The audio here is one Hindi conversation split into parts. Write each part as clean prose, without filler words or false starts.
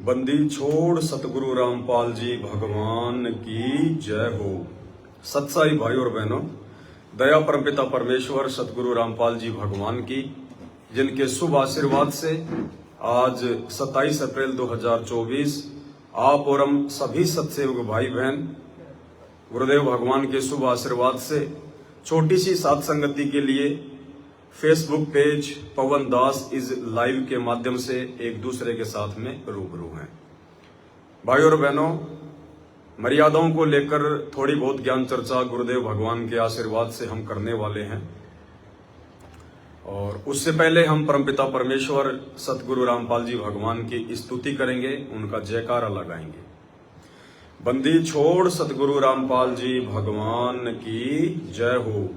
बंदी छोड़ सतगुरु रामपाल जी भगवान की जय हो। सत्साई भाई और बहनों, दया परमपिता परमेश्वर सतगुरु रामपाल जी भगवान की, जिनके शुभ आशीर्वाद से आज 27 अप्रैल 2024 आप और हम सभी सत्सेवक भाई बहन गुरुदेव भगवान के शुभ आशीर्वाद से छोटी सी सात संगति के लिए Facebook page Pawan Das is live के माध्यम से एक दूसरे के साथ में रूबरू हैं। भाई और बहनों, मर्यादाओं को लेकर थोड़ी बहुत ज्ञान चर्चा गुरुदेव भगवान के आशीर्वाद से हम करने वाले हैं। और उससे पहले हम परमपिता परमेश्वर सतगुरु रामपाल जी भगवान की स्तुति करेंगे, उनका जयकारा लगाएंगे। बंदी छोड़ सतगुरु रामपाल जी भगवान की जय हो।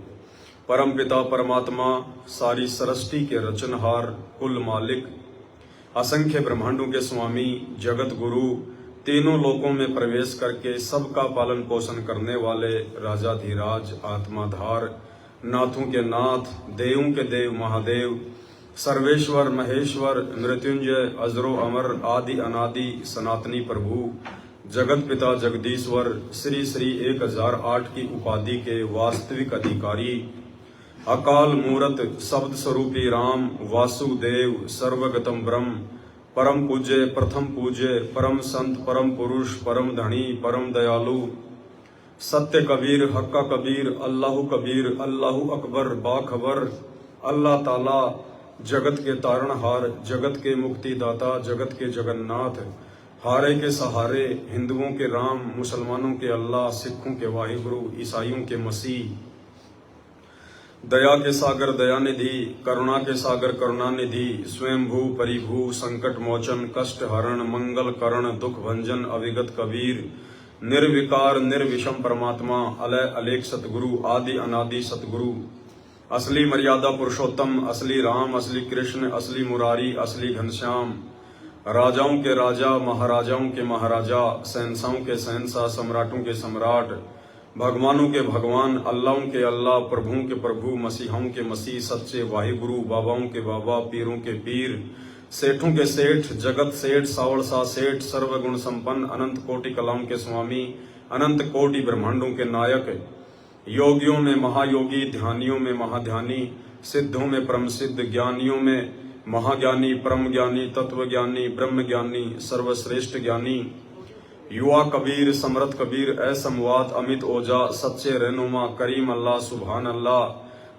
परम पिता परमात्मा, सारी सृष्टि के रचनहार, कुल मालिक, असंख्य ब्रह्मांडों के स्वामी, जगत गुरु, तीनों लोकों में प्रवेश करके सबका पालन पोषण करने वाले राजाधिराज, आत्माधार, नाथों के नाथ, देवों के देव महादेव, सर्वेश्वर महेश्वर, मृत्युंजय, अजरो अमर, आदि अनादि सनातनी प्रभु, जगत पिता जगदीश्वर, श्री श्री 1008 की उपाधि के वास्तविक अधिकारी, अकाल मूरत शब्द स्वरूपी राम, वासुदेव, सर्वगतम ब्रह्म, परम पूज्य, प्रथम पूज्य, परम संत, परम पुरुष, परम धनी, परम दयालु, सत्य कबीर, हक्का कबीर, अल्लाहु कबीर, अल्लाहु अकबर, बाखबर, अल्लाह ताला, जगत के तारणहार, जगत के मुक्तिदाता, जगत के जगन्नाथ, हारे के सहारे, हिंदुओं के राम, मुसलमानों के अल्लाह, सिखों के वाहिगुरु, ईसाइयों के मसीह, दया के सागर दयानिधि, करुणा के सागर करुणानिधि, स्वयंभू परिभू, संकट मोचन, कष्ट हरण, मंगल करण, दुख भंजन, अविगत कबीर, निर्विकार निर्विषम परमात्मा, अलय अलेख सतगुरु, आदि अनादि सतगुरु, असली मर्यादा पुरुषोत्तम, असली राम, असली कृष्ण, असली मुरारी, असली घनश्याम, राजाओं के राजा, महाराजाओं के महाराजा, शहंशाहों के शहंशाह, सम्राटों के सम्राट, भगवानों के भगवान, अल्लाहों के अल्लाह, प्रभुओं के प्रभु, मसीहों के मसीह, सच्चे वाहिगुरु, बाबाओं के बाबा, पीरों के पीर, सेठों के सेठ, जगत सेठ, सावड़सा सेठ, सर्वगुण संपन्न, अनंत कोटि कलाओं के स्वामी, अनंत कोटि ब्रह्मांडों के नायक, योगियों में महायोगी, ध्यानियों में महाध्यानी, सिद्धों में परम सिद्ध, ज्ञानियों में महाज्ञानी, परम ज्ञानी, तत्व ज्ञानी, ब्रह्म ज्ञानी, सर्वश्रेष्ठ ज्ञानी, युवा कबीर, समरथ कबीर, असमवात, अमित ओजा, सच्चे रहनुमा, करीम अल्लाह, सुभान अल्लाह,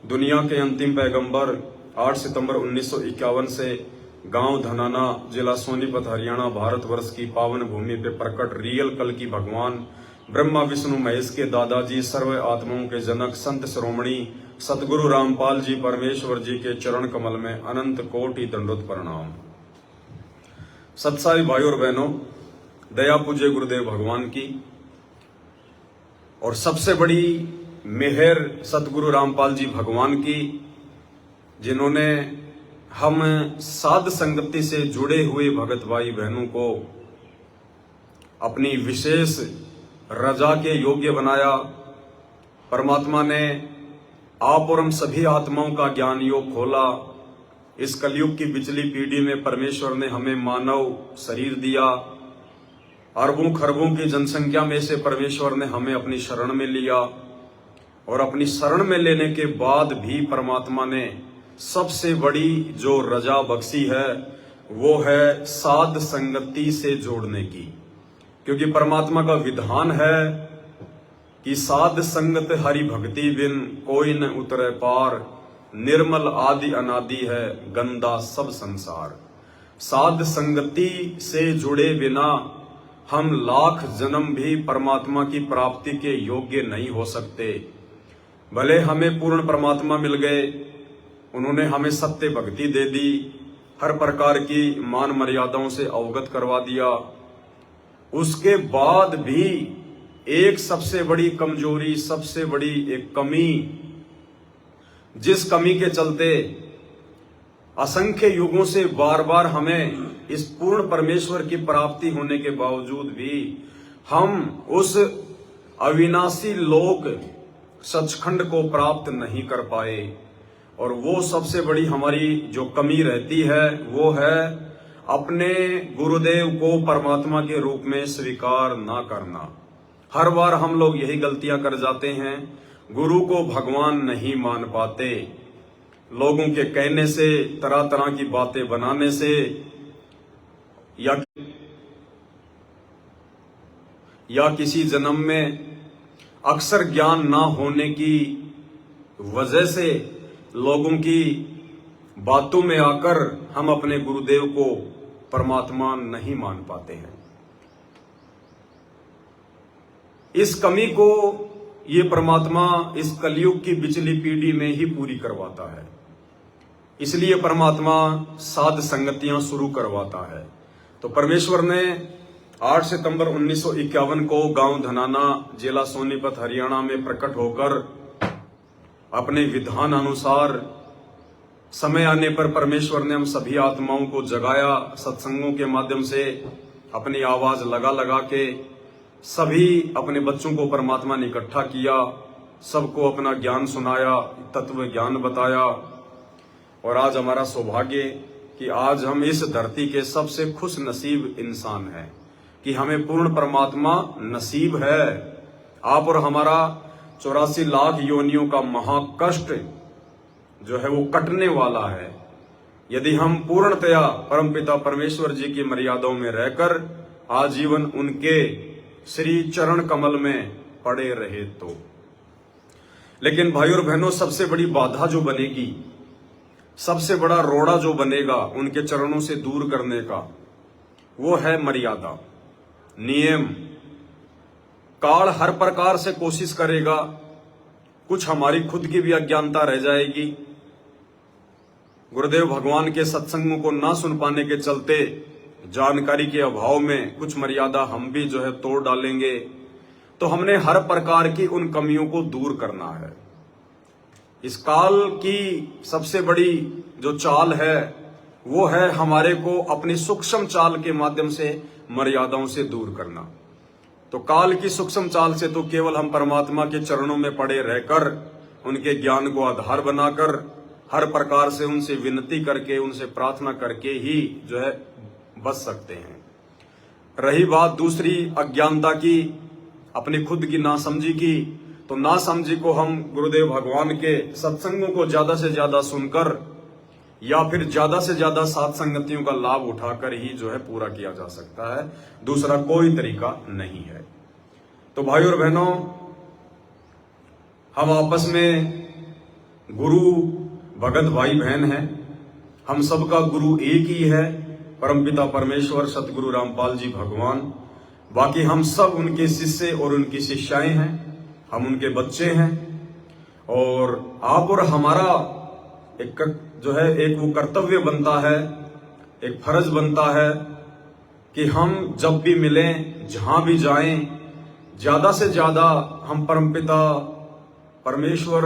दुनिया के अंतिम पैगंबर, 8 सितंबर 1951 से गांव धनाना, जिला सोनीपत, हरियाणा, भारतवर्ष की पावन भूमि पे प्रकट रियल कल की भगवान, ब्रह्मा विष्णु महेश के दादाजी, सर्व आत्माओं के जनक, संत श्रोमणी सतगुरु रामपाल जी परमेश्वर जी के चरण कमल में अनंत कोटि दंडोत प्रणाम। सत्साई भाई और बहनों, दया पूज्य गुरुदेव भगवान की और सबसे बड़ी मेहर सतगुरु रामपाल जी भगवान की, जिन्होंने हम साध संगति से जुड़े हुए भगत भाई बहनों को अपनी विशेष रजा के योग्य बनाया। परमात्मा ने आप और हम सभी आत्माओं का ज्ञान योग खोला। इस कलयुग की पिछली पीढ़ी में परमेश्वर ने हमें मानव शरीर दिया। अरबों खरबों की जनसंख्या में से परमेश्वर ने हमें अपनी शरण में लिया और अपनी शरण में लेने के बाद भी परमात्मा ने सबसे बड़ी जो रजा बख्शी है वो है साध संगति से जोड़ने की, क्योंकि परमात्मा का विधान है कि साध संगत हरि भक्ति बिन कोई न उतरे पार, निर्मल आदि अनादि है गंदा सब संसार। साध संगति से जुड़े बिना हम लाख जन्म भी परमात्मा की प्राप्ति के योग्य नहीं हो सकते। भले हमें पूर्ण परमात्मा मिल गए, उन्होंने हमें सत्य भक्ति दे दी, हर प्रकार की मान मर्यादाओं से अवगत करवा दिया, उसके बाद भी एक सबसे बड़ी कमजोरी, सबसे बड़ी एक कमी, जिस कमी के चलते असंख्य युगों से बार बार हमें इस पूर्ण परमेश्वर की प्राप्ति होने के बावजूद भी हम उस अविनाशी लोक सचखंड को प्राप्त नहीं कर पाए। और वो सबसे बड़ी हमारी जो कमी रहती है वो है अपने गुरुदेव को परमात्मा के रूप में स्वीकार ना करना। हर बार हम लोग यही गलतियां कर जाते हैं, गुरु को भगवान नहीं मान पाते। लोगों के कहने से, तरह तरह की बातें बनाने से या किसी जन्म में अक्सर ज्ञान ना होने की वजह से लोगों की बातों में आकर हम अपने गुरुदेव को परमात्मा नहीं मान पाते हैं। इस कमी को ये परमात्मा इस कलयुग की पिछली पीढ़ी में ही पूरी करवाता है। इसलिए परमात्मा साध संगतियां शुरू करवाता है। तो परमेश्वर ने 8 सितंबर 1951 को गांव धनाना, जिला सोनीपत, हरियाणा में प्रकट होकर अपने विधान अनुसार समय आने पर परमेश्वर ने हम सभी आत्माओं को जगाया। सत्संगों के माध्यम से अपनी आवाज लगा लगा के सभी अपने बच्चों को परमात्मा ने इकट्ठा किया, सबको अपना ज्ञान सुनाया, तत्व ज्ञान बताया। और आज हमारा सौभाग्य कि आज हम इस धरती के सबसे खुश नसीब इंसान हैं कि हमें पूर्ण परमात्मा नसीब है। आप और हमारा 84 लाख योनियों का महाकष्ट जो है वो कटने वाला है यदि हम पूर्णतया परमपिता परमेश्वर जी की मर्यादाओं में रहकर आजीवन उनके श्री चरण कमल में पड़े रहे तो। लेकिन भाइयों और बहनों, सबसे बड़ी बाधा जो बनेगी, सबसे बड़ा रोड़ा जो बनेगा उनके चरणों से दूर करने का, वो है मर्यादा, नियम। काल हर प्रकार से कोशिश करेगा, कुछ हमारी खुद की भी अज्ञानता रह जाएगी। गुरुदेव भगवान के सत्संगों को ना सुन पाने के चलते, जानकारी के अभाव में कुछ मर्यादा हम भी जो है तोड़ डालेंगे। तो हमने हर प्रकार की उन कमियों को दूर करना है। इस काल की सबसे बड़ी जो चाल है वो है हमारे को अपनी सूक्ष्म चाल के माध्यम से मर्यादाओं से दूर करना। तो काल की सूक्ष्म चाल से तो केवल हम परमात्मा के चरणों में पड़े रहकर उनके ज्ञान को आधार बनाकर हर प्रकार से उनसे विनती करके, उनसे प्रार्थना करके ही जो है बच सकते हैं। रही बात दूसरी अज्ञानता की, अपनी खुद की नासमझी की, तो नासमझी को हम गुरुदेव भगवान के सत्संगों को ज्यादा से ज्यादा सुनकर या फिर ज्यादा से ज्यादा साथ संगतियों का लाभ उठाकर ही जो है पूरा किया जा सकता है। दूसरा कोई तरीका नहीं है। तो भाई और बहनों, हम आपस में गुरु भगत भाई बहन हैं। हम सबका गुरु एक ही है, परमपिता परमेश्वर सतगुरु रामपाल जी भगवान। बाकी हम सब उनके शिष्य और उनकी शिष्याएं हैं, हम उनके बच्चे हैं। और आप और हमारा एक जो है एक वो कर्तव्य बनता है, एक फर्ज बनता है कि हम जब भी मिलें, जहां भी जाएं, ज्यादा से ज्यादा हम परमपिता परमेश्वर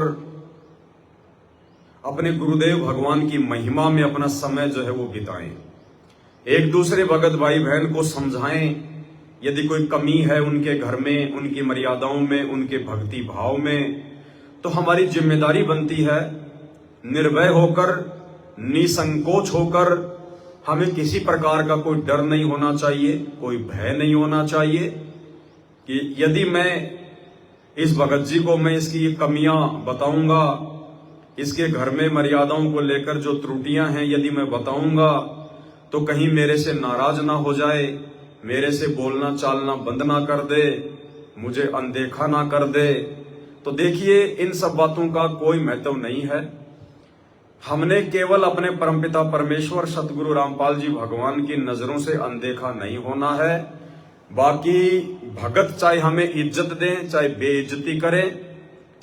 अपने गुरुदेव भगवान की महिमा में अपना समय जो है वो बिताएं। एक दूसरे भगत भाई बहन को समझाएं, यदि कोई कमी है उनके घर में, उनकी मर्यादाओं में, उनके भक्ति भाव में, तो हमारी जिम्मेदारी बनती है निर्भय होकर, निसंकोच होकर। हमें किसी प्रकार का कोई डर नहीं होना चाहिए, कोई भय नहीं होना चाहिए कि यदि मैं इस भगत जी को मैं इसकी कमियां बताऊंगा, इसके घर में मर्यादाओं को लेकर जो त्रुटियां हैं यदि मैं बताऊंगा, तो कहीं मेरे से नाराज ना हो जाए, मेरे से बोलना चालना बंद ना कर दे, मुझे अनदेखा ना कर दे। तो देखिए, इन सब बातों का कोई महत्व नहीं है। हमने केवल अपने परमपिता परमेश्वर सतगुरु रामपाल जी भगवान की नजरों से अनदेखा नहीं होना है। बाकी भगत चाहे हमें इज्जत दें, चाहे बेइज्जती करें,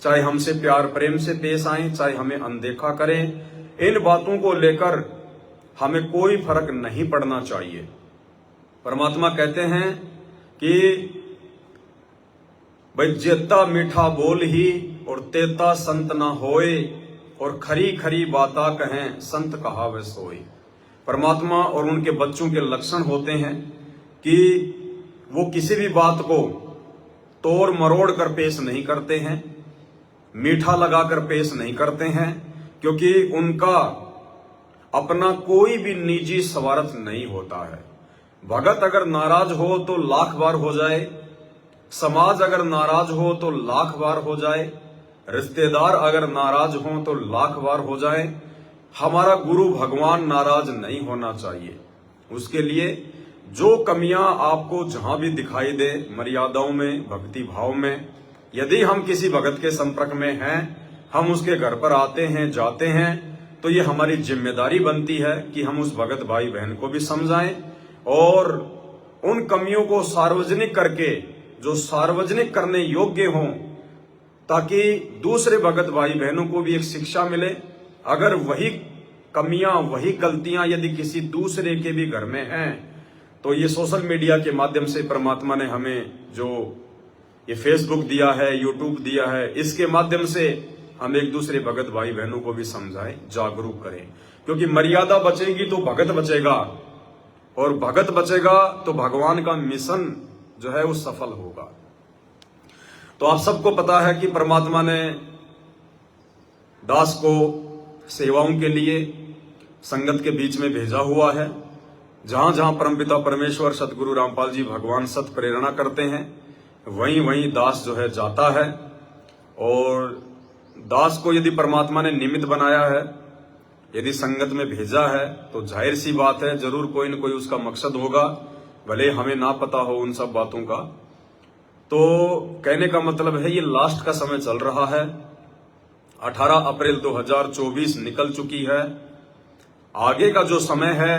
चाहे हमसे प्यार प्रेम से पेश आए, चाहे हमें अनदेखा करें, इन बातों को लेकर हमें कोई फर्क नहीं पड़ना चाहिए। परमात्मा कहते हैं कि भाई जेता मीठा बोल ही और तेता संत ना होए, और खरी खरी बाता कहें संत कहावे सोई। परमात्मा और उनके बच्चों के लक्षण होते हैं कि वो किसी भी बात को तोड़ मरोड़ कर पेश नहीं करते हैं, मीठा लगाकर पेश नहीं करते हैं, क्योंकि उनका अपना कोई भी निजी स्वार्थ नहीं होता है। भगत अगर नाराज हो तो लाख बार हो जाए, समाज अगर नाराज हो तो लाख बार हो जाए, रिश्तेदार अगर नाराज हो तो लाख बार हो जाए, हमारा गुरु भगवान नाराज नहीं होना चाहिए। उसके लिए जो कमियां आपको जहां भी दिखाई दे, मर्यादाओं में, भक्ति भाव में, यदि हम किसी भगत के संपर्क में हैं, हम उसके घर पर आते हैं, जाते हैं, तो ये हमारी जिम्मेदारी बनती है कि हम उस भगत भाई बहन को भी समझाएं और उन कमियों को सार्वजनिक करके, जो सार्वजनिक करने योग्य हों, ताकि दूसरे भगत भाई बहनों को भी एक शिक्षा मिले। अगर वही कमियां, वही गलतियां यदि किसी दूसरे के भी घर में हैं, तो ये सोशल मीडिया के माध्यम से परमात्मा ने हमें जो ये फेसबुक दिया है, यूट्यूब दिया है, इसके माध्यम से हम एक दूसरे भगत भाई बहनों को भी समझाएं, जागरूक करें। क्योंकि मर्यादा बचेगी तो भगत बचेगा, और भगत बचेगा तो भगवान का मिशन जो है वो सफल होगा। तो आप सबको पता है कि परमात्मा ने दास को सेवाओं के लिए संगत के बीच में भेजा हुआ है। जहां जहां परमपिता परमेश्वर सतगुरु रामपाल जी भगवान सत प्रेरणा करते हैं, वहीं वहीं दास जो है जाता है। और दास को यदि परमात्मा ने निमित्त बनाया है, यदि संगत में भेजा है, तो जाहिर सी बात है जरूर कोई न कोई उसका मकसद होगा, भले हमें ना पता हो उन सब बातों का। तो कहने का मतलब है ये लास्ट का समय चल रहा है। 18 अप्रैल 2024 निकल चुकी है। आगे का जो समय है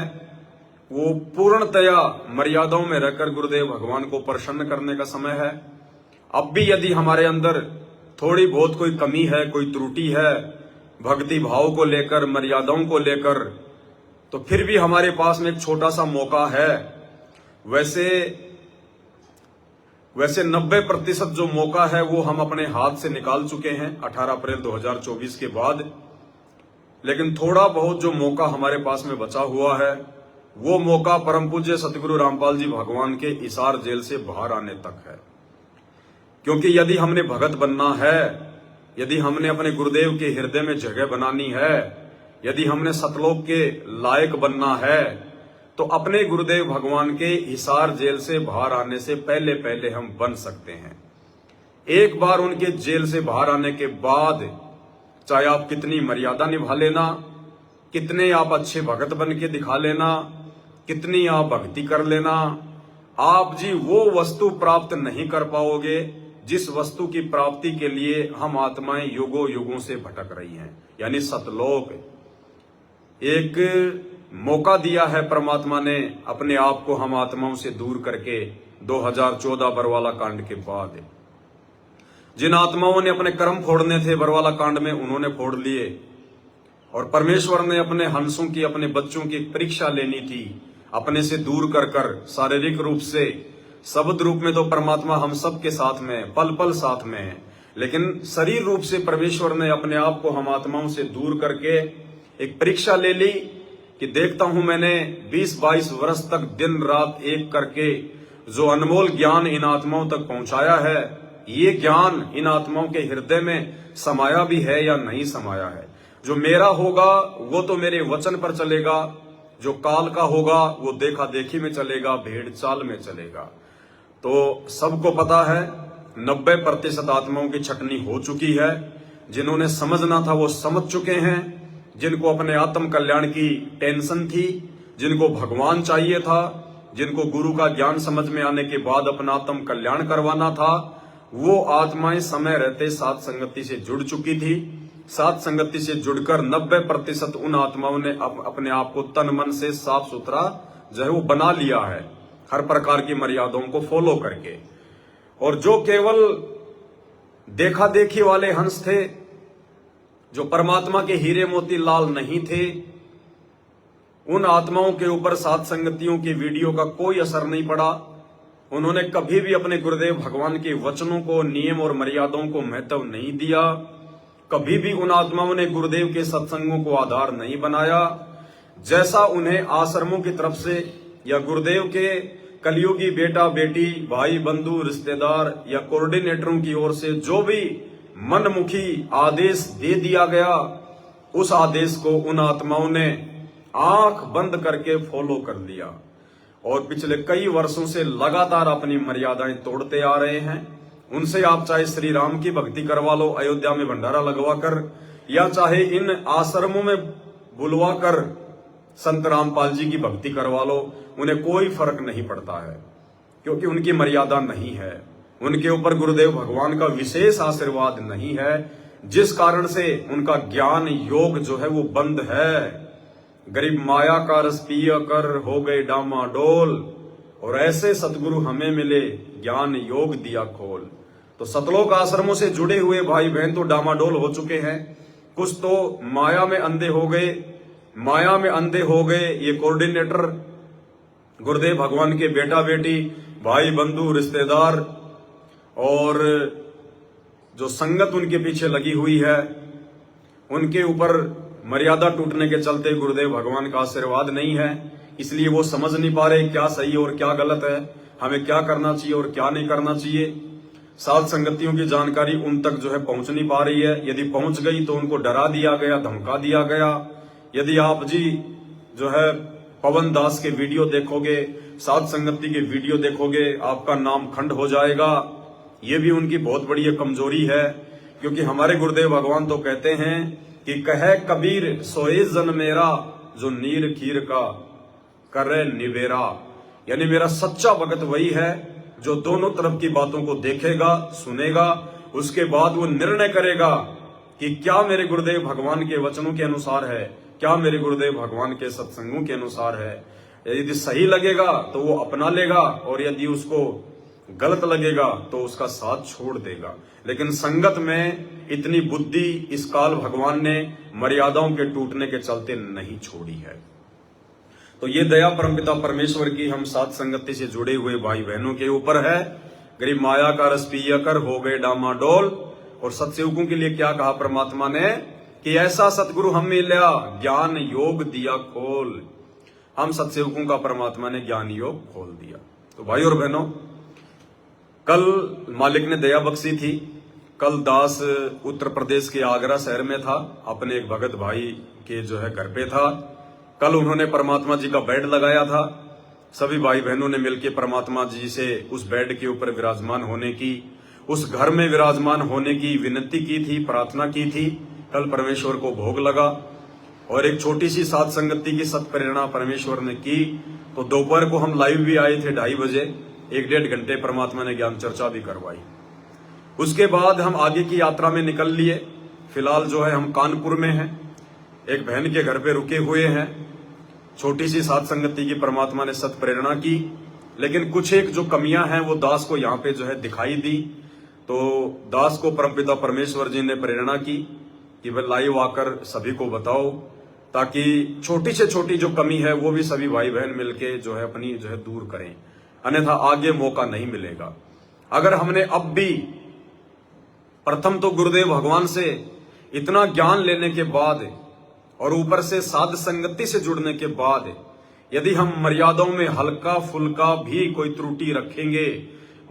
वो पूर्णतया मर्यादाओं में रहकर गुरुदेव भगवान को प्रसन्न करने का समय है। अब भी यदि हमारे अंदर थोड़ी बहुत कोई कमी है, कोई त्रुटि है भक्ति भाव को लेकर, मर्यादाओं को लेकर, तो फिर भी हमारे पास में एक छोटा सा मौका है। वैसे 90% जो मौका है वो हम अपने हाथ से निकाल चुके हैं 18 अप्रैल 2024 के बाद। लेकिन थोड़ा बहुत जो मौका हमारे पास में बचा हुआ है, वो मौका परम पूज्य सतगुरु रामपाल जी भगवान के हिसार जेल से बाहर आने तक है। क्योंकि यदि हमने भगत बनना है, यदि हमने अपने गुरुदेव के हृदय में जगह बनानी है, यदि हमने सतलोक के लायक बनना है, तो अपने गुरुदेव भगवान के हिसार जेल से बाहर आने से पहले पहले हम बन सकते हैं। एक बार उनके जेल से बाहर आने के बाद चाहे आप कितनी मर्यादा निभा लेना, कितने आप अच्छे भगत बन के दिखा लेना, कितनी आप भक्ति कर लेना, आप जी वो वस्तु प्राप्त नहीं कर पाओगे जिस वस्तु की प्राप्ति के लिए हम आत्माएं युगों युगों से भटक रही हैं, यानी सतलोक। एक मौका दिया है परमात्मा ने अपने आप को हम आत्माओं से दूर करके 2014 बरवाला कांड के बाद। जिन आत्माओं ने अपने कर्म फोड़ने थे बरवाला कांड में, उन्होंने फोड़ लिए, और परमेश्वर ने अपने हंसों की, अपने बच्चों की परीक्षा लेनी थी, अपने से दूर कर कर शारीरिक रूप से। शब्द रूप में तो परमात्मा हम सब के साथ में, पल पल साथ में है, लेकिन शरीर रूप से परमेश्वर ने अपने आप को हम आत्माओं से दूर करके एक परीक्षा ले ली कि देखता हूं मैंने 20-22 वर्ष तक दिन रात एक करके जो अनमोल ज्ञान इन आत्माओं तक पहुंचाया है, ये ज्ञान इन आत्माओं के हृदय में समाया भी है या नहीं समाया है। जो मेरा होगा वो तो मेरे वचन पर चलेगा, जो काल का होगा वो देखा देखी में चलेगा, भेड़ चाल में चलेगा। तो सबको पता है 90% आत्माओं की छटनी हो चुकी है। जिन्होंने समझना था वो समझ चुके हैं, जिनको अपने आत्म कल्याण की टेंशन थी, जिनको भगवान चाहिए था, जिनको गुरु का ज्ञान समझ में आने के बाद अपना आत्म कल्याण करवाना था, वो आत्माएं समय रहते सात संगति से जुड़ चुकी थी। सात संगति से जुड़कर 90% उन आत्माओं ने अपने आप को तन मन से साफ सुथरा जो है वो बना लिया है, हर प्रकार की मर्यादाओं को फॉलो करके। और जो केवल देखा देखी वाले हंस थे, जो परमात्मा के हीरे मोती लाल नहीं थे, उन आत्माओं के ऊपर सात संगतियों की वीडियो का कोई असर नहीं पड़ा। उन्होंने कभी भी अपने गुरुदेव भगवान के वचनों को, नियम और मर्यादाओं को महत्व नहीं दिया। कभी भी उन आत्माओं ने गुरुदेव के सत्संगों को आधार नहीं बनाया। जैसा उन्हें आश्रमों की तरफ से या गुरुदेव के कलयुगी बेटा बेटी, भाई बंधु, रिश्तेदार या कोऑर्डिनेटरों की ओर से जो भी मनमुखी आदेश दे दिया गया, उस आदेश को उन आत्माओं ने आंख बंद करके फॉलो कर लिया और पिछले कई वर्षों से लगातार अपनी मर्यादाएं तोड़ते आ रहे हैं। उनसे आप चाहे श्री राम की भक्ति करवा लो अयोध्या में भंडारा लगवा कर, या चाहे इन आश्रमों में बुलवा कर संत रामपाल जी की भक्ति करवा लो, उन्हें कोई फर्क नहीं पड़ता है, क्योंकि उनकी मर्यादा नहीं है, उनके ऊपर गुरुदेव भगवान का विशेष आशीर्वाद नहीं है, जिस कारण से उनका ज्ञान योग जो है वो बंद है। गरीब माया का रस पिया कर हो गए डामाडोल, और ऐसे सतगुरु हमें मिले ज्ञान योग दिया खोल। तो सतलोक आश्रमों से जुड़े हुए भाई बहन तो डामाडोल हो चुके हैं, कुछ तो माया में अंधे हो गए, माया में अंधे हो गए। ये कोऑर्डिनेटर गुरुदेव भगवान के बेटा बेटी, भाई बंधु रिश्तेदार और जो संगत उनके पीछे लगी हुई है, उनके ऊपर मर्यादा टूटने के चलते गुरुदेव भगवान का आशीर्वाद नहीं है, इसलिए वो समझ नहीं पा रहे क्या सही और क्या गलत है, हमें क्या करना चाहिए और क्या नहीं करना चाहिए। साध संगतियों की जानकारी उन तक जो है पहुंच नहीं पा रही है, यदि पहुंच गई तो उनको डरा दिया गया, धमका दिया गया। यदि आप जी जो है पवन दास के वीडियो देखोगे, साध संगति के वीडियो देखोगे, आपका नाम खंड हो जाएगा। ये भी उनकी बहुत बड़ी कमजोरी है, क्योंकि हमारे गुरुदेव भगवान तो कहते हैं कि कहे कबीर सोए जन मेरा, जो नीर खीर का करे निवेरा। यानी मेरा सच्चा भगत वही है जो दोनों तरफ की बातों को देखेगा, सुनेगा, उसके बाद वो निर्णय करेगा कि क्या मेरे गुरुदेव भगवान के वचनों के अनुसार है, क्या मेरे गुरुदेव भगवान के सत्संगों के अनुसार है। यदि सही लगेगा तो वो अपना लेगा, और यदि उसको गलत लगेगा तो उसका साथ छोड़ देगा। लेकिन संगत में इतनी बुद्धि इस काल भगवान ने मर्यादाओं के टूटने के चलते नहीं छोड़ी है। तो ये दया परमपिता परमेश्वर की हम साथ संगति से जुड़े हुए भाई बहनों के ऊपर है। गरीब माया का रस पिया कर हो गए डामाडोल। और सत्सेवकों के लिए क्या कहा परमात्मा ने कि ऐसा सतगुरु हम मिला ज्ञान योग दिया खोल। हम सत्सेवकों का परमात्मा ने ज्ञान योग खोल दिया। तो भाई और बहनों, कल मालिक ने दया बख्शी थी। कल दास उत्तर प्रदेश के आगरा शहर में था, अपने एक भगत भाई के जो है घर पे था। कल उन्होंने परमात्मा जी का बेड लगाया था। सभी भाई बहनों ने मिलकर परमात्मा जी से उस बेड के ऊपर विराजमान होने की, उस घर में विराजमान होने की विनती की थी, प्रार्थना की थी। कल परमेश्वर को भोग लगा और एक छोटी सी साध संगति की सत्प्रेरणा परमेश्वर ने की। तो दोपहर को हम लाइव भी आए थे 2:30 बजे, 1-1.5 घंटे परमात्मा ने ज्ञान चर्चा भी करवाई। उसके बाद हम आगे की यात्रा में निकल लिए। फिलहाल जो है हम कानपुर में हैं, एक बहन के घर पे रुके हुए हैं। छोटी सी साध संगति की परमात्मा ने सत्प्रेरणा की, लेकिन कुछ एक जो कमियां हैं वो दास को यहाँ पे जो है दिखाई दी। तो दास को परमपिता परमेश्वर जी ने प्रेरणा की कि वह लाइव आकर सभी को बताओ, ताकि छोटी से छोटी जो कमी है वो भी सभी भाई बहन मिलके जो है अपनी जो है दूर करें, अन्यथा आगे मौका नहीं मिलेगा। अगर हमने अब भी प्रथम तो गुरुदेव भगवान से इतना ज्ञान लेने के बाद और ऊपर से साध संगति से जुड़ने के बाद यदि हम मर्यादाओं में हल्का फुल्का भी कोई त्रुटि रखेंगे,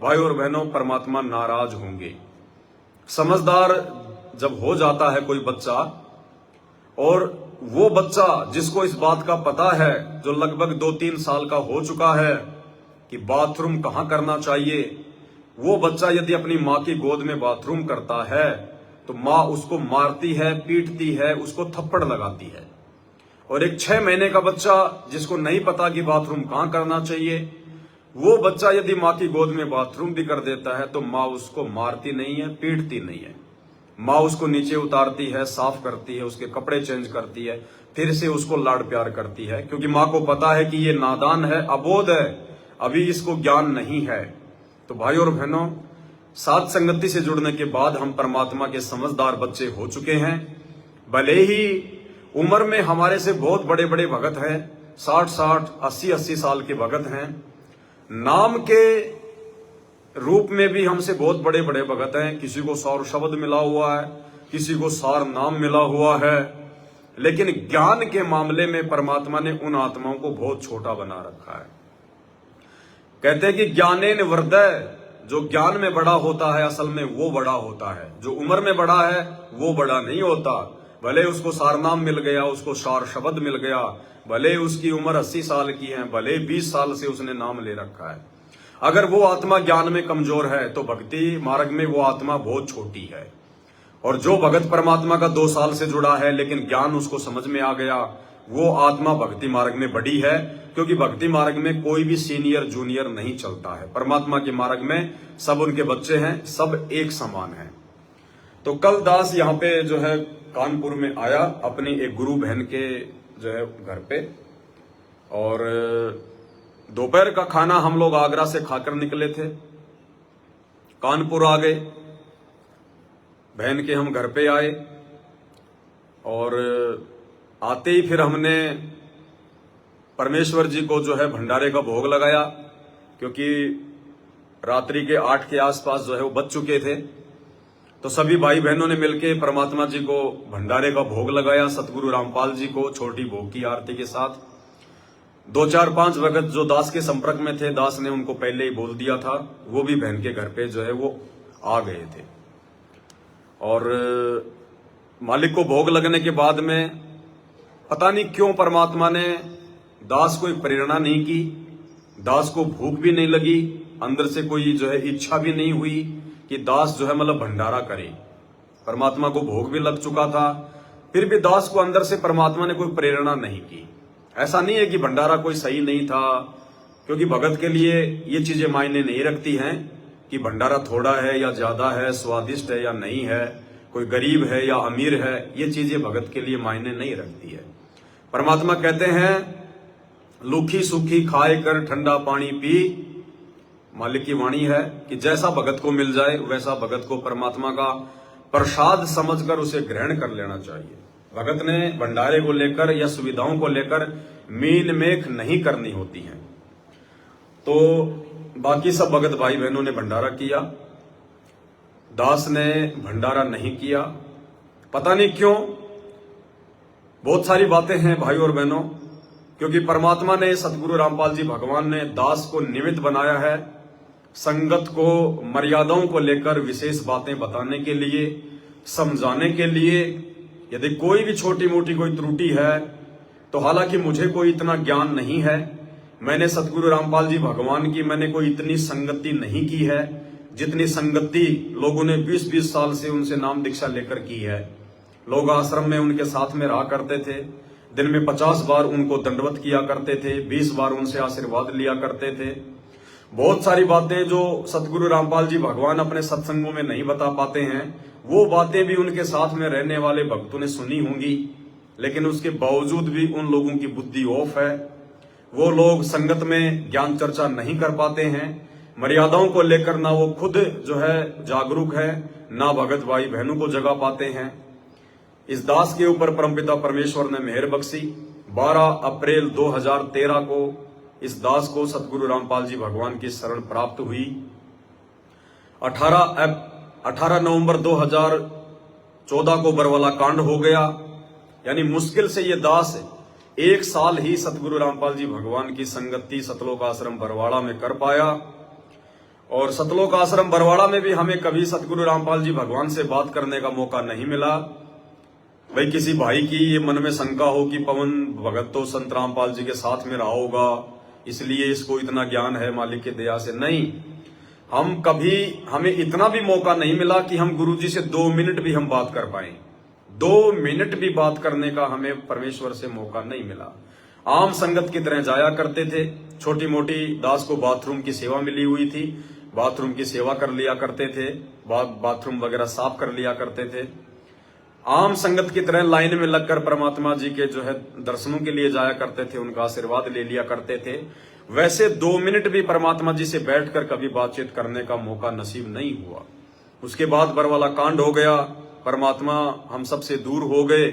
भाई और बहनों, परमात्मा नाराज होंगे। समझदार जब हो जाता है कोई बच्चा, और वो बच्चा जिसको इस बात का पता है, जो लगभग 2-3 साल का हो चुका है कि बाथरूम कहाँ करना चाहिए, वो बच्चा यदि अपनी माँ की गोद में बाथरूम करता है तो माँ उसको मारती है, पीटती है, उसको थप्पड़ लगाती है। और एक 6 महीने का बच्चा जिसको नहीं पता कि बाथरूम कहाँ करना चाहिए, वो बच्चा यदि माँ की गोद में बाथरूम भी कर देता है तो माँ उसको मारती नहीं है, पीटती नहीं है। माँ उसको नीचे उतारती है, साफ करती है, उसके कपड़े चेंज करती है, फिर से उसको लाड प्यार करती है, क्योंकि माँ को पता है कि ये नादान है, अबोध है, अभी इसको ज्ञान नहीं है। तो भाई और बहनों, साध संगति से जुड़ने के बाद हम परमात्मा के समझदार बच्चे हो चुके हैं। भले ही उम्र में हमारे से बहुत बड़े बड़े भगत हैं, 60-60, 80-80 साल के भगत हैं। नाम के रूप में भी हमसे बहुत बड़े बड़े भगत हैं। किसी को 100 शब्द मिला हुआ है, किसी को 100 नाम मिला हुआ है, लेकिन ज्ञान के मामले में परमात्मा ने उन आत्माओं को बहुत छोटा बना रखा है। कहते हैं कि ज्ञानेन वृद्धय, जो ज्ञान में बड़ा होता है असल में वो बड़ा होता है, जो उम्र में बड़ा है वो बड़ा नहीं होता। भले उसको सारनाम मिल गया, उसको सार शब्द मिल गया, भले उसकी उम्र 80 साल की है, भले 20 साल से उसने नाम ले रखा है, अगर वो आत्मा ज्ञान में कमजोर है तो भक्ति मार्ग में वो आत्मा बहुत छोटी है। और जो भगत परमात्मा का 2 साल से जुड़ा है लेकिन ज्ञान उसको समझ में आ गया, वो आत्मा भक्ति मार्ग में बड़ी है, क्योंकि भक्ति मार्ग में कोई भी सीनियर जूनियर नहीं चलता है। परमात्मा के मार्ग में सब उनके बच्चे हैं, सब एक समान हैं। तो कल दास यहाँ पे जो है कानपुर में आया अपनी एक गुरु बहन के जो है घर पे, और दोपहर का खाना हम लोग आगरा से खाकर निकले थे, कानपुर आ गए, बहन के हम घर पे आए, और आते ही फिर हमने परमेश्वर जी को जो है भंडारे का भोग लगाया, क्योंकि रात्रि के 8 के आसपास जो है वो बज चुके थे। तो सभी भाई बहनों ने मिलकर परमात्मा जी को भंडारे का भोग लगाया, सतगुरु रामपाल जी को छोटी भोग की आरती के साथ। 2, 4, 5 भगत जो दास के संपर्क में थे, दास ने उनको पहले ही बोल दिया था, वो भी बहन के घर पे जो है वो आ गए थे। और मालिक को भोग लगने के बाद में पता नहीं क्यों परमात्मा ने दास को एक प्रेरणा नहीं की, दास को भूख भी नहीं लगी, अंदर से कोई जो है इच्छा भी नहीं हुई कि दास जो है मतलब भंडारा करे। परमात्मा को भोग भी लग चुका था, फिर भी दास को अंदर से परमात्मा ने कोई प्रेरणा नहीं की। ऐसा नहीं है कि भंडारा कोई सही नहीं था, क्योंकि भगत के लिए ये चीजें मायने नहीं रखती हैं कि भंडारा थोड़ा है या ज्यादा है, स्वादिष्ट है या नहीं है, कोई गरीब है या अमीर है, ये चीजें भगत के लिए मायने नहीं रखती है। परमात्मा कहते हैं लूखी सूखी खाए कर ठंडा पानी पी, मालिक की वाणी है कि जैसा भगत को मिल जाए वैसा भगत को परमात्मा का प्रसाद समझकर उसे ग्रहण कर लेना चाहिए। भगत ने भंडारे को लेकर या सुविधाओं को लेकर मीन मेख नहीं करनी होती है। तो बाकी सब भगत भाई बहनों ने भंडारा किया, दास ने भंडारा नहीं किया, पता नहीं क्यों। बहुत सारी बातें हैं भाई और बहनों, क्योंकि परमात्मा ने, सतगुरु रामपाल जी भगवान ने दास को निमित्त बनाया है संगत को मर्यादाओं को लेकर विशेष बातें बताने के लिए, समझाने के लिए। यदि कोई भी छोटी मोटी कोई त्रुटि है तो हालांकि मुझे कोई इतना ज्ञान नहीं है, मैंने सतगुरु रामपाल जी भगवान की मैंने कोई इतनी संगति नहीं की है जितनी संगति लोगों ने 20-20 साल से उनसे नाम दीक्षा लेकर की है। लोग आश्रम में उनके साथ में रहा करते थे, दिन में 50 बार उनको दंडवत किया करते थे, 20 बार उनसे आशीर्वाद लिया करते थे। बहुत सारी बातें जो सतगुरु रामपाल जी भगवान अपने सत्संगों में नहीं बता पाते हैं, वो बातें भी उनके साथ में रहने वाले भक्तों ने सुनी होंगी, लेकिन उसके बावजूद भी उन लोगों की बुद्धि ऑफ है। वो लोग संगत में ज्ञान चर्चा नहीं कर पाते हैं, मर्यादाओं को लेकर ना वो खुद जो है जागरूक है, ना भगत भाई बहनों को जगा पाते हैं। इस दास के ऊपर परमपिता परमेश्वर ने मेहर बख्शी। 12 अप्रैल 2013 को इस दास को सतगुरु रामपाल जी भगवान की शरण प्राप्त हुई। 18 नवंबर 2014 को बरवाला कांड हो गया, यानी मुश्किल से ये दास 1 साल ही सतगुरु रामपाल जी भगवान की संगति सतलोक आश्रम बरवाड़ा में कर पाया। और सतलोक आश्रम बरवाड़ा में भी हमें कभी सतगुरु रामपाल जी भगवान से बात करने का मौका नहीं मिला। भाई किसी भाई की ये मन में शंका हो कि पवन भगत तो संत रामपाल जी के साथ में रहा होगा, इसलिए इसको इतना ज्ञान है मालिक की दया से, नहीं। हमें इतना भी मौका नहीं मिला कि हम गुरु जी से 2 मिनट भी हम बात कर पाए। 2 मिनट भी बात करने का हमें परमेश्वर से मौका नहीं मिला। आम संगत की तरह जाया करते थे, छोटी मोटी दास को बाथरूम की सेवा मिली हुई थी, बाथरूम की सेवा कर लिया करते थे, बाथरूम वगैरह साफ कर लिया करते थे। आम संगत की तरह लाइन में लगकर परमात्मा जी के जो है दर्शनों के लिए जाया करते थे, उनका आशीर्वाद ले लिया करते थे। वैसे 2 मिनट भी परमात्मा जी से बैठकर कभी बातचीत करने का मौका नसीब नहीं हुआ। उसके बाद बरवाला कांड हो गया, परमात्मा हम सबसे दूर हो गए।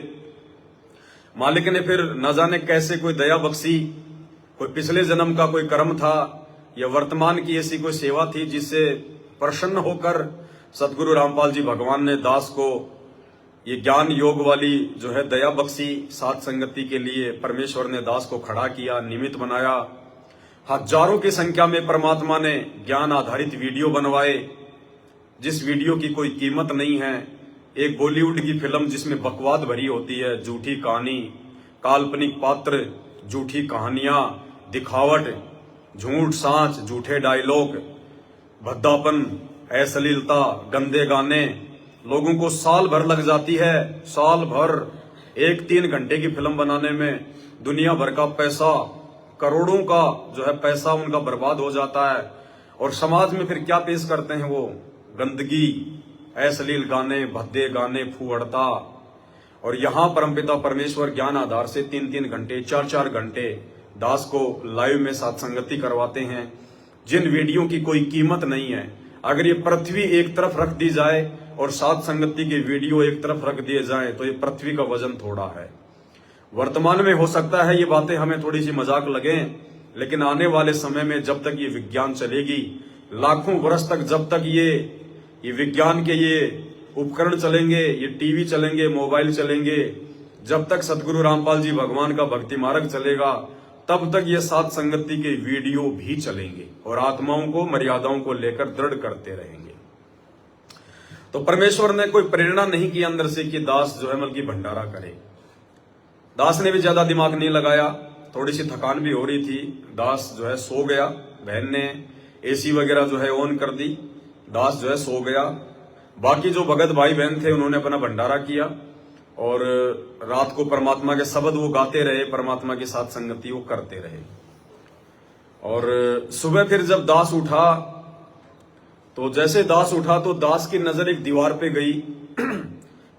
मालिक ने फिर न जाने कैसे कोई दया बख्शी, कोई पिछले जन्म का कोई कर्म था या वर्तमान की ऐसी कोई सेवा थी जिससे प्रसन्न होकर सतगुरु रामपाल जी भगवान ने दास को ये ज्ञान योग वाली जो है दया बख्शी। साथ संगति के लिए परमेश्वर ने दास को खड़ा किया, निमित्त बनाया। हजारों की संख्या में परमात्मा ने ज्ञान आधारित वीडियो बनवाए, जिस वीडियो की कोई कीमत नहीं है। एक बॉलीवुड की फिल्म जिसमें बकवाद भरी होती है, झूठी कहानी, काल्पनिक पात्र, झूठी कहानियां, दिखावट, झूठ सांच, झूठे डायलॉग, भद्दापन, अश्लीलता, गंदे गाने, लोगों को साल भर लग जाती है। साल भर 1-3 घंटे की फिल्म बनाने में दुनिया भर का पैसा, करोड़ों का जो है पैसा उनका बर्बाद हो जाता है। और समाज में फिर क्या पेश करते हैं वो? गंदगी, अश्लील गाने, भद्दे गाने, फुहड़ता। और यहां परमपिता परमेश्वर ज्ञान आधार से 3-3 घंटे, 4-4 घंटे दास को लाइव में सत्संगति करवाते हैं, जिन वीडियो की कोई कीमत नहीं है। अगर ये पृथ्वी एक तरफ रख दी जाए और सत्संगति के वीडियो एक तरफ रख दिए जाएं तो ये पृथ्वी का वजन थोड़ा है। वर्तमान में हो सकता है ये बातें हमें थोड़ी सी मजाक लगें, लेकिन आने वाले समय में जब तक ये विज्ञान चलेगी, लाखों वर्ष तक जब तक ये विज्ञान के ये उपकरण चलेंगे, ये टीवी चलेंगे, मोबाइल चलेंगे, जब तक सदगुरु रामपाल जी भगवान का भक्ति मार्ग चलेगा, तब तक ये सात संगति के वीडियो भी चलेंगे और आत्माओं को, मर्यादाओं को लेकर दृढ़ करते रहेंगे। तो परमेश्वर ने कोई प्रेरणा नहीं की अंदर से कि दास जो है बल्कि भंडारा करे। दास ने भी ज्यादा दिमाग नहीं लगाया, थोड़ी सी थकान भी हो रही थी, दास जो है सो गया। बहन ने एसी वगैरह जो है ऑन कर दी, दास जो है सो गया। बाकी जो भगत भाई बहन थे उन्होंने अपना भंडारा किया और रात को परमात्मा के शब्द वो गाते रहे, परमात्मा के साथ संगति वो करते रहे। और सुबह फिर जब दास उठा तो जैसे दास उठा तो दास की नजर एक दीवार पे गई।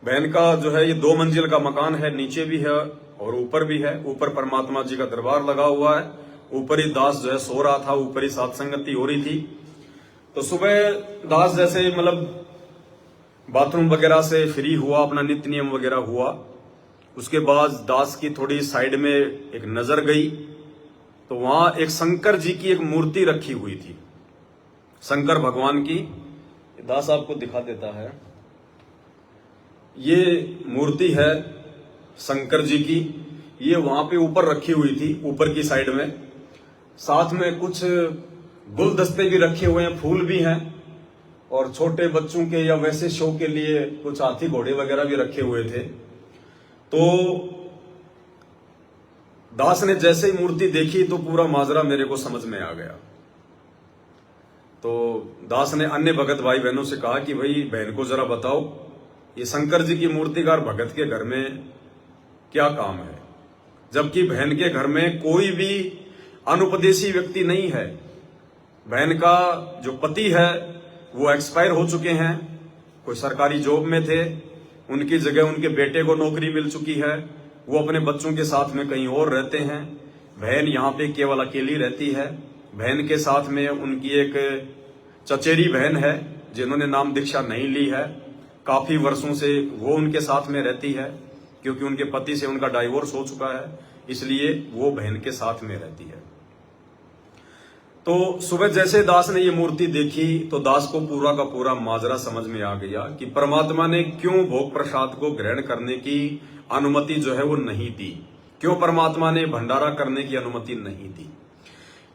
बहन का जो है ये 2 मंजिल का मकान है, नीचे भी है और ऊपर भी है। ऊपर परमात्मा जी का दरबार लगा हुआ है, ऊपर ही दास जो है सो रहा था, ऊपर ही साथ संगति हो रही थी। तो सुबह दास जैसे मतलब बाथरूम वगैरह से फ्री हुआ, अपना नित्य नियम वगैरह हुआ, उसके बाद दास की थोड़ी साइड में एक नजर गई तो वहां एक शंकर जी की एक मूर्ति रखी हुई थी, शंकर भगवान की। दास आपको दिखा देता है, ये मूर्ति है शंकर जी की, ये वहां पे ऊपर रखी हुई थी, ऊपर की साइड में। साथ में कुछ गुलदस्ते भी रखे हुए हैं, फूल भी हैं और छोटे बच्चों के या वैसे शो के लिए कुछ हाथी घोड़े वगैरह भी रखे हुए थे। तो दास ने जैसे ही मूर्ति देखी तो पूरा माजरा मेरे को समझ में आ गया। तो दास ने अन्य भगत भाई बहनों से कहा कि भाई बहन को जरा बताओ, ये शंकर जी की मूर्तिकार भगत के घर में क्या काम है, जबकि बहन के घर में कोई भी अनुपदेशी व्यक्ति नहीं है। बहन का जो पति है वो एक्सपायर हो चुके हैं, कोई सरकारी जॉब में थे, उनकी जगह उनके बेटे को नौकरी मिल चुकी है, वो अपने बच्चों के साथ में कहीं और रहते हैं। बहन यहाँ पे केवल अकेली रहती है। बहन के साथ में उनकी एक चचेरी बहन है जिन्होंने नाम दीक्षा नहीं ली है, काफी वर्षों से वो उनके साथ में रहती है, क्योंकि उनके पति से उनका डाइवोर्स हो चुका है, इसलिए वो बहन के साथ में रहती है। तो सुबह जैसे दास ने ये मूर्ति देखी तो दास को पूरा का पूरा माजरा समझ में आ गया कि परमात्मा ने क्यों भोग प्रसाद को ग्रहण करने की अनुमति जो है वो नहीं दी, क्यों परमात्मा ने भंडारा करने की अनुमति नहीं दी।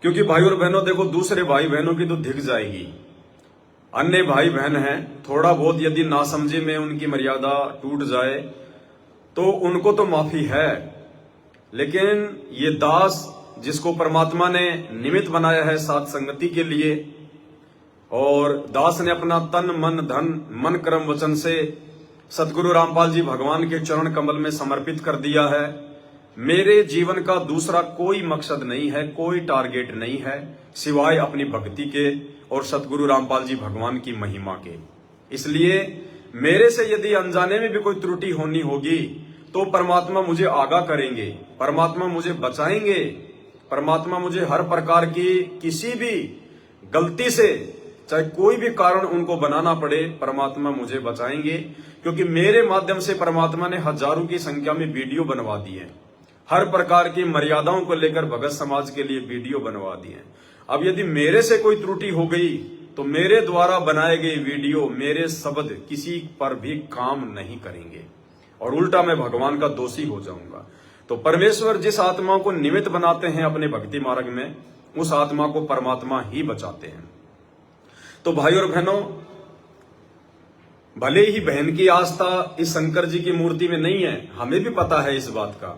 क्योंकि भाई और बहनों देखो, दूसरे भाई बहनों की तो दिख जाएगी, अन्य भाई बहन हैं, थोड़ा बहुत यदि नासमझी में उनकी मर्यादा टूट जाए तो उनको तो माफी है, लेकिन ये दास जिसको परमात्मा ने निमित्त बनाया है साथ संगति के लिए, और दास ने अपना तन मन धन मन कर्म वचन से सदगुरु रामपाल जी भगवान के चरण कमल में समर्पित कर दिया है। मेरे जीवन का दूसरा कोई मकसद नहीं है, कोई टारगेट नहीं है सिवाय अपनी भक्ति के और सदगुरु रामपाल जी भगवान की महिमा के। इसलिए मेरे से यदि अनजाने में भी कोई त्रुटि होनी होगी तो परमात्मा मुझे आगाह करेंगे, परमात्मा मुझे बचाएंगे, परमात्मा मुझे हर प्रकार की किसी भी गलती से, चाहे कोई भी कारण उनको बनाना पड़े, परमात्मा मुझे बचाएंगे। क्योंकि मेरे माध्यम से परमात्मा ने हजारों की संख्या में वीडियो बनवा दी है, हर प्रकार की मर्यादाओं को लेकर भगत समाज के लिए वीडियो बनवा दी है। अब यदि मेरे से कोई त्रुटि हो गई तो मेरे द्वारा बनाए गए वीडियो, मेरे शब्द किसी पर भी काम नहीं करेंगे और उल्टा मैं भगवान का दोषी हो जाऊंगा। तो परमेश्वर जिस आत्मा को निमित्त बनाते हैं अपने भक्ति मार्ग में, उस आत्मा को परमात्मा ही बचाते हैं। तो भाई और बहनों, भले ही बहन की आस्था इस शंकर जी की मूर्ति में नहीं है, हमें भी पता है इस बात का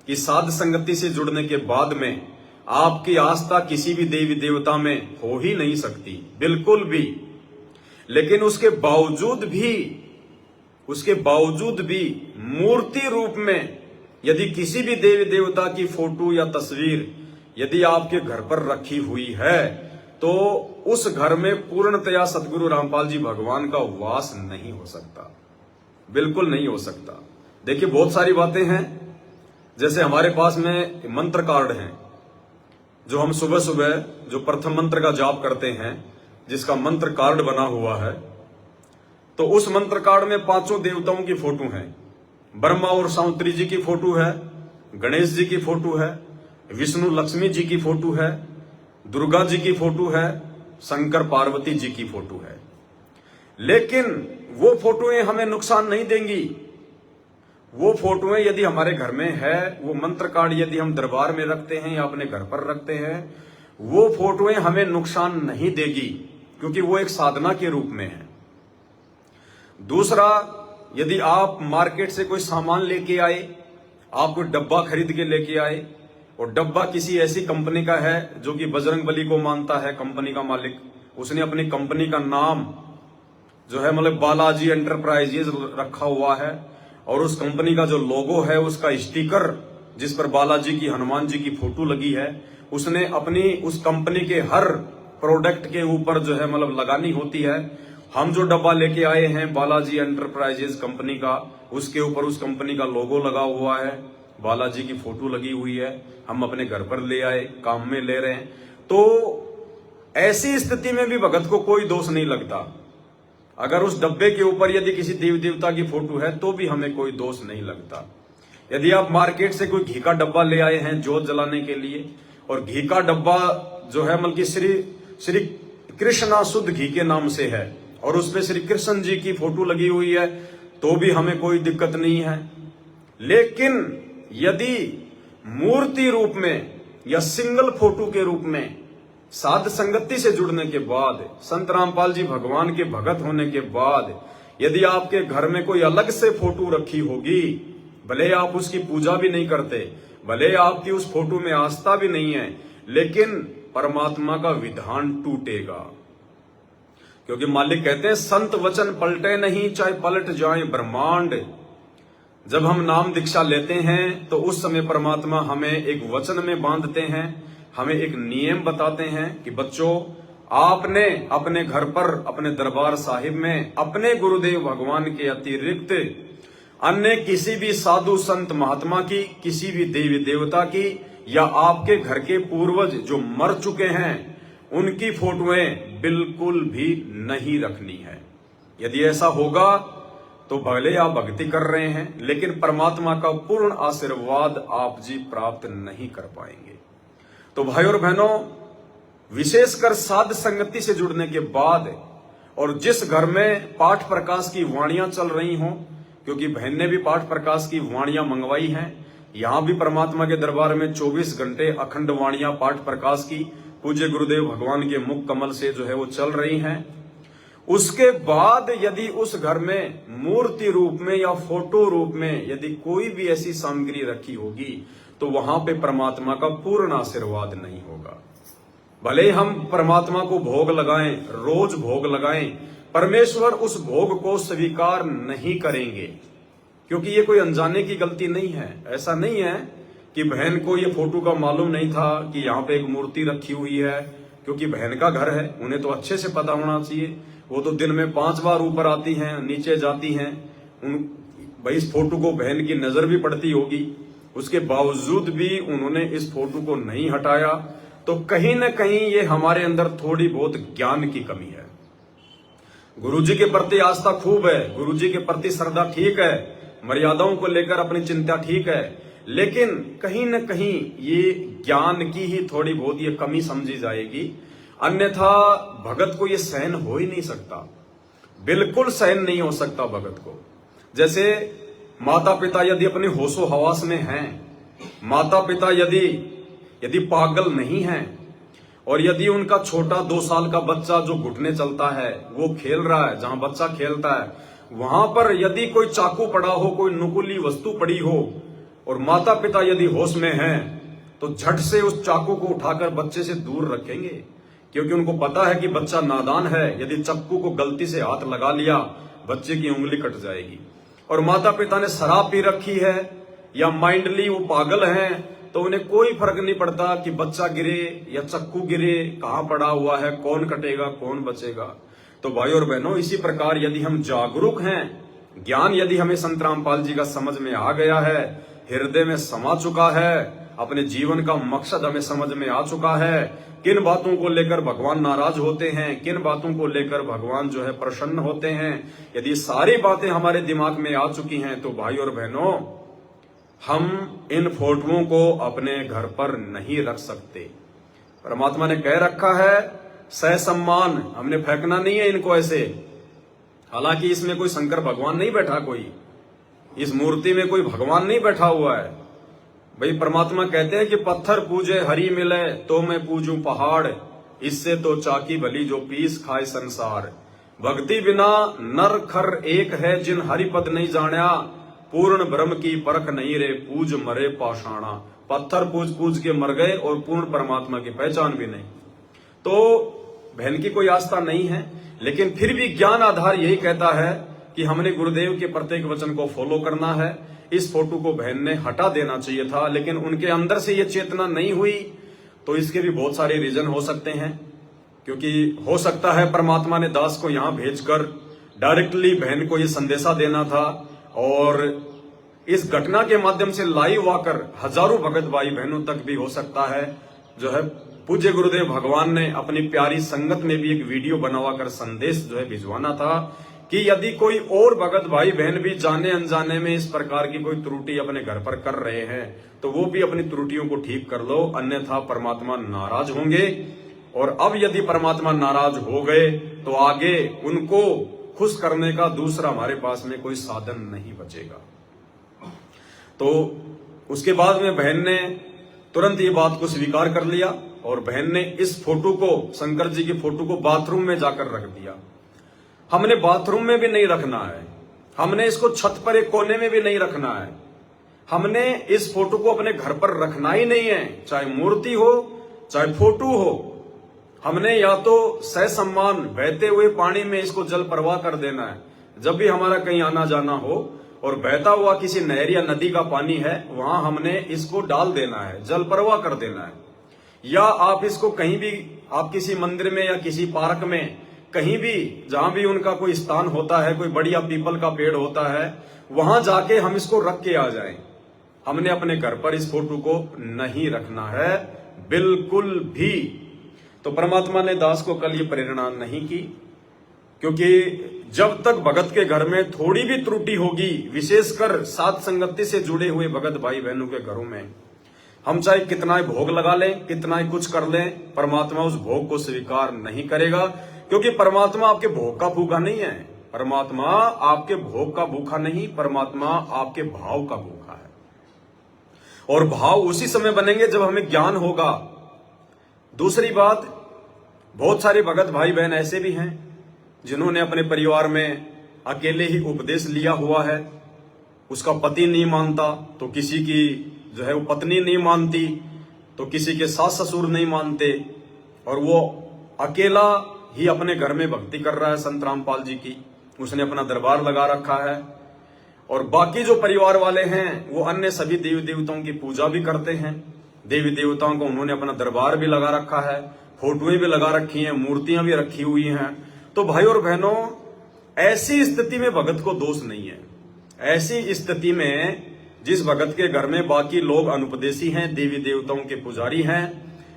कि साध संगति से जुड़ने के बाद में आपकी आस्था किसी भी देवी देवता में हो ही नहीं सकती, बिल्कुल भी। लेकिन उसके बावजूद भी मूर्ति रूप में यदि किसी भी देवी देवता की फोटो या तस्वीर यदि आपके घर पर रखी हुई है तो उस घर में पूर्णतया सतगुरु रामपाल जी भगवान का वास नहीं हो सकता, बिल्कुल नहीं हो सकता। देखिए बहुत सारी बातें हैं, जैसे हमारे पास में मंत्र कार्ड हैं जो हम सुबह सुबह जो प्रथम मंत्र का जाप करते हैं, जिसका मंत्र कार्ड बना हुआ है, तो उस मंत्र कार्ड में 5 देवताओं की फोटो है। ब्रह्मा और सावित्री जी की फोटो है, गणेश जी की फोटो है, विष्णु लक्ष्मी जी की फोटो है, दुर्गा जी की फोटो है, शंकर पार्वती जी की फोटो है। लेकिन वो फोटोएं हमें नुकसान नहीं देंगी। वो फोटोएं यदि हमारे घर में है, वो मंत्र कार्ड यदि हम दरबार में रखते हैं या अपने घर पर रखते हैं, वो फोटोएं हमें नुकसान नहीं देगी, क्योंकि वो एक साधना के रूप में है। दूसरा, यदि आप मार्केट से कोई सामान लेके आए, आप कोई डब्बा खरीद के लेके आए और डब्बा किसी ऐसी कंपनी का है जो कि बजरंगबली को मानता है, कंपनी का मालिक, उसने अपनी कंपनी का नाम जो है मतलब बालाजी एंटरप्राइजेज रखा हुआ है, और उस कंपनी का जो लोगो है, उसका स्टिकर जिस पर बालाजी की, हनुमान जी की फोटो लगी है, उसने अपनी उस कंपनी के हर प्रोडक्ट के ऊपर जो है मतलब लगानी होती है। हम जो डब्बा लेके आए हैं बालाजी एंटरप्राइजेज कंपनी का, उसके ऊपर उस कंपनी का लोगो लगा हुआ है, बालाजी की फोटो लगी हुई है, हम अपने घर पर ले आए, काम में ले रहे हैं। तो ऐसी स्थिति में भी भगत को कोई दोष नहीं लगता। अगर उस डब्बे के ऊपर यदि किसी देवी देवता की फोटो है तो भी हमें कोई दोष नहीं लगता। यदि आप मार्केट से कोई घी का डब्बा ले आए हैं जोत जलाने के लिए, और घी का डब्बा जो है मतलब श्री कृष्णा शुद्ध घी के नाम से है और उसपे श्री कृष्ण जी की फोटो लगी हुई है, तो भी हमें कोई दिक्कत नहीं है। लेकिन यदि मूर्ति रूप में या सिंगल फोटो के रूप में साध संगति से जुड़ने के बाद, संत रामपाल जी भगवान के भगत होने के बाद, यदि आपके घर में कोई अलग से फोटो रखी होगी, भले आप उसकी पूजा भी नहीं करते, भले आपकी उस फोटो में आस्था भी नहीं है, लेकिन परमात्मा का विधान टूटेगा। क्योंकि मालिक कहते हैं संत वचन पलटे नहीं, चाहे पलट जाए ब्रह्मांड। जब हम नाम दीक्षा लेते हैं तो उस समय परमात्मा हमें एक वचन में बांधते हैं, हमें एक नियम बताते हैं कि बच्चों, आपने अपने घर पर, अपने दरबार साहिब में अपने गुरुदेव भगवान के अतिरिक्त अन्य किसी भी साधु संत महात्मा की, किसी भी देवी देवता की, या आपके घर के पूर्वज जो मर चुके हैं उनकी फोटोएं बिल्कुल भी नहीं रखनी है। यदि ऐसा होगा तो भले आप भक्ति कर रहे हैं, लेकिन परमात्मा का पूर्ण आशीर्वाद आप जी प्राप्त नहीं कर पाएंगे। तो भाई और बहनों, विशेषकर साध संगति से जुड़ने के बाद, और जिस घर में पाठ प्रकाश की वाणियां चल रही हों, क्योंकि बहन ने भी पाठ प्रकाश की वाणियां मंगवाई हैं, यहां भी परमात्मा के दरबार में 24 घंटे अखंड वाणियां पाठ प्रकाश की पूज्य गुरुदेव भगवान के मुख कमल से जो है वो चल रही हैं। उसके बाद यदि उस घर में मूर्ति रूप में या फोटो रूप में यदि कोई भी ऐसी सामग्री रखी होगी तो वहां पे परमात्मा का पूर्ण आशीर्वाद नहीं होगा। भले हम परमात्मा को भोग लगाएं, रोज भोग लगाएं, परमेश्वर उस भोग को स्वीकार नहीं करेंगे, क्योंकि ये कोई अनजाने की गलती नहीं है। ऐसा नहीं है कि बहन को ये फोटो का मालूम नहीं था कि यहाँ पे एक मूर्ति रखी हुई है, क्योंकि बहन का घर है, उन्हें तो अच्छे से पता होना चाहिए। वो तो दिन में 5 बार ऊपर आती हैं, नीचे जाती हैं, भाई इस फोटो को बहन की नजर भी पड़ती होगी, उसके बावजूद भी उन्होंने इस फोटो को नहीं हटाया। तो कहीं ना कहीं ये हमारे अंदर थोड़ी बहुत ज्ञान की कमी है। गुरुजी के प्रति आस्था खूब है, गुरुजी के प्रति श्रद्धा ठीक है, मर्यादाओं को लेकर अपनी चिंता ठीक है, लेकिन कहीं न कहीं ये ज्ञान की ही थोड़ी बहुत ये कमी समझी जाएगी। अन्यथा भगत को ये सहन हो ही नहीं सकता, बिल्कुल सहन नहीं हो सकता भगत को। जैसे माता पिता यदि अपने होशो हवास में हैं, माता पिता यदि पागल नहीं हैं, और यदि उनका छोटा 2 साल का बच्चा जो घुटने चलता है वो खेल रहा है, जहां बच्चा खेलता है वहां पर यदि कोई चाकू पड़ा हो, कोई नुकीली वस्तु पड़ी हो और माता पिता यदि होश में हैं तो झट से उस चाकू को उठाकर बच्चे से दूर रखेंगे, क्योंकि उनको पता है कि बच्चा नादान है। यदि चाकू को गलती से हाथ लगा लिया बच्चे की उंगली कट जाएगी। और माता पिता ने शराब पी रखी है या माइंडली वो पागल हैं तो उन्हें कोई फर्क नहीं पड़ता कि बच्चा गिरे या चक्कू गिरे, कहां पड़ा हुआ है, कौन कटेगा कौन बचेगा। तो भाई और बहनों, इसी प्रकार यदि हम जागरूक हैं, ज्ञान यदि हमें संत रामपाल जी का समझ में आ गया है, हृदय में समा चुका है, अपने जीवन का मकसद हमें समझ में आ चुका है, किन बातों को लेकर भगवान नाराज होते हैं, किन बातों को लेकर भगवान जो है प्रसन्न होते हैं, यदि सारी बातें हमारे दिमाग में आ चुकी हैं तो भाई और बहनों, हम इन फोटोओं को अपने घर पर नहीं रख सकते। परमात्मा ने कह रखा है सहसम्मान, हमने फेंकना नहीं है इनको ऐसे। हालांकि इसमें कोई शंकर भगवान नहीं बैठा, कोई इस मूर्ति में कोई भगवान नहीं बैठा हुआ है। भाई परमात्मा कहते हैं कि पत्थर पूजे हरि मिले तो मैं पूजूं पहाड़, इससे तो चाकी भली जो पीस खाए संसार। भक्ति बिना नर खर एक है, जिन हरि पद नहीं जाण्या, पूर्ण ब्रह्म की परख नहीं रे, पूज मरे पाषाणा। पत्थर पूज पूज के मर गए और पूर्ण परमात्मा की पहचान भी नहीं। तो बहन की कोई आस्था नहीं है, लेकिन फिर भी ज्ञान आधार यही कहता है कि हमने गुरुदेव के प्रत्येक वचन को फॉलो करना है। इस फोटो को बहन ने हटा देना चाहिए था, लेकिन उनके अंदर से ये चेतना नहीं हुई। तो इसके भी बहुत सारे रीजन हो सकते हैं, क्योंकि हो सकता है परमात्मा ने दास को यहां भेजकर डायरेक्टली बहन को ये संदेशा देना था, और इस घटना के माध्यम से लाइव आकर हजारों भगत भाई बहनों तक भी हो सकता है जो है पूज्य गुरुदेव भगवान ने अपनी प्यारी संगत में भी एक वीडियो बनवाकर संदेश जो है भिजवाना था कि यदि कोई और भगत भाई बहन भी जाने अनजाने में इस प्रकार की कोई त्रुटि अपने घर पर कर रहे हैं तो वो भी अपनी त्रुटियों को ठीक कर लो, अन्यथा परमात्मा नाराज होंगे। और अब यदि परमात्मा नाराज हो गए तो आगे उनको खुश करने का दूसरा हमारे पास में कोई साधन नहीं बचेगा। तो उसके बाद में बहन ने तुरंत ये बात को स्वीकार कर लिया और बहन ने इस फोटो को, शंकर जी की फोटो को बाथरूम में जाकर रख दिया। हमने बाथरूम में भी नहीं रखना है, हमने इसको छत पर एक कोने में भी नहीं रखना है, हमने इस फोटो को अपने घर पर रखना ही नहीं है, चाहे मूर्ति हो चाहे फोटो हो। हमने या तो सहसम्मान बहते हुए पानी में इसको जल प्रवाह कर देना है। जब भी हमारा कहीं आना जाना हो और बहता हुआ किसी नहर या नदी का पानी है, वहां हमने इसको डाल देना है, जल प्रवाह कर देना है। या आप इसको कहीं भी, आप किसी मंदिर में या किसी पार्क में, कहीं भी जहां भी उनका कोई स्थान होता है, कोई बढ़िया पीपल का पेड़ होता है, वहां जाके हम इसको रख के आ जाएं। हमने अपने घर पर इस फोटो को नहीं रखना है बिल्कुल भी। तो परमात्मा ने दास को कल ये प्रेरणा नहीं की, क्योंकि जब तक भगत के घर में थोड़ी भी त्रुटि होगी, विशेषकर साथ संगति से जुड़े हुए भगत भाई बहनों के घरों में, हम चाहे कितना ही भोग लगा लें, कितना ही कुछ कर लें, परमात्मा उस भोग को स्वीकार नहीं करेगा। क्योंकि परमात्मा आपके भोग का भूखा नहीं है, परमात्मा आपके भोग का भूखा नहीं, परमात्मा आपके भाव का भूखा है। और भाव उसी समय बनेंगे जब हमें ज्ञान होगा। दूसरी बात, बहुत सारे भगत भाई बहन ऐसे भी हैं जिन्होंने अपने परिवार में अकेले ही उपदेश लिया हुआ है। उसका पति नहीं मानता तो किसी की जो है वो पत्नी नहीं मानती, तो किसी के सास ससुर नहीं मानते, और वो अकेला ही अपने घर में भक्ति कर रहा है संत रामपाल जी की। उसने अपना दरबार लगा रखा है, और बाकी जो परिवार वाले हैं वो अन्य सभी देवी देवताओं की पूजा भी करते हैं। देवी देवताओं को उन्होंने अपना दरबार भी लगा रखा है, फोटोएं भी लगा रखी हैं, मूर्तियां भी रखी हुई हैं। तो भाई और बहनों, ऐसी स्थिति में भगत को दोष नहीं है। ऐसी स्थिति में जिस भगत के घर में बाकी लोग अनुपदेशी हैं, देवी देवताओं के पुजारी हैं,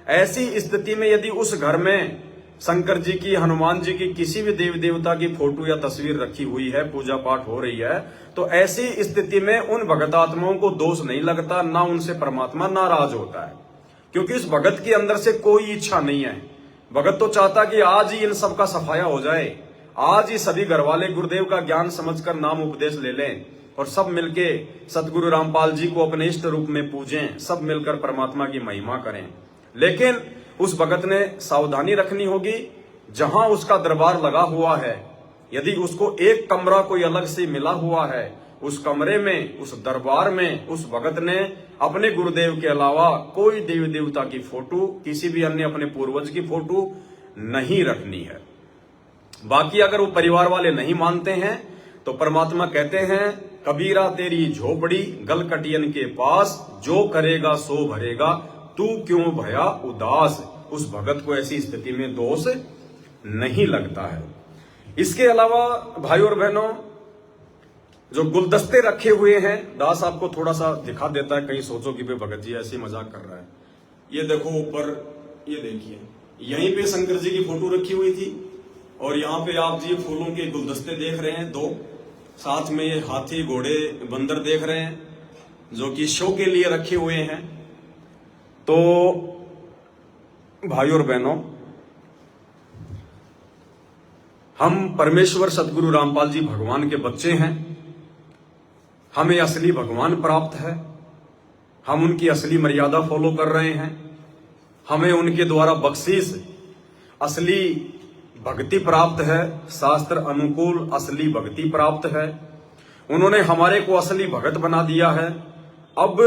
ऐसी स्थिति में यदि उस घर में शंकर जी की, हनुमान जी की, किसी भी देवी देवता की फोटो या तस्वीर रखी हुई है, पूजा पाठ हो रही है, तो ऐसी स्थिति में उन भगत आत्माओं को दोष नहीं लगता, ना उनसे परमात्मा नाराज होता है। क्योंकि उस भगत के अंदर से कोई इच्छा नहीं है। भगत तो चाहता कि आज ही इन सब का सफाया हो जाए, आज ही सभी घर वाले गुरुदेव का ज्ञान समझकर नाम उपदेश ले लें और सब मिलके सतगुरु रामपाल जी को अपने इष्ट रूप में पूजें, सब मिलकर परमात्मा की महिमा करें। लेकिन उस भगत ने सावधानी रखनी होगी, जहां उसका दरबार लगा हुआ है यदि उसको एक कमरा कोई अलग से मिला हुआ है, उस कमरे में, उस दरबार में उस भगत ने अपने गुरुदेव के अलावा कोई देवी देवता की फोटो, किसी भी अन्य अपने पूर्वज की फोटो नहीं रखनी है। बाकी अगर वो परिवार वाले नहीं मानते हैं तो परमात्मा कहते हैं, कबीरा तेरी झोपड़ी गलकटियन के पास, जो करेगा सो भरेगा, तू क्यों भया उदास। उस भगत को ऐसी स्थिति में दोष नहीं लगता है। इसके अलावा भाई और बहनों, जो गुलदस्ते रखे हुए हैं, दास आपको थोड़ा सा दिखा देता है, कहीं सोचो कि भाई भगत जी ऐसे मजाक कर रहा है। ये देखो ऊपर, ये देखिए, यहीं पे शंकर जी की फोटो रखी हुई थी और यहाँ पे आप जी फूलों के गुलदस्ते देख रहे हैं दो, साथ में ये हाथी घोड़े बंदर देख रहे हैं जो कि शो के लिए रखे हुए हैं। तो भाई और बहनों, हम परमेश्वर सतगुरु रामपाल जी भगवान के बच्चे हैं, हमें असली भगवान प्राप्त है, हम उनकी असली मर्यादा फॉलो कर रहे हैं, हमें उनके द्वारा बख्शीश असली भक्ति प्राप्त है, शास्त्र अनुकूल असली भक्ति प्राप्त है। उन्होंने हमारे को असली भगत बना दिया है। अब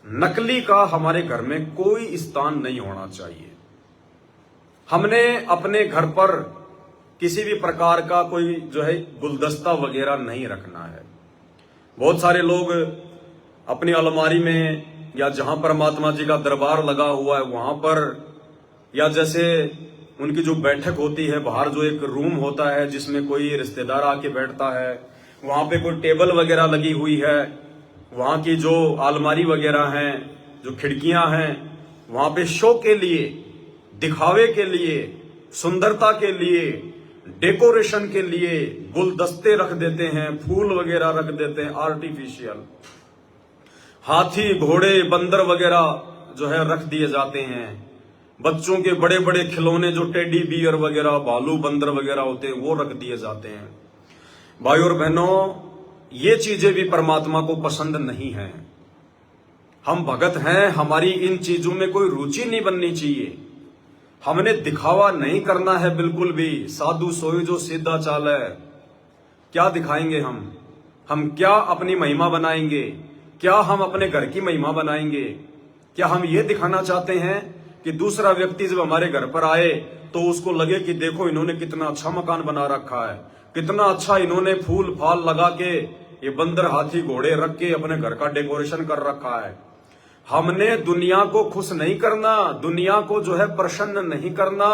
नकली का हमारे घर में कोई स्थान नहीं होना चाहिए। हमने अपने घर पर किसी भी प्रकार का कोई जो है गुलदस्ता वगैरह नहीं रखना है। बहुत सारे लोग अपनी अलमारी में या जहां परमात्मा जी का दरबार लगा हुआ है वहां पर, या जैसे उनकी जो बैठक होती है बाहर, जो एक रूम होता है जिसमें कोई रिश्तेदार आके बैठता है, वहां पे कोई टेबल वगैरह लगी हुई है, वहां की जो अलमारी वगैरह हैं, जो खिड़कियां हैं, वहां पे शो के लिए, दिखावे के लिए, सुंदरता के लिए, डेकोरेशन के लिए गुलदस्ते रख देते हैं, फूल वगैरह रख देते हैं आर्टिफिशियल, हाथी घोड़े बंदर वगैरह जो है रख दिए जाते हैं। बच्चों के बड़े बड़े खिलौने जो टेडी बियर वगैरह, भालू बंदर वगैरह होते हैं, वो रख दिए जाते हैं। भाई और बहनों, ये चीजें भी परमात्मा को पसंद नहीं है। हम भगत हैं, हमारी इन चीजों में कोई रुचि नहीं बननी चाहिए। हमने दिखावा नहीं करना है बिल्कुल भी। साधु सोई जो सीधा चाल है, क्या दिखाएंगे हम क्या अपनी महिमा बनाएंगे? क्या हम अपने घर की महिमा बनाएंगे? क्या हम ये दिखाना चाहते हैं कि दूसरा व्यक्ति जब हमारे घर पर आए तो उसको लगे कि देखो इन्होंने कितना अच्छा मकान बना रखा है, कितना अच्छा इन्होंने फूल फाल लगा के, ये बंदर हाथी घोड़े रख के अपने घर का डेकोरेशन कर रखा है। हमने दुनिया को खुश नहीं करना, दुनिया को जो है प्रसन्न नहीं करना।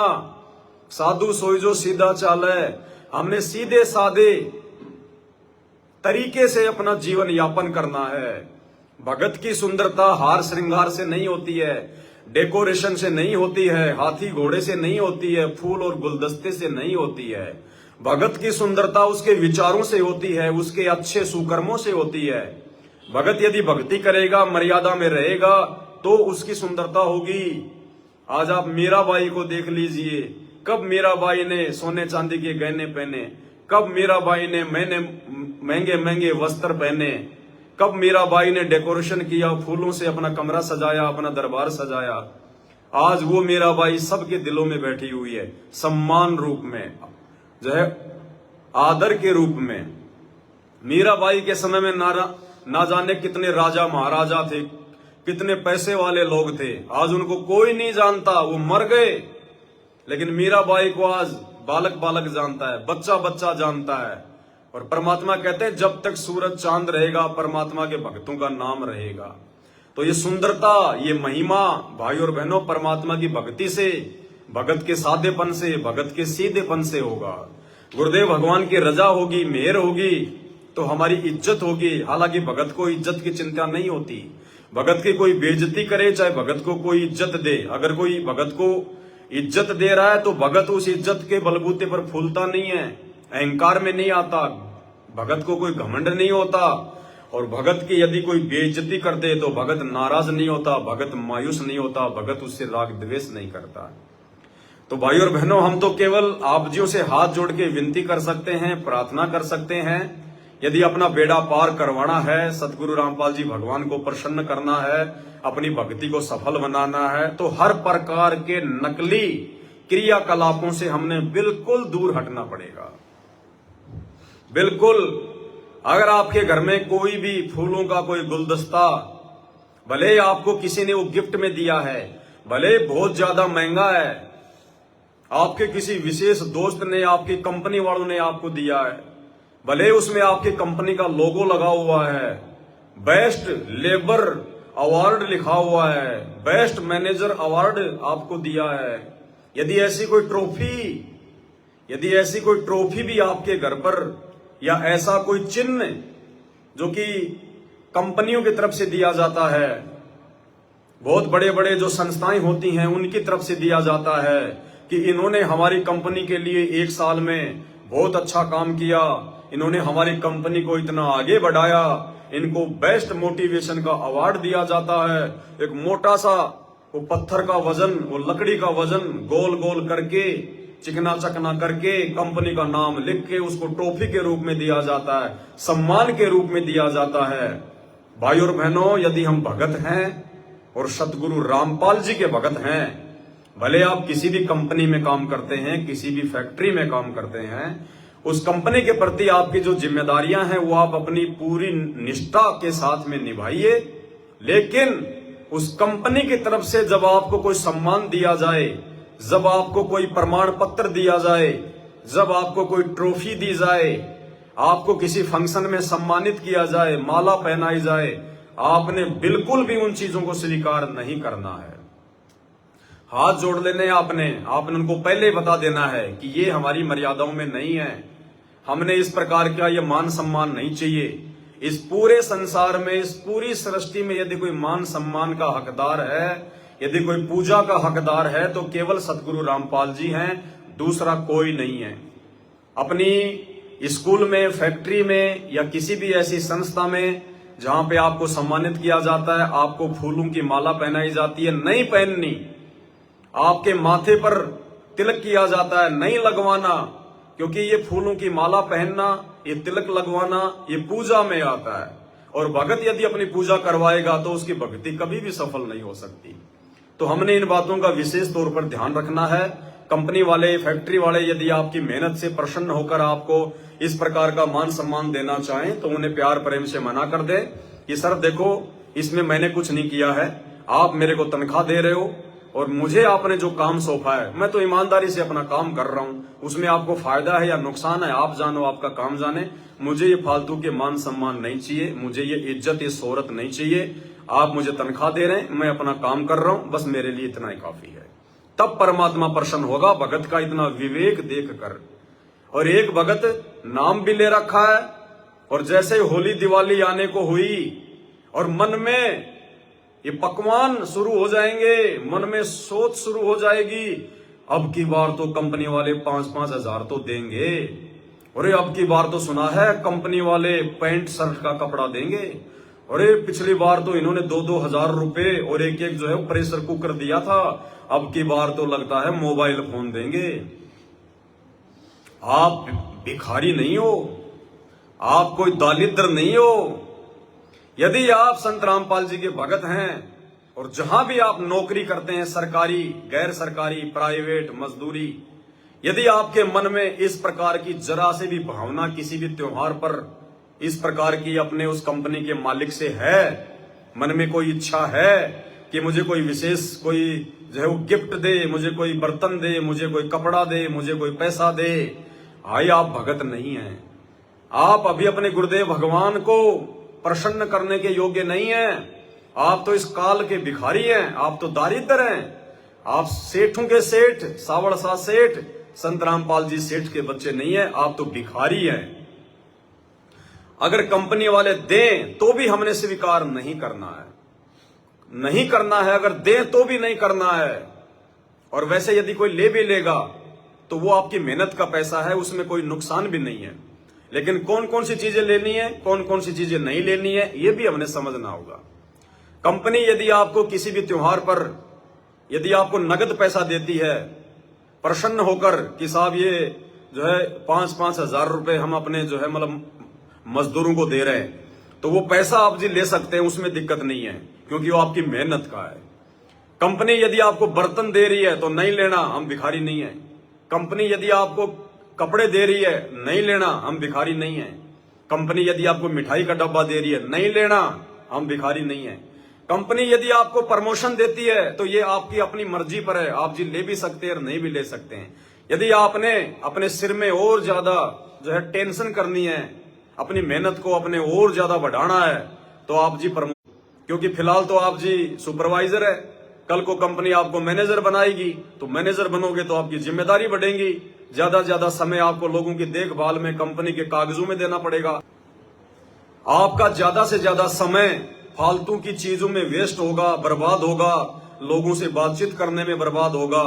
साधु सोई जो सीधा चाल है, हमने सीधे साधे तरीके से अपना जीवन यापन करना है। भगत की सुंदरता हार श्रृंगार से नहीं होती है, डेकोरेशन से नहीं होती है, हाथी घोड़े से नहीं होती है, फूल और गुलदस्ते से नहीं होती है। भगत की सुंदरता उसके विचारों से होती है, उसके अच्छे सुकर्मों से होती है। भगत यदि भक्ति करेगा, मर्यादा में रहेगा, तो उसकी सुंदरता होगी। आज आप मीराबाई को देख लीजिए, कब मीराबाई ने सोने चांदी के गहने पहने, कब मीराबाई ने महंगे महंगे वस्त्र पहने, कब मीराबाई ने डेकोरेशन किया, फूलों से अपना कमरा सजाया, अपना दरबार सजाया। आज वो मीराबाई सबके दिलों में बैठी हुई है, सम्मान रूप में, जो है आदर के रूप में। मीराबाई के समय में ना जाने कितने राजा महाराजा थे, कितने पैसे वाले लोग थे, आज उनको कोई नहीं जानता, वो मर गए। लेकिन मीराबाई को आज बालक बालक जानता है, बच्चा बच्चा जानता है। और परमात्मा कहते हैं जब तक सूरज चांद रहेगा परमात्मा के भक्तों का नाम रहेगा। तो ये सुंदरता, ये महिमा भाई और बहनों परमात्मा की भक्ति से, भगत के सादेपन से, भगत के सीधेपन से होगा। गुरुदेव भगवान की रजा होगी, मेहर होगी तो हमारी इज्जत होगी। हालांकि भगत को इज्जत की चिंता नहीं होती, भगत की कोई बेइज्जती करे चाहे भगत को कोई इज्जत दे, अगर कोई भगत को इज्जत दे रहा है तो भगत उस इज्जत के बलबूते पर फूलता नहीं है, अहंकार में नहीं आता, भगत को कोई घमंड नहीं होता। और भगत की यदि कोई बेइज्जती कर दे तो भगत नाराज नहीं होता, भगत मायूस नहीं होता, भगत उससे राग द्वेष नहीं करता। तो भाई और बहनों, हम तो केवल आप जियों से हाथ जोड़ के विनती कर सकते हैं, प्रार्थना कर सकते हैं। यदि अपना बेड़ा पार करवाना है, सतगुरु रामपाल जी भगवान को प्रसन्न करना है, अपनी भक्ति को सफल बनाना है, तो हर प्रकार के नकली क्रियाकलापों से हमने बिल्कुल दूर हटना पड़ेगा। बिल्कुल, अगर आपके घर में कोई भी फूलों का कोई गुलदस्ता, भले आपको किसी ने वो गिफ्ट में दिया है, भले बहुत ज्यादा महंगा है, आपके किसी विशेष दोस्त ने, आपकी कंपनी वालों ने आपको दिया है, भले उसमें आपकी कंपनी का लोगो लगा हुआ है, बेस्ट लेबर अवार्ड लिखा हुआ है, बेस्ट मैनेजर अवार्ड आपको दिया है, यदि ऐसी कोई ट्रॉफी भी आपके घर पर, या ऐसा कोई चिन्ह जो कि कंपनियों की तरफ से दिया जाता है, बहुत बड़े बड़े जो संस्थाएं होती हैं उनकी तरफ से दिया जाता है कि इन्होंने हमारी कंपनी के लिए 1 साल में बहुत अच्छा काम किया, इन्होंने हमारी कंपनी को इतना आगे बढ़ाया, इनको बेस्ट मोटिवेशन का अवार्ड दिया जाता है। एक मोटा सा वो पत्थर का वजन, वो लकड़ी का वजन गोल गोल करके, चिकना चकना करके, कंपनी का नाम लिख के उसको ट्रॉफी के रूप में दिया जाता है, सम्मान के रूप में दिया जाता है। भाई और बहनों, यदि हम भगत हैं और सतगुरु रामपाल जी के भगत हैं, भले आप किसी भी कंपनी में काम करते हैं, किसी भी फैक्ट्री में काम करते हैं, उस कंपनी के प्रति आपकी जो जिम्मेदारियां हैं वो आप अपनी पूरी निष्ठा के साथ में निभाइए। लेकिन उस कंपनी की तरफ से जब आपको कोई सम्मान दिया जाए, जब आपको कोई प्रमाण पत्र दिया जाए, जब आपको कोई ट्रॉफी दी जाए, आपको किसी फंक्शन में सम्मानित किया जाए, माला पहनाई जाए, आपने बिल्कुल भी उन चीजों को स्वीकार नहीं करना है। हाथ जोड़ लेने आपने उनको पहले बता देना है कि ये हमारी मर्यादाओं में नहीं है, हमने इस प्रकार का ये मान सम्मान नहीं चाहिए। इस पूरे संसार में, इस पूरी सृष्टि में यदि कोई मान सम्मान का हकदार है, यदि कोई पूजा का हकदार है तो केवल सतगुरु रामपाल जी हैं, दूसरा कोई नहीं है। अपनी स्कूल में, फैक्ट्री में या किसी भी ऐसी संस्था में जहां पे आपको सम्मानित किया जाता है, आपको फूलों की माला पहनाई जाती है, नहीं पहननी, आपके माथे पर तिलक किया जाता है, नहीं लगवाना, क्योंकि ये फूलों की माला पहनना, ये तिलक लगवाना, ये पूजा में आता है। और भगत यदि अपनी पूजा करवाएगा तो उसकी भक्ति कभी भी सफल नहीं हो सकती। तो हमने इन बातों का विशेष तौर पर ध्यान रखना है। कंपनी वाले, फैक्ट्री वाले यदि आपकी मेहनत से प्रसन्न होकर आपको इस प्रकार का मान सम्मान देना चाहें तो उन्हें प्यार प्रेम से मना कर दे कि सर देखो, इसमें मैंने कुछ नहीं किया है, आप मेरे को तनख्वाह दे रहे हो और मुझे आपने जो काम सौंपा है मैं तो ईमानदारी से अपना काम कर रहा हूं, उसमें आपको फायदा है या नुकसान है आप जानो, आपका काम जाने, मुझे ये फालतू के मान सम्मान नहीं चाहिए, मुझे ये इज्जत, ये शोहरत नहीं चाहिए, आप मुझे तनख्वाह दे रहे हैं, मैं अपना काम कर रहा हूं, बस मेरे लिए इतना ही काफी है। तब परमात्मा प्रसन्न होगा भगत का इतना विवेक देख कर। और एक भगत नाम भी ले रखा है, और जैसे होली दिवाली आने को हुई और मन में ये पकवान शुरू हो जाएंगे, मन में सोच शुरू हो जाएगी, अब की बार तो कंपनी वाले 5-5 हजार तो देंगे, अरे अब की बार तो सुना है कंपनी वाले पैंट शर्ट का कपड़ा देंगे, अरे पिछली बार तो इन्होंने 2-2 हजार रुपए और एक जो है प्रेशर कुकर दिया था, अब की बार तो लगता है मोबाइल फोन देंगे। आप भिखारी नहीं हो, आप कोई दलिद्र नहीं हो। यदि आप संत रामपाल जी के भगत हैं और जहां भी आप नौकरी करते हैं, सरकारी, गैर सरकारी, प्राइवेट, मजदूरी, यदि आपके मन में इस प्रकार की जरा से भी भावना किसी भी त्योहार पर इस प्रकार की अपने उस कंपनी के मालिक से है, मन में कोई इच्छा है कि मुझे कोई विशेष कोई जो है वो गिफ्ट दे, मुझे कोई बर्तन दे, मुझे कोई कपड़ा दे, मुझे कोई पैसा दे, भाई आप भगत नहीं हैं। आप अभी अपने गुरुदेव भगवान को प्रसन्न करने के योग्य नहीं हैं। आप तो इस काल के भिखारी हैं, आप तो दारिद्र हैं, आप सेठों के सेठ, सावड़ सा सेठ, संत रामपाल जी सेठ के बच्चे नहीं हैं, आप तो भिखारी हैं। अगर कंपनी वाले दें तो भी हमने स्वीकार नहीं करना है, नहीं करना है, अगर दें तो भी नहीं करना है। और वैसे यदि कोई ले भी लेगा तो वो आपकी मेहनत का पैसा है, उसमें कोई नुकसान भी नहीं है। लेकिन कौन कौन सी चीजें लेनी है, कौन कौन सी चीजें नहीं लेनी है, ये भी हमने समझना होगा। कंपनी यदि आपको किसी भी त्योहार पर यदि आपको नगद पैसा देती है, प्रसन्न होकर कि साहब ये जो है 5-5 हजार रुपए हम अपने जो है मतलब मजदूरों को दे रहे हैं, तो वो पैसा आप जी ले सकते हैं, उसमें दिक्कत नहीं है, क्योंकि वो आपकी मेहनत का है। कंपनी यदि आपको बर्तन दे रही है तो नहीं लेना, हम भिखारी नहीं है। कंपनी यदि आपको कपड़े दे रही है, नहीं लेना, हम भिखारी नहीं है। कंपनी यदि आपको मिठाई का डब्बा दे रही है, नहीं लेना, हम भिखारी नहीं है। कंपनी यदि आपको प्रमोशन देती है तो ये आपकी अपनी मर्जी पर है, आप जी ले भी सकते हैं और नहीं भी ले सकते हैं। यदि आपने अपने सिर में और ज्यादा जो है टेंशन करनी है, अपनी मेहनत को अपने और ज्यादा बढ़ाना है, तो आप जी क्योंकि फिलहाल तो आप जी सुपरवाइजर है, कल को कंपनी आपको मैनेजर बनाएगी, तो मैनेजर बनोगे तो आपकी जिम्मेदारी बढ़ेगी, ज्यादा समय आपको लोगों की देखभाल में, कंपनी के कागजों में देना पड़ेगा। आपका ज्यादा से ज्यादा समय फालतू की चीजों में वेस्ट होगा, बर्बाद होगा, लोगों से बातचीत करने में बर्बाद होगा।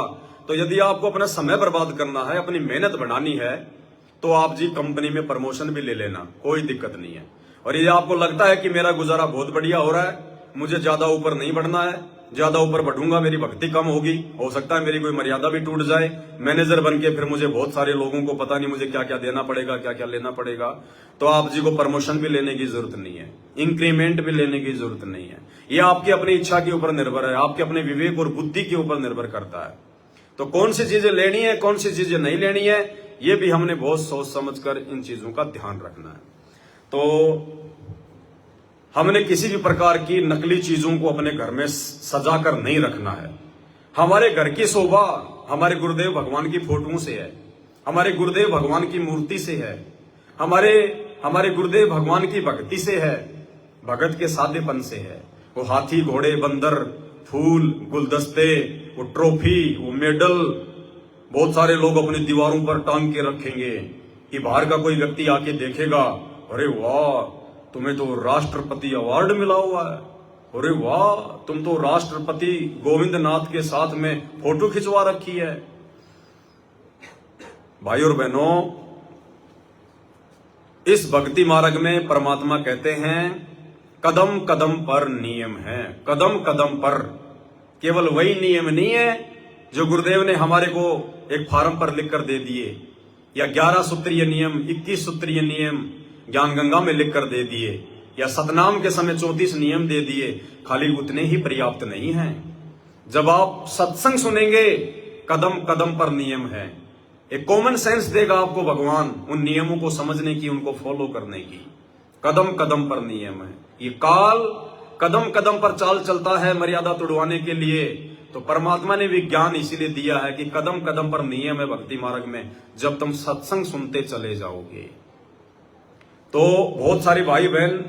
तो यदि आपको अपना समय बर्बाद करना है, अपनी मेहनत बढ़ानी है, तो आप जी कंपनी में प्रमोशन भी ले लेना, कोई दिक्कत नहीं है। और ये आपको लगता है कि मेरा गुजारा बहुत बढ़िया हो रहा है, मुझे ज्यादा ऊपर नहीं बढ़ना है, ज्यादा ऊपर बढ़ूंगा मेरी भक्ति कम होगी, हो सकता है मेरी कोई मर्यादा भी टूट जाए, मैनेजर बन के फिर मुझे बहुत सारे लोगों को पता नहीं मुझे क्या क्या देना पड़ेगा, क्या क्या लेना पड़ेगा, तो आप जी को प्रमोशन भी लेने की जरूरत नहीं है, इंक्रीमेंट भी लेने की जरूरत नहीं है। ये आपकी अपनी इच्छा के ऊपर निर्भर है, आपके अपने विवेक और बुद्धि के ऊपर निर्भर करता है। तो कौन सी चीजें लेनी है, कौन सी चीजें नहीं लेनी है, ये भी हमने बहुत सोच समझकर इन चीजों का ध्यान रखना है। तो हमने किसी भी प्रकार की नकली चीजों को अपने घर में सजाकर नहीं रखना है। हमारे घर की शोभा हमारे गुरुदेव भगवान की फोटों से है, हमारे गुरुदेव भगवान की मूर्ति से है, हमारे गुरुदेव भगवान की भक्ति से है, भगत के सादेपन से है। वो हाथी, घोड़े, बंदर, फूल, गुलदस्ते, वो ट्रॉफी, वो मेडल बहुत सारे लोग अपनी दीवारों पर टांग के रखेंगे कि बाहर का कोई व्यक्ति आके देखेगा, अरे वाह तुम्हें तो राष्ट्रपति अवार्ड मिला हुआ है, अरे वाह तुम तो राष्ट्रपति गोविंद नाथ के साथ में फोटो खिंचवा रखी है। भाई और बहनों, इस भक्ति मार्ग में परमात्मा कहते हैं कदम कदम पर नियम है, कदम कदम पर। केवल वही नियम नहीं है जो गुरुदेव ने हमारे को एक फार्म पर लिखकर दे दिए, या 11 सूत्रीय नियम, 21 सूत्रीय नियम ज्ञान गंगा में लिखकर दे दिए, या सतनाम के समय 34 नियम दे दिए, खाली उतने ही पर्याप्त नहीं हैं। जब आप सत्संग सुनेंगे, कदम कदम पर नियम है, एक कॉमन सेंस देगा आपको भगवान उन नियमों को समझने की, उनको फॉलो करने की। कदम कदम पर नियम है। ये काल कदम कदम पर चाल चलता है मर्यादा तोड़वाने के लिए, तो परमात्मा ने भी ज्ञान इसीलिए दिया है कि कदम कदम पर नियम है भक्ति मार्ग में। जब तुम सत्संग सुनते चले जाओगे, तो बहुत सारे भाई बहन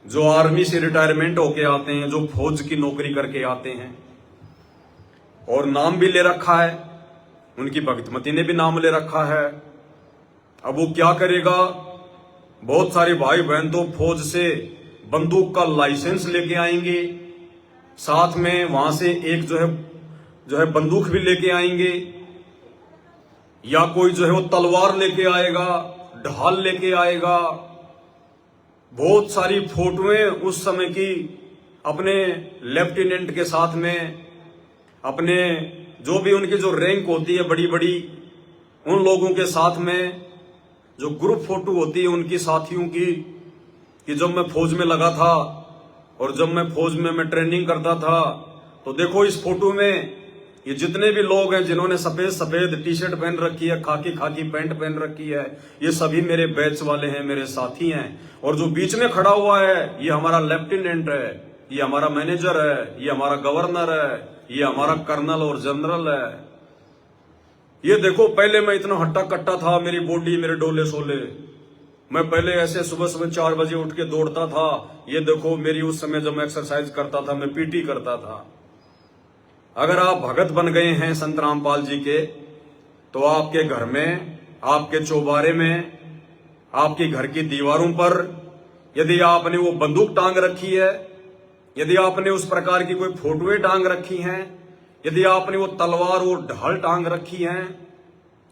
जो आर्मी से रिटायरमेंट होके आते हैं, जो फौज की नौकरी करके आते हैं और नाम भी ले रखा है, उनकी भक्तमती ने भी नाम ले रखा है, अब वो क्या करेगा? बहुत सारे भाई बहन तो फौज से बंदूक का लाइसेंस लेके आएंगे, साथ में वहां से एक जो है बंदूक भी लेके आएंगे, या कोई जो है वो तलवार लेके आएगा, ढाल लेके आएगा। बहुत सारी फोटोएं उस समय की अपने लेफ्टिनेंट के साथ में, अपने जो भी उनकी जो रैंक होती है बड़ी बड़ी, उन लोगों के साथ में जो ग्रुप फोटो होती है उनकी साथियों की, कि जब मैं फौज में लगा था और जब मैं फौज में मैं ट्रेनिंग करता था, तो देखो इस फोटो में ये जितने भी लोग हैं जिन्होंने सफेद सफेद टी शर्ट पहन रखी है, खाकी खाकी पैंट पहन रखी है, ये सभी मेरे बैच वाले हैं, मेरे साथी हैं। और जो बीच में खड़ा हुआ है ये हमारा लेफ्टिनेंट है, ये हमारा मैनेजर है, ये हमारा गवर्नर है, ये हमारा कर्नल और जनरल है। ये देखो पहले मैं इतना हट्टा कट्टा था, मेरी बॉडी मेरे डोले सोले, मैं पहले ऐसे सुबह सुबह 4 बजे उठ के दौड़ता था। ये देखो मेरी उस समय जब मैं एक्सरसाइज करता था, मैं पीटी करता था। अगर आप भगत बन गए हैं संत रामपाल जी के, तो आपके घर में, आपके चौबारे में, आपके घर की दीवारों पर यदि आपने वो बंदूक टांग रखी है, यदि आपने उस प्रकार की कोई फोटोएं टांग रखी हैं, यदि आपने वो तलवार और ढाल टांग रखी हैं,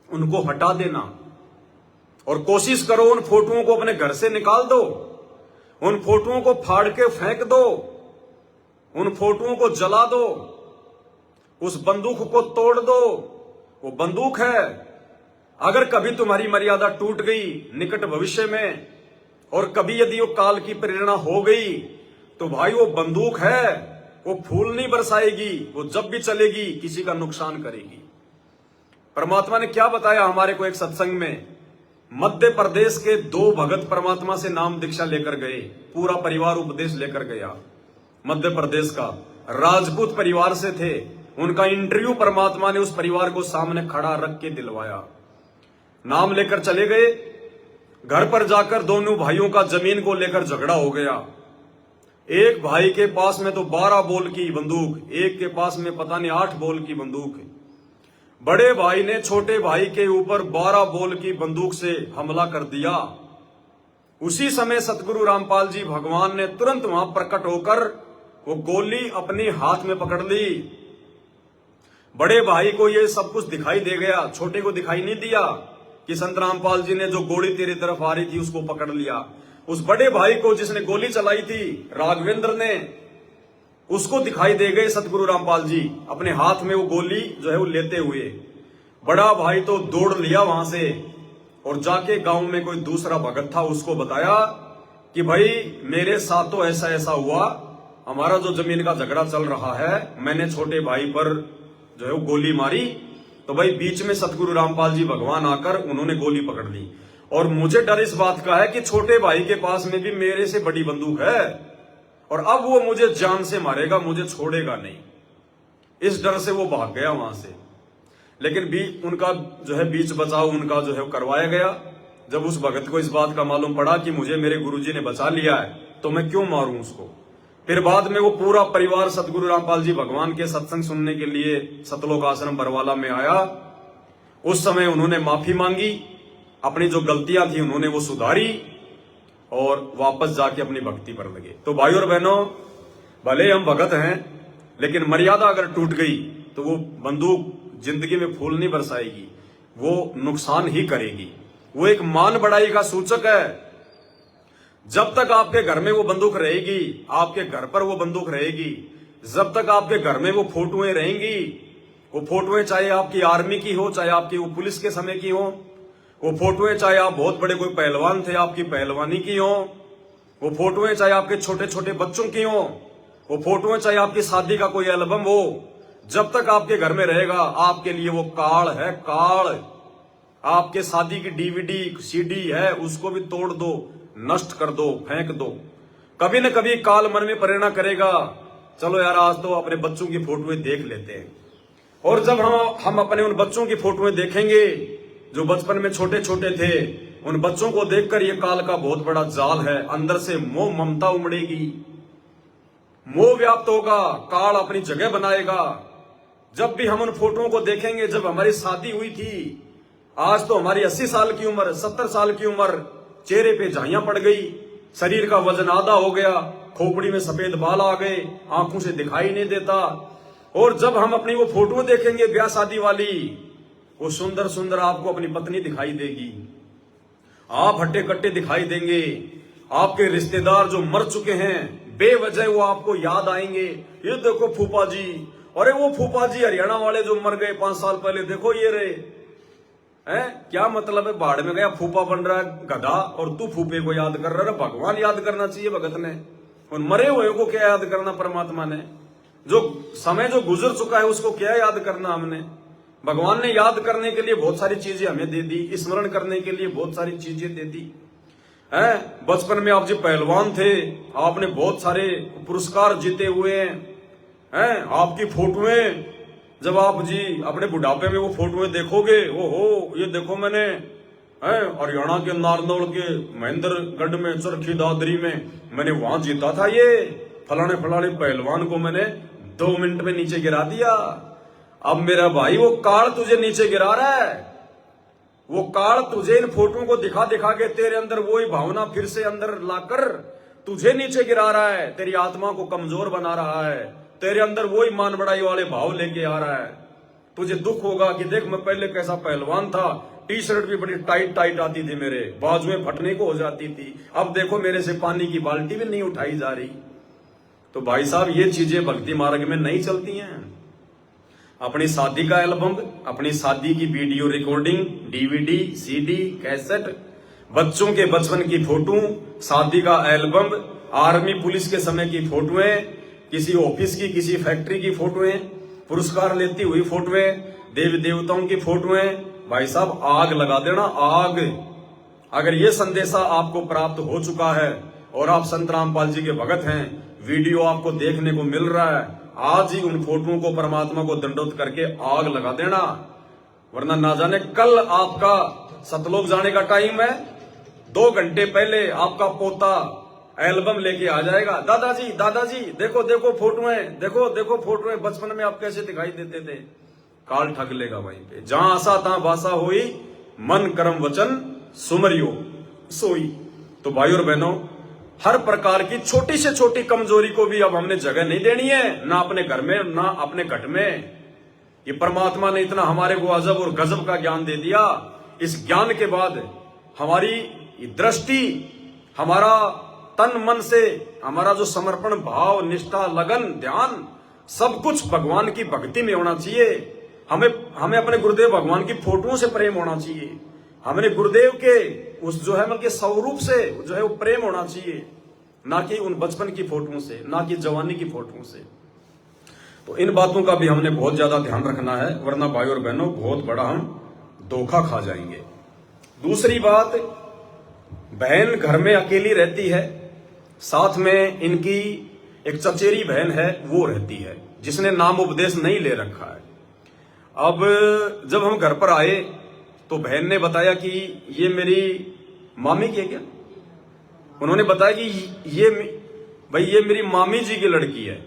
उनको हटा देना और कोशिश करो उन फोटोओं को अपने घर से निकाल दो, उन फोटोओं को फाड़ के फेंक दो, उन फोटोओं को जला दो, उस बंदूक को तोड़ दो। वो बंदूक है, अगर कभी तुम्हारी मर्यादा टूट गई निकट भविष्य में, और कभी यदि वो काल की प्रेरणा हो गई, तो भाई वो बंदूक है, वो फूल नहीं बरसाएगी, वो जब भी चलेगी किसी का नुकसान करेगी। परमात्मा ने क्या बताया हमारे को एक सत्संग में, मध्य प्रदेश के 2 भगत परमात्मा से नाम दीक्षा लेकर गए, पूरा परिवार उपदेश लेकर गया। मध्य प्रदेश का राजपूत परिवार से थे, उनका इंटरव्यू परमात्मा ने उस परिवार को सामने खड़ा रख के दिलवाया। नाम लेकर चले गए, घर पर जाकर दोनों भाइयों का जमीन को लेकर झगड़ा हो गया। एक भाई के पास में तो 12 बोल की बंदूक, एक के पास में पता नहीं 8 बोल की बंदूक है। बड़े भाई ने छोटे भाई के ऊपर 12 बोल की बंदूक से हमला कर दिया। उसी समय सतगुरु रामपाल जी भगवान ने तुरंत वहां प्रकट होकर वो गोली अपने हाथ में पकड़ ली। बड़े भाई को ये सब कुछ दिखाई दे गया, छोटे को दिखाई नहीं दिया कि संत रामपाल जी ने जो गोली तेरी तरफ आ रही थी उसको पकड़ लिया। उस बड़े भाई को जिसने गोली चलाई थी राघवेंद्र ने, उसको दिखाई दे गए सतगुरु रामपाल जी अपने हाथ में वो गोली जो है वो लेते हुए। बड़ा भाई तो दौड़ लिया वहां से और जाके गांव में कोई दूसरा भगत था उसको बताया कि भाई मेरे साथ तो ऐसा ऐसा हुआ, हमारा जो जमीन का झगड़ा चल रहा है, मैंने छोटे भाई पर जो है वो गोली मारी, तो भाई बीच में सतगुरु रामपाल जी भगवान आकर उन्होंने गोली पकड़ ली। और मुझे डर इस बात का है कि छोटे भाई के पास में भी मेरे से बड़ी बंदूक है और अब वो मुझे जान से मारेगा, मुझे छोड़ेगा नहीं। इस डर से वो भाग गया वहां से। लेकिन उनका जो है बीच बचाव उनका जो है करवाया गया। जब उस भगत को इस बात का मालूम पड़ा कि मुझे मेरे गुरुजी ने बचा लिया है तो मैं क्यों मारूं उसको, फिर बाद में वो पूरा परिवार सतगुरु रामपाल जी भगवान के सत्संग सुनने के लिए सतलोक आश्रम बरवाला में आया। उस समय उन्होंने माफी मांगी, अपनी जो गलतियां थी उन्होंने वो सुधारी और वापस जाके अपनी भक्ति पर लगे। तो भाई और बहनों, भले हम भगत हैं लेकिन मर्यादा अगर टूट गई तो वो बंदूक जिंदगी में फूल नहीं बरसाएगी, वो नुकसान ही करेगी। वो एक मान बढ़ाई का सूचक है। जब तक आपके घर में वो बंदूक रहेगी, आपके घर पर वो बंदूक रहेगी, जब तक आपके घर में वो फोटोएं रहेंगी, वो फोटोएं चाहे आपकी आर्मी की हो, चाहे आपकी वो पुलिस के समय की हो, वो फोटोएं चाहे आप बहुत बड़े कोई पहलवान थे आपकी पहलवानी की हो, वो फोटोएं चाहे आपके छोटे छोटे बच्चों की हो, वो फोटोएं चाहे आपकी शादी का कोई एल्बम हो, जब तक आपके घर में रहेगा आपके लिए वो काल है, काल। आपके शादी की डीवीडी सीडी है उसको भी तोड़ दो, नष्ट कर दो, फेंक दो। कभी न कभी काल मन में प्रेरणा करेगा, चलो यार आज तो अपने बच्चों की फोटोएं देख लेते हैं। और जब हम अपने उन बच्चों की फोटोएं देखेंगे जो बचपन में छोटे छोटे थे, उन बच्चों को देखकर ये काल का बहुत बड़ा जाल है, अंदर से मोह ममता उमड़ेगी, मोह व्याप्त होगा, काल अपनी जगह बनाएगा। जब भी हम उन फोटोओं को देखेंगे, जब हमारी शादी हुई थी, आज तो हमारी 80 साल की उम्र, 70 साल की उम्र, चेहरे पे झाइयां पड़ गई, शरीर का वजन आधा हो गया, खोपड़ी में सफेद बाल आ गए, आंखों से दिखाई नहीं देता। और जब हम अपनी वो फोटो देखेंगे ब्याह शादी वाली, वो सुंदर सुंदर आपको अपनी पत्नी दिखाई देगी, आप हट्टे कट्टे दिखाई देंगे, आपके रिश्तेदार जो मर चुके हैं बेवजह वो आपको याद आएंगे। ये देखो फूफा जी, अरे वो फूफा जी हरियाणा वाले जो मर गए 5 साल पहले, देखो ये रहे हैं। क्या मतलब है, बाढ़ में गया फूफा बन रहा है गधा और तू फूफे को याद कर रहा है। भगवान याद करना चाहिए भगत ने, उन मरे हुए को क्या याद करना परमात्मा ने, जो समय जो गुजर चुका है उसको क्या याद करना हमने। भगवान ने याद करने के लिए बहुत सारी चीजें हमें दे दी, स्मरण करने के लिए बहुत सारी चीजें दे दी हैं। बचपन में आप जी पहलवान थे, आपने बहुत सारे पुरस्कार जीते हुए हैं। आपकी फोटोएं जब आप जी अपने बुढ़ापे में वो फोटोएं देखोगे, ओहो ये देखो मैंने हरियाणा के नारनौल के महेंद्रगढ़ में चरखी दादरी में मैंने वहां जीता था, ये फलाने फलाने पहलवान को मैंने 2 मिनट में नीचे गिरा दिया। अब मेरा भाई वो काल तुझे नीचे गिरा रहा है, वो काल तुझे इन फोटों को दिखा दिखा के तेरे अंदर वही भावना फिर से अंदर लाकर तुझे नीचे गिरा रहा है, तेरी आत्मा को कमजोर बना रहा है, तेरे अंदर वही मान बढ़ाई वाले भाव लेके आ रहा है। तुझे दुख होगा कि देख मैं पहले कैसा पहलवान था, टी शर्ट भी बड़ी टाइट टाइट आती थी, मेरे बाजुएं फटने को हो जाती थी, अब देखो मेरे से पानी की बाल्टी भी नहीं उठाई जा रही। तो भाई साहब ये चीजें भक्ति मार्ग में नहीं चलती हैं। अपनी शादी का एल्बम, अपनी शादी की video recording, DVD CD cassette, बच्चों के बचपन की फोटो, शादी का एल्बम, आर्मी पुलिस के समय की फोटोएं, किसी ऑफिस की किसी फैक्ट्री की फोटोएं, पुरस्कार लेती हुई फोटोएं, देवी देवताओं की फोटोएं, भाई साहब आग लगा देना, आग। अगर ये संदेशा आपको प्राप्त हो चुका है और आप संत रामपाल जी के भगत हैं, वीडियो आपको देखने को मिल रहा है, आज ही उन फोटोओं को परमात्मा को दंडोत करके आग लगा देना, वरना ना जाने कल आपका सतलोक जाने का टाइम है, 2 घंटे पहले आपका पोता एल्बम लेके आ जाएगा, दादाजी देखो देखो फोटोएं, देखो देखो फोटोएं, बचपन में आप कैसे दिखाई देते थे। काल ठग लेगा वहीं पे। जहां आशा तहां बासा होई, मन कर्म वचन सुमरियो सोई। तो भाई और बहनों, हर प्रकार की छोटी से छोटी कमजोरी को भी अब हमने जगह नहीं देनी है, ना अपने घर में ना अपने घट में। ये परमात्मा ने इतना हमारे को अजब और गजब का ज्ञान दे दिया। इस ज्ञान के बाद हमारी दृष्टि, हमारा तन मन से, हमारा जो समर्पण भाव, निष्ठा, लगन, ध्यान, सब कुछ भगवान की भक्ति में होना चाहिए। हमें अपने गुरुदेव भगवान की फोटोओं से प्रेम होना चाहिए। हमें गुरुदेव के उस जो है मतलब स्वरूप से जो है वो प्रेम होना चाहिए, ना कि उन बचपन की फोटोओं से, ना कि जवानी की फोटोओं से। तो इन बातों का भी हमने बहुत ज्यादा ध्यान रखना है, वरना भाई और बहनों बहुत बड़ा हम धोखा खा जाएंगे। दूसरी बात, बहन घर में अकेली रहती है, साथ में इनकी एक चचेरी बहन है वो रहती है, जिसने नाम उपदेश नहीं ले रखा है। अब जब हम घर पर आए तो बहन ने बताया कि ये मेरी मामी की है क्या? उन्होंने बताया कि ये मेरी मामी जी की लड़की है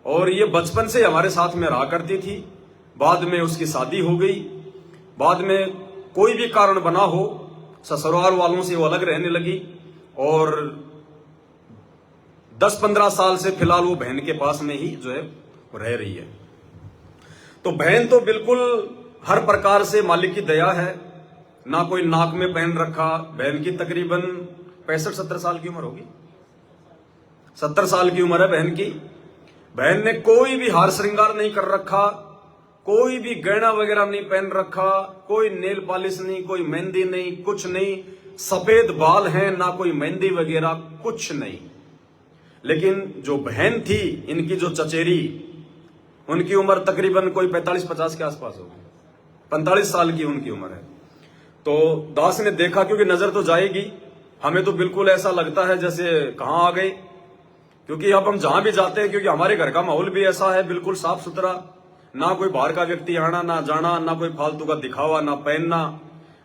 और ये बचपन से हमारे साथ में रहा करती थी। बाद में उसकी शादी हो गई, बाद में कोई भी कारण बना हो, ससुराल वालों से वो अलग रहने लगी और 10-15 साल से फिलहाल वो बहन के पास में ही जो है रह रही है। तो बहन तो बिल्कुल हर प्रकार से मालिक की दया है, ना कोई नाक में पहन रखा। बहन की तकरीबन 65-70 साल की उम्र होगी, 70 साल की उम्र है बहन की। बहन ने कोई भी हार श्रृंगार नहीं कर रखा, कोई भी गहना वगैरह नहीं पहन रखा, कोई नेल पॉलिश नहीं, कोई मेहंदी नहीं, कुछ नहीं। सफेद बाल हैं, ना कोई मेहंदी वगैरह, कुछ नहीं। लेकिन जो बहन थी इनकी, जो चचेरी, उनकी उम्र तकरीबन कोई 45-50 के आसपास होगी, 45 साल की उनकी उम्र है। तो दास ने देखा, क्योंकि नजर तो जाएगी, हमें तो बिल्कुल ऐसा लगता है जैसे कहां आ गए, क्योंकि अब हम जहां भी जाते हैं, क्योंकि हमारे घर का माहौल भी ऐसा है, बिल्कुल साफ सुथरा, ना कोई बाहर का व्यक्ति आना ना जाना, ना कोई फालतू का दिखावा ना पहनना।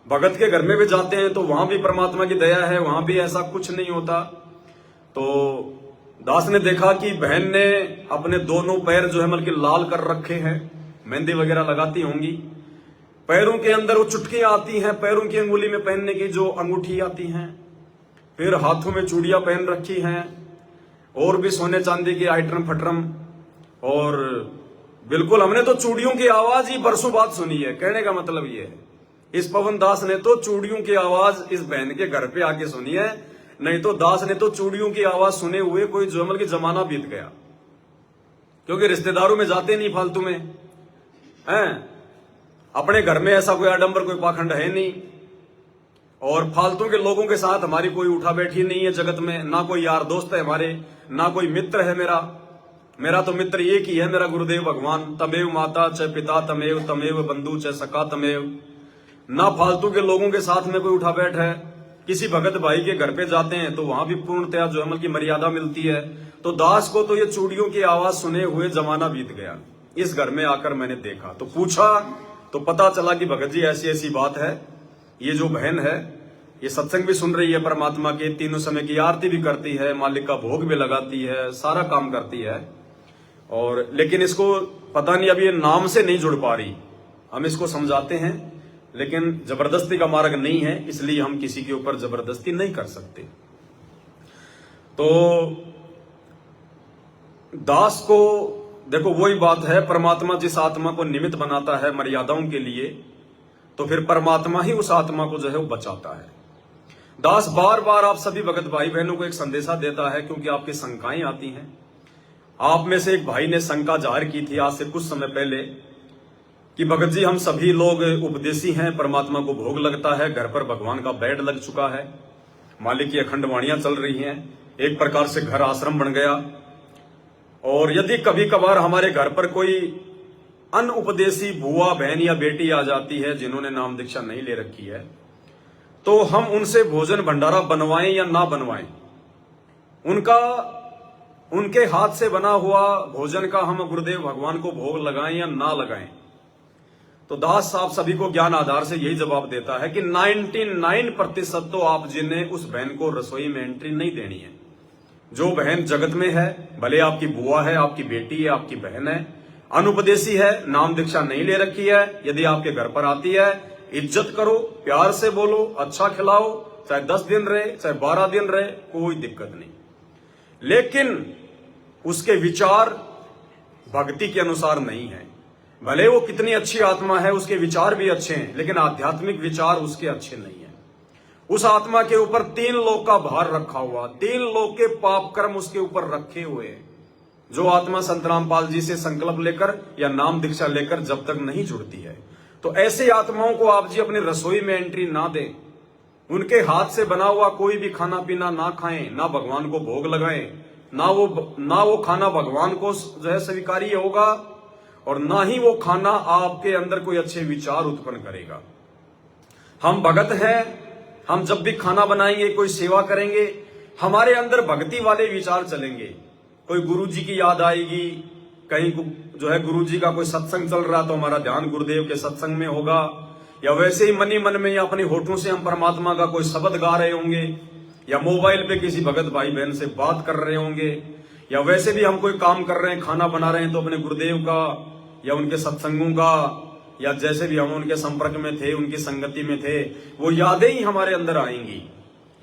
भगत के घर में भी जाते हैं तो वहां भी परमात्मा की दया है, वहां भी ऐसा कुछ नहीं होता। तो दास ने देखा कि बहन ने अपने दोनों पैर जो है मतलब लाल कर रखे हैं, मेहंदी वगैरह लगाती होंगी। पैरों के अंदर वो चुटकियां आती हैं, पैरों की अंगुली में पहनने की जो अंगूठी आती हैं, फिर हाथों में चूड़ियां पहन रखी हैं, और भी सोने चांदी के आइटम फटरम। और बिल्कुल हमने तो चूड़ियों की आवाज ही बरसों बाद सुनी है। कहने का मतलब ये है, इस पवन दास ने तो चूड़ियों की आवाज इस बहन के घर पे आके सुनी है, नहीं तो दास ने तो चूड़ियों की आवाज सुने हुए कोई जमल की जमाना बीत गया। क्योंकि रिश्तेदारों में जाते नहीं फालतू में हैं, अपने घर में ऐसा कोई आडंबर, कोई पाखंड है नहीं, और फालतू के लोगों के साथ हमारी कोई उठा बैठी नहीं है जगत में। ना कोई यार दोस्त है हमारे, ना कोई मित्र है मेरा तो मित्र एक ही है, मेरा गुरुदेव भगवान। तमेव माता च पिता तमेव, तमेव बंधु च सखा तमेव। ना फालतू के लोगों के साथ में कोई उठा बैठ है। किसी भगत भाई के घर पे जाते हैं तो वहां भी पूर्णतया जो अमल की मर्यादा मिलती है। तो दास को तो ये चूड़ियों की आवाज सुने हुए जमाना बीत गया। इस घर में आकर मैंने देखा तो पूछा तो पता चला कि भगत जी ऐसी ऐसी बात है। ये जो बहन है ये सत्संग भी सुन रही है, परमात्मा के तीनों समय की आरती भी करती है, मालिक का भोग भी लगाती है, सारा काम करती है। और लेकिन इसको पता नहीं, अभी ये नाम से नहीं जुड़ पा रही। हम इसको समझाते हैं, लेकिन जबरदस्ती का मार्ग नहीं है, इसलिए हम किसी के ऊपर जबरदस्ती नहीं कर सकते। तो दास को देखो, वही बात है, परमात्मा जिस आत्मा को निमित्त बनाता है मर्यादाओं के लिए, तो फिर परमात्मा ही उस आत्मा को जो है वो बचाता है। दास बार बार आप सभी भगत भाई बहनों को एक संदेशा देता है, क्योंकि आपकी शंकाएं आती हैं। आप में से एक भाई ने शंका जाहिर की थी आज से कुछ समय पहले कि भगत जी हम सभी लोग उपदेशी हैं, परमात्मा को भोग लगता है, घर पर भगवान का बेड लग चुका है, मालिक की अखंड वाणियां चल रही हैं, एक प्रकार से घर आश्रम बन गया। और यदि कभी कभार हमारे घर पर कोई अनउपदेशी बुआ बहन या बेटी आ जाती है जिन्होंने नाम दीक्षा नहीं ले रखी है, तो हम उनसे भोजन भंडारा बनवाएं या ना बनवाएं, उनके हाथ से बना हुआ भोजन का हम गुरुदेव भगवान को भोग लगाएं या ना लगाएं। तो दास साहब सभी को ज्ञान आधार से यही जवाब देता है कि 99% तो आप जिन्हें उस बहन को रसोई में एंट्री नहीं देनी है। जो बहन जगत में है, भले आपकी बुआ है, आपकी बेटी है, आपकी बहन है, अनुपदेशी है, नाम दीक्षा नहीं ले रखी है, यदि आपके घर पर आती है, इज्जत करो, प्यार से बोलो, अच्छा खिलाओ, चाहे 10 दिन रहे, चाहे 12 दिन रहे, कोई दिक्कत नहीं। लेकिन उसके विचार भक्ति के अनुसार नहीं है। भले वो कितनी अच्छी आत्मा है, उसके विचार भी अच्छे हैं, लेकिन आध्यात्मिक विचार उसके अच्छे नहीं है। उस आत्मा के ऊपर 3 लोक का भार रखा हुआ, 3 लोक के पाप कर्म उसके ऊपर रखे हुए हैं। जो आत्मा संत रामपाल जी से संकल्प लेकर या नाम दीक्षा लेकर जब तक नहीं जुड़ती है, तो ऐसे आत्माओं को आप जी अपनी रसोई में एंट्री ना दें। उनके हाथ से बना हुआ कोई भी खाना पीना ना खाएं, ना भगवान को भोग लगाएं, ना वो खाना भगवान को जो है स्वीकार्य होगा, और ना ही वो खाना आपके अंदर कोई अच्छे विचार उत्पन्न करेगा। हम भगत हैं, हम जब भी खाना बनाएंगे, कोई सेवा करेंगे, हमारे अंदर भक्ति वाले विचार चलेंगे। कोई गुरु जी की याद आएगी, कहीं जो है गुरु जी का कोई सत्संग चल रहा तो हमारा ध्यान गुरुदेव के सत्संग में होगा, या वैसे ही मनी मन में या अपने होठों से हम परमात्मा का कोई शब्द गा रहे होंगे, या मोबाइल पे किसी भगत भाई बहन से बात कर रहे होंगे, या वैसे भी हम कोई काम कर रहे हैं, खाना बना रहे हैं, तो अपने गुरुदेव का या उनके सत्संगों का, या जैसे भी हम उनके संपर्क में थे, उनकी संगति में थे, वो यादें ही हमारे अंदर आएंगी।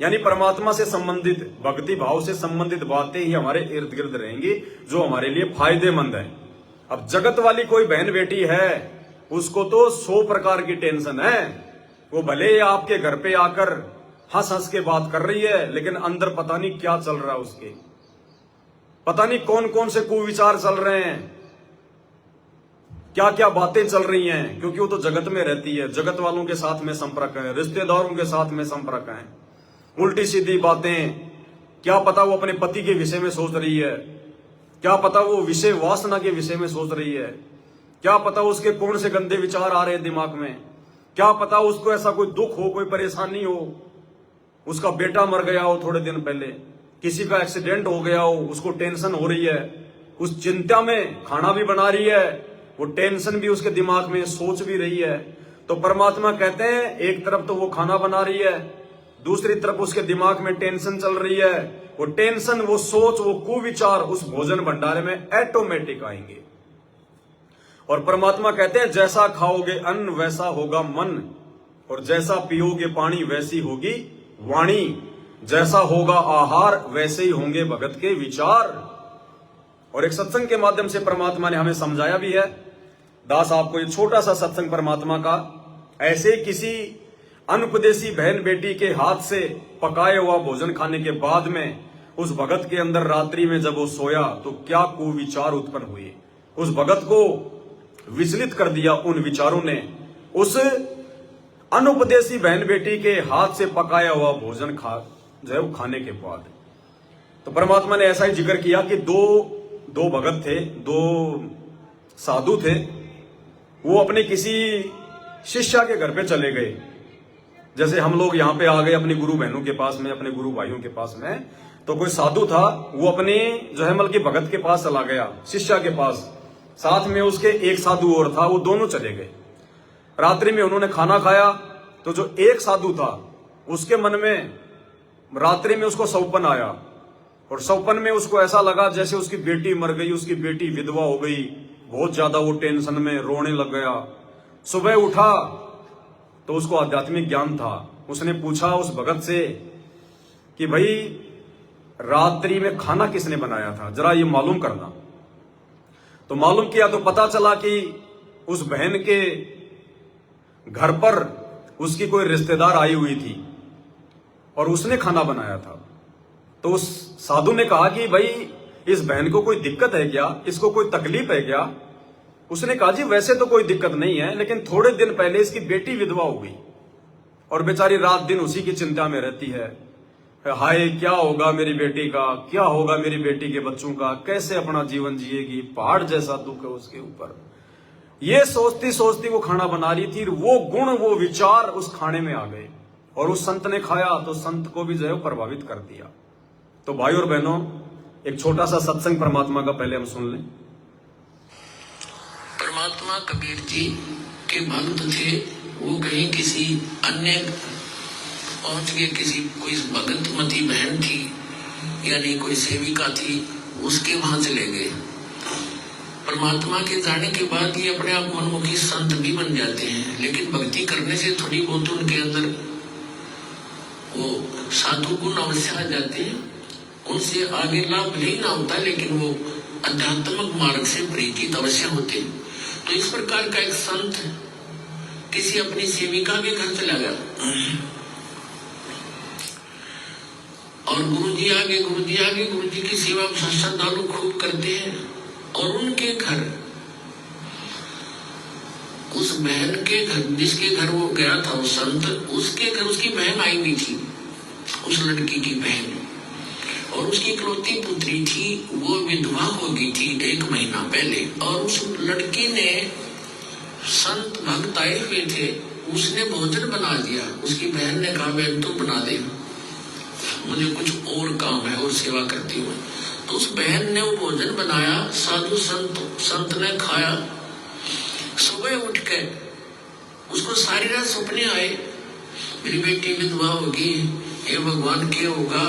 यानी परमात्मा से संबंधित, भक्ति भाव से संबंधित बातें ही हमारे इर्द गिर्द रहेंगी, जो हमारे लिए फायदेमंद है। अब जगत वाली कोई बहन बेटी है, उसको तो 100 प्रकार की टेंशन है। वो भले आपके घर पे आकर हंस हंस के बात कर रही है, लेकिन अंदर पता नहीं क्या चल रहा है उसके, पता नहीं कौन कौन से कुविचार चल रहे हैं, क्या क्या बातें चल रही हैं, क्योंकि वो तो जगत में रहती है, जगत वालों के साथ में संपर्क है, रिश्तेदारों के साथ में संपर्क है, उल्टी सीधी बातें। क्या पता वो अपने पति के विषय में सोच रही है, क्या पता वो विषय वासना के विषय में सोच रही है, क्या पता उसके कौन से गंदे विचार आ रहे हैं दिमाग में, क्या पता उसको ऐसा कोई दुख हो, कोई परेशानी हो, उसका बेटा मर गया हो थोड़े दिन पहले, किसी का एक्सीडेंट हो गया हो, उसको टेंशन हो रही है, उस चिंता में खाना भी बना रही है, वो टेंशन भी उसके दिमाग में सोच भी रही है। तो परमात्मा कहते हैं एक तरफ तो वो खाना बना रही है, दूसरी तरफ उसके दिमाग में टेंशन चल रही है। वो टेंशन, वो सोच, वो कुविचार उस भोजन भंडारे में ऑटोमेटिक आएंगे। और परमात्मा कहते हैं जैसा खाओगे अन्न वैसा होगा मन, और जैसा पियोगे पानी वैसी होगी वाणी, जैसा होगा आहार वैसे ही होंगे भगत के विचार। और एक सत्संग के माध्यम से परमात्मा ने हमें समझाया भी है। दास आपको एक छोटा सा सत्संग परमात्मा का, ऐसे किसी अनुपदेशी बहन बेटी के हाथ से पकाए हुआ भोजन खाने के बाद में उस भगत के अंदर रात्रि में जब वो सोया तो क्या कुविचार उत्पन्न हुए, उस भगत को विचलित कर दिया उन विचारों ने, उस अनुपदेशी बहन बेटी के हाथ से पकाया हुआ भोजन जो है वो खाने के बाद। तो परमात्मा ने ऐसा ही जिक्र किया कि दो भगत थे, 2 साधु थे, वो अपने किसी शिष्या के घर पे चले गए। जैसे हम लोग यहाँ पे आ गए अपनी गुरु बहनों के पास में, अपने गुरु भाइयों के पास में, तो कोई साधु था, वो अपने जो है मतलब भगत के पास चला गया, शिष्या के पास, साथ में उसके एक साधु और था, वो दोनों चले गए। रात्रि में उन्होंने खाना खाया तो जो एक साधु था उसके मन में रात्रि में उसको सौपन आया, और सौपन में उसको ऐसा लगा जैसे उसकी बेटी मर गई, उसकी बेटी विधवा हो गई, बहुत ज्यादा वो टेंशन में रोने लग गया। सुबह उठा तो उसको आध्यात्मिक ज्ञान था, उसने पूछा उस भगत से कि भाई रात्रि में खाना किसने बनाया था, जरा ये मालूम करना। तो मालूम किया तो पता चला कि उस बहन के घर पर उसकी कोई रिश्तेदार आई हुई थी और उसने खाना बनाया था। तो उस साधु ने कहा कि भाई इस बहन को कोई दिक्कत है क्या, इसको कोई तकलीफ है क्या? उसने कहा जी वैसे तो कोई दिक्कत नहीं है, लेकिन थोड़े दिन पहले इसकी बेटी विधवा हो गई और बेचारी रात दिन उसी की चिंता में रहती है। हाय क्या होगा मेरी बेटी का, क्या होगा मेरी बेटी के बच्चों का, कैसे अपना जीवन जिएगी, पहाड़ जैसा दुख है उसके ऊपर। ये सोचती सोचती वो खाना बना रही थी, वो गुण वो विचार उस खाने में आ गए और उस संत ने खाया तो संत को भी जो है प्रभावित कर दिया। तो भाई और बहनों, एक छोटा सा सत्संग परमात्मा का पहले हम सुन लें। परमात्मा कबीर जी के भक्त थे, वो कहीं किसी अन्य पहुंच गए, किसी कोई भगतमती बहन थी यानी कोई सेविका थी, उसके वहां चले गए। परमात्मा के जाने के बाद ये अपने आप मनमुखी संत भी बन जाते हैं, लेकिन भक्ति करने से थोड़ी बहुत उनके अंदर वो साधु गुण अवश्य आ जाते हैं। उनसे आगे लाभ नहीं ना होता, लेकिन वो आध्यात्मिक मार्ग से परिचित अवश्य होते हैं। तो इस प्रकार का एक संत किसी अपनी सेविका के घर चला गया और गुरु जी आगे की सेवा श्रद्धालु खूब करते हैं। और उनके घर, उस बहन के घर, जिसके घर वो गया था वो संत, उसके घर उसकी बहन आई हुई थी, उस लड़की की बहन, और उसकी इकलौती पुत्री थी, वो विधवा हो गई थी 1 महीना पहले। और उस लड़की ने, संत भक्त आए हुए थे, उसने भोजन बना दिया। उसकी बहन ने कहा बहन तू बना दे, मुझे कुछ और काम है और सेवा करती हूँ। तो उस बहन ने वो भोजन बनाया, साधु संत ने खाया। सुबह उठ के उसको सारी रात सपने आए, मेरी बेटी विधवा होगी, हे भगवान क्या होगा,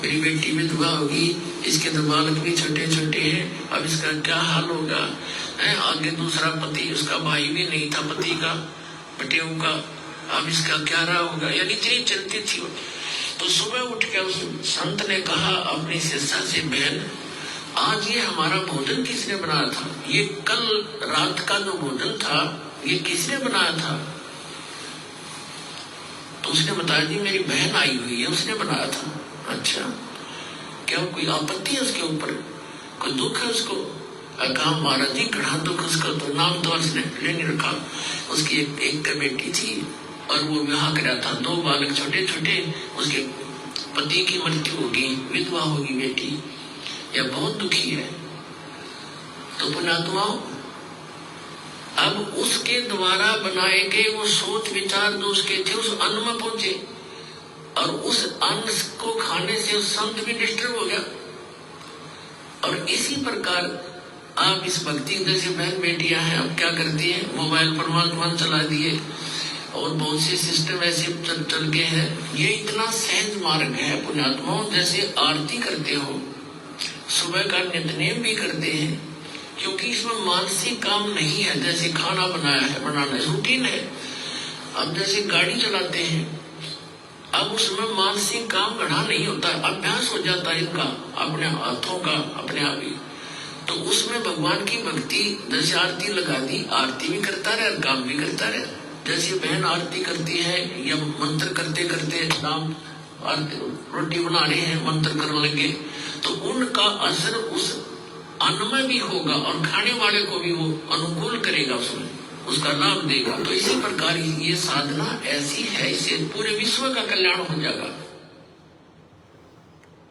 मेरी बेटी विधवा होगी, इसके तो बालक भी छोटे छोटे हैं, अब इसका क्या हाल होगा। आगे दूसरा पति, उसका भाई भी नहीं था पति का, पटेऊ का, अब इसका क्या रहा होगा, यानी इतनी चिंतित थी। तो सुबह उठ के उस संत ने कहा अपनी शिष्या से, बहन आज ये हमारा भोजन किसने बनाया था, ये कल रात का जो भोजन था ये किसने बनाया था। तो उसने बताया जी मेरी बहन आई हुई है, उसने बनाया था। अच्छा, क्या कोई आपत्ति है उसके ऊपर, कोई दुख है उसको? कहा महाराज जी गढ़ा दुख उसका, तो नाम तो उसने नहीं रखा। उसकी एक बेटी थी और वो विवाह करा था, 2 बालक छोटे छोटे, उसके पति की मृत्यु होगी, विधवा होगी बेटी, यह बहुत दुखी है। तो पुण्यात्माओं, अब उसके द्वारा बनाए गए वो सोच विचार जो उसके थे उस अन्न में पहुंचे, और उस अन्न को खाने से उस संत भी डिस्टर्ब हो गया। और इसी प्रकार आप इस भक्ति जैसे बहन बेटियां हैं, अब क्या करती हैं, मोबाइल पर मान चला दिए और बहुत से सिस्टम ऐसे चल गए हैं। ये इतना सहज मार्ग है पुण्यात्माओं, जैसे आरती करते हो, सुबह का नित्यनेम भी करते हैं, क्योंकि इसमें मानसिक काम नहीं है। जैसे खाना बनाना रूटीन है। अब जैसे गाड़ी चलाते हैं, अब उसमें मानसिक काम गढ़ा नहीं होता, अभ्यास हो जाता है इनका अपने हाथों का अपने आप ही। तो उसमें भगवान की भक्ति, जैसे आरती लगा दी, आरती भी करता रहे और काम भी करता रहे। जैसे बहन आरती करती है या मंत्र करते करते नाम रोटी बना रहे हैं, मंत्र करने लगे, तो उनका असर उस अन्न में भी होगा और खाने वाले को भी वो अनुकूल करेगा, उसमें उसका लाभ देगा। तो इसी प्रकार ये साधना ऐसी है, इससे पूरे विश्व का कल्याण हो जाएगा।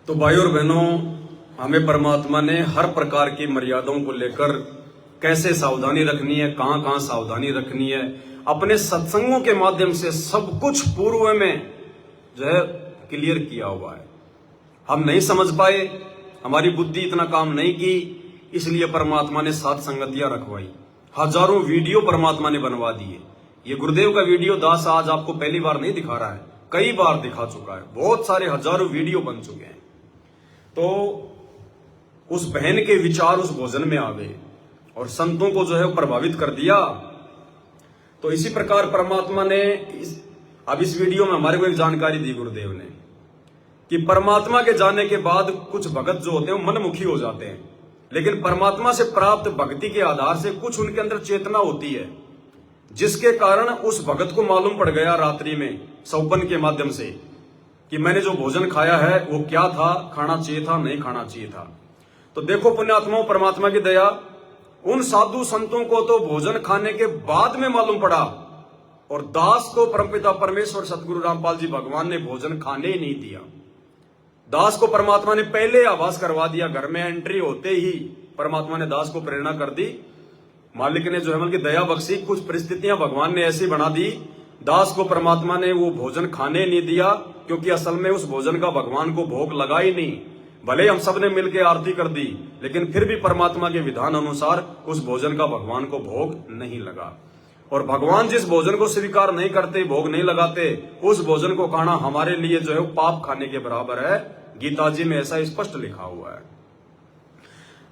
तो भाई और बहनों, हमें परमात्मा ने हर प्रकार की मर्यादाओं को लेकर कैसे सावधानी रखनी है, कहां कहां सावधानी रखनी है, अपने सत्संगों के माध्यम से सब कुछ पूर्व में जो है क्लियर किया हुआ है। हम नहीं समझ पाए, हमारी बुद्धि इतना काम नहीं की, इसलिए परमात्मा ने 7 संगतियां रखवाई, हजारों वीडियो परमात्मा ने बनवा दिए। ये गुरुदेव का वीडियो दास आज आपको पहली बार नहीं दिखा रहा है, कई बार दिखा चुका है, बहुत सारे हजारों वीडियो बन चुके हैं। तो उस बहन के विचार उस भोजन में आ गए और संतों को जो है प्रभावित कर दिया। तो इसी प्रकार परमात्मा ने अब इस वीडियो में हमारे को एक जानकारी दी गुरुदेव ने कि परमात्मा के जाने के बाद कुछ भगत जो होते हैं वो मनमुखी हो जाते हैं, लेकिन परमात्मा से प्राप्त भक्ति के आधार से कुछ उनके अंदर चेतना होती है, जिसके कारण उस भगत को मालूम पड़ गया रात्रि में सौपन के माध्यम से कि मैंने जो भोजन खाया है वो क्या था, खाना चाहिए था नहीं खाना चाहिए था। तो देखो पुण्यात्माओं, परमात्मा की दया, उन साधु संतों को तो भोजन खाने के बाद में मालूम पड़ा और दास को परमपिता परमेश्वर सतगुरु रामपाल जी भगवान ने भोजन खाने ही नहीं दिया। दास को परमात्मा ने पहले आभास करवा दिया, घर में एंट्री होते ही परमात्मा ने दास को प्रेरणा कर दी मालिक ने जो है मतलब कि दया बख्शी, कुछ परिस्थितियां भगवान ने ऐसी बना दी, दास को परमात्मा ने वो भोजन खाने नहीं दिया, क्योंकि असल में उस भोजन का भगवान को भोग लगा ही नहीं। भले हम सब ने मिलकर आरती कर दी, लेकिन फिर भी परमात्मा के विधान अनुसार उस भोजन का भगवान को भोग नहीं लगा। और भगवान जिस भोजन को स्वीकार नहीं करते, भोग नहीं लगाते, उस भोजन को खाना हमारे लिए जो है पाप खाने के बराबर है। गीता जी में ऐसा स्पष्ट लिखा हुआ है।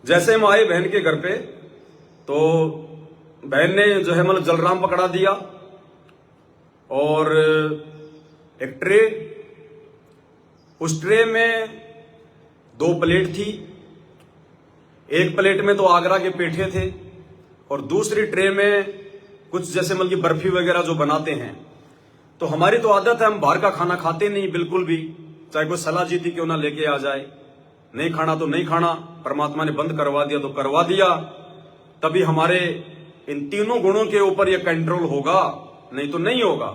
जैसे हम आए बहन के घर पे, तो बहन ने जो है मतलब जलराम पकड़ा दिया और एक ट्रे, उस ट्रे में 2 प्लेट थी। एक प्लेट में तो आगरा के पेठे थे और दूसरी ट्रे में कुछ जैसे मतलब की बर्फी वगैरह जो बनाते हैं। तो हमारी तो आदत है, हम बाहर का खाना खाते नहीं बिल्कुल भी, चाहे कोई सलाह जीती क्यों ना लेके आ जाए। नहीं खाना तो नहीं खाना, परमात्मा ने बंद करवा दिया तो करवा दिया। तभी हमारे इन तीनों गुणों के ऊपर यह कंट्रोल होगा, नहीं तो नहीं होगा।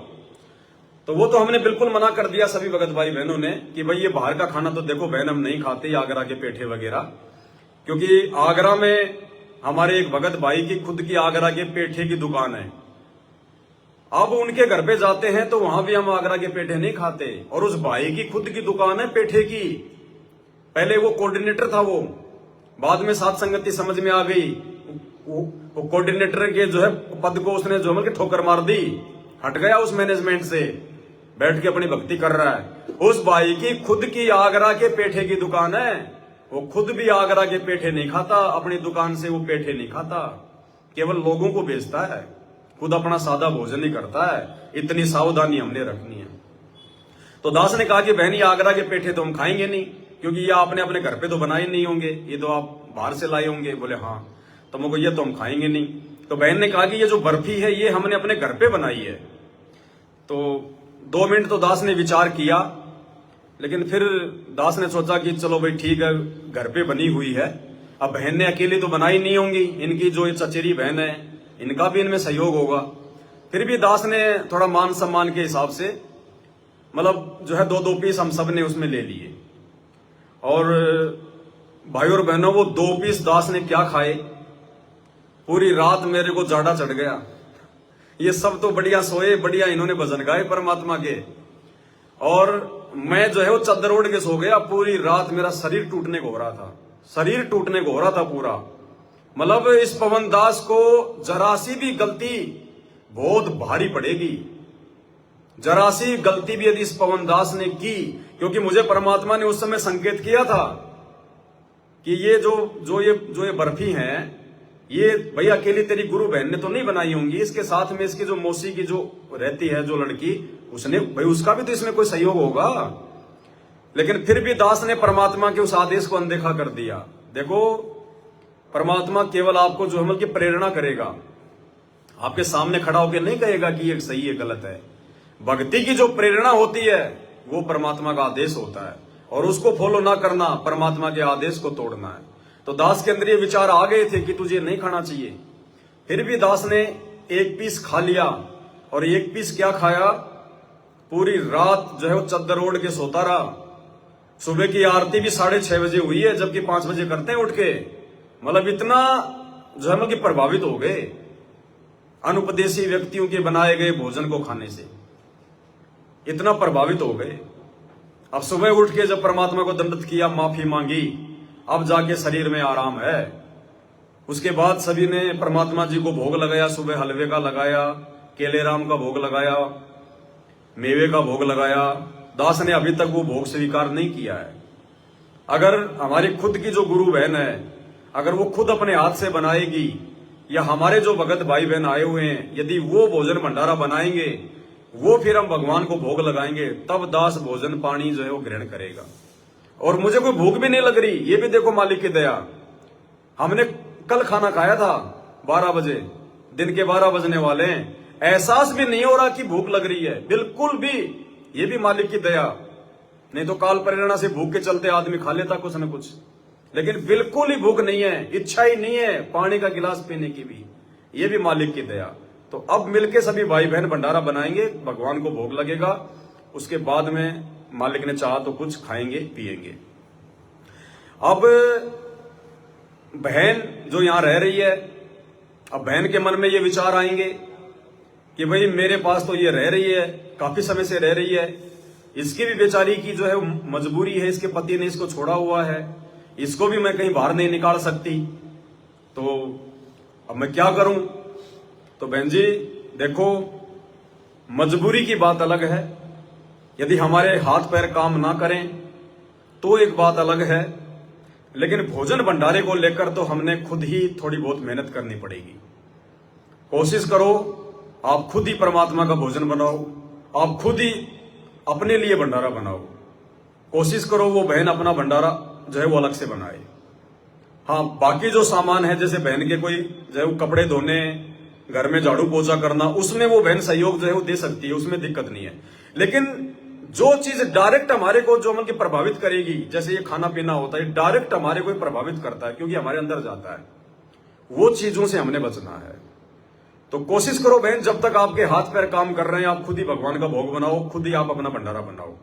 तो वो तो हमने बिल्कुल मना कर दिया सभी भगत भाई बहनों ने कि भाई ये बाहर का खाना तो देखो बहन हम नहीं खाते, आगरा के पेठे वगैरह। क्योंकि आगरा में हमारे एक भगत भाई की खुद की आगरा के पेठे की दुकान है। अब उनके घर पे जाते हैं तो वहां भी हम आगरा के पेठे नहीं खाते, और उस भाई की खुद की दुकान है पेठे की। पहले वो कोऑर्डिनेटर था, वो बाद में साथ संगति समझ में आ गई, वो कोऑर्डिनेटर के जो है पद को उसने जो है ठोकर मार दी, हट गया उस मैनेजमेंट से, बैठ के अपनी भक्ति कर रहा है। उस भाई की खुद की आगरा के पेठे की दुकान है, वो खुद भी आगरा के पेठे नहीं खाता, अपनी दुकान से वो पेठे नहीं खाता, केवल लोगों को बेचता है, खुद अपना सादा भोजन ही करता है। इतनी सावधानी हमने रखनी है। तो दास ने कहा कि बहन ये आगरा के पेठे तो हम खाएंगे नहीं, क्योंकि ये आपने अपने घर पे तो बनाए नहीं होंगे, ये तो आप बाहर से लाए होंगे। बोले हाँ। तो मुझको ये तो हम खाएंगे नहीं। तो बहन ने कहा कि ये जो बर्फी है ये हमने अपने घर पे बनाई है। तो 2 मिनट तो दास ने विचार किया, लेकिन फिर दास ने सोचा कि चलो भाई ठीक है, घर पे बनी हुई है। अब बहन ने अकेली तो बनाई नहीं होंगी, इनकी जो ये चचेरी बहन है इनका भी इनमें सहयोग होगा। फिर भी दास ने थोड़ा मान सम्मान के हिसाब से मतलब जो है 2-2 पीस हम सब ने उसमें ले लिए। और भाई और बहनों वो 2 पीस दास ने क्या खाए, पूरी रात मेरे को जाड़ा चढ़ गया। ये सब तो बढ़िया सोए, बढ़िया इन्होंने भजन गाए परमात्मा के, और मैं जो है वो चादर ओढ़ के सो गया। पूरी रात मेरा शरीर टूटने को हो रहा था, शरीर टूटने को हो रहा था पूरा। मतलब इस पवन दास को जरा सी भी गलती बहुत भारी पड़ेगी, जरा सी गलती भी यदि इस पवन दास ने की, क्योंकि मुझे परमात्मा ने उस समय संकेत किया था कि ये जो ये बर्फी है ये भाई अकेली तेरी गुरु बहन ने तो नहीं बनाई होंगी, इसके साथ में इसकी जो मौसी की जो रहती है जो लड़की, उसने भाई उसका भी तो इसमें कोई सहयोग होगा। लेकिन फिर भी दास ने परमात्मा के उस आदेश को अनदेखा कर दिया। देखो परमात्मा केवल आपको जो है कि प्रेरणा करेगा, आपके सामने खड़ा होकर नहीं कहेगा कि ये सही है गलत है। भक्ति की जो प्रेरणा होती है वो परमात्मा का आदेश होता है, और उसको फॉलो ना करना परमात्मा के आदेश को तोड़ना है। तो दास के अंदर ये विचार आ गए थे कि तुझे नहीं खाना चाहिए। फिर भी दास ने 1 पीस खा लिया, और 1 पीस क्या खाया, पूरी रात जो है वो चद्दर ओढ़ के सोता रहा। सुबह की आरती भी 6:30 बजे हुई है, जबकि 5 बजे करते हैं उठ के। मतलब इतना जो है कि प्रभावित हो गए अनुपदेशी व्यक्तियों के बनाए गए भोजन को खाने से, इतना प्रभावित हो गए। अब सुबह उठ के जब परमात्मा को दंडवत किया, माफी मांगी, अब जाके शरीर में आराम है। उसके बाद सभी ने परमात्मा जी को भोग लगाया, सुबह हलवे का लगाया, केले राम का भोग लगाया, मेवे का भोग लगाया। दास ने अभी तक वो भोग स्वीकार नहीं किया है। अगर हमारी खुद की जो गुरु बहन है, अगर वो खुद अपने हाथ से बनाएगी, या हमारे जो भगत भाई बहन आए हुए हैं यदि वो भोजन भंडारा बनाएंगे, वो फिर हम भगवान को भोग लगाएंगे, तब दास भोजन पानी जो है वो ग्रहण करेगा। और मुझे कोई भूख भी नहीं लग रही, ये भी देखो मालिक की दया। हमने कल खाना खाया था 12 बजे, दिन के 12 बजने वाले हैं, एहसास भी नहीं हो रहा कि भूख लग रही है बिल्कुल भी। ये भी मालिक की दया, नहीं तो काल प्रेरणा से भूख के चलते आदमी खा लेता कुछ न कुछ, लेकिन बिल्कुल ही भूख नहीं है, इच्छा ही नहीं है पानी का गिलास पीने की भी। ये भी मालिक की दया। तो अब मिलके सभी भाई बहन भंडारा बनाएंगे, भगवान को भोग लगेगा, उसके बाद में मालिक ने चाहा तो कुछ खाएंगे पिएंगे। अब बहन जो यहां रह रही है, अब बहन के मन में ये विचार आएंगे कि भाई मेरे पास तो ये रह रही है, काफी समय से रह रही है, इसकी भी बेचारी की जो है मजबूरी है, इसके पति ने इसको छोड़ा हुआ है, इसको भी मैं कहीं बाहर नहीं निकाल सकती, तो अब मैं क्या करूं। तो बहन जी देखो, मजबूरी की बात अलग है, यदि हमारे हाथ पैर काम ना करें तो एक बात अलग है, लेकिन भोजन भंडारे को लेकर तो हमने खुद ही थोड़ी बहुत मेहनत करनी पड़ेगी। कोशिश करो आप खुद ही परमात्मा का भोजन बनाओ, आप खुद ही अपने लिए भंडारा बनाओ। कोशिश करो वो बहन अपना भंडारा जो है वो अलग से बनाए। हाँ, बाकी जो सामान है, जैसे बहन के कोई जो है वो कपड़े धोने, घर में झाड़ू पोछा करना, उसमें वो बहन सहयोग जो है वो दे सकती है, उसमें दिक्कत नहीं है। लेकिन जो चीज डायरेक्ट हमारे को जो मतलब प्रभावित करेगी, जैसे ये खाना पीना होता है, डायरेक्ट हमारे को प्रभावित करता है क्योंकि हमारे अंदर जाता है, वो चीजों से हमने बचना है। तो कोशिश करो बहन, जब तक आपके हाथ पैर काम कर रहे हैं, आप खुद ही भगवान का भोग बनाओ, खुद ही आप अपना भंडारा बनाओ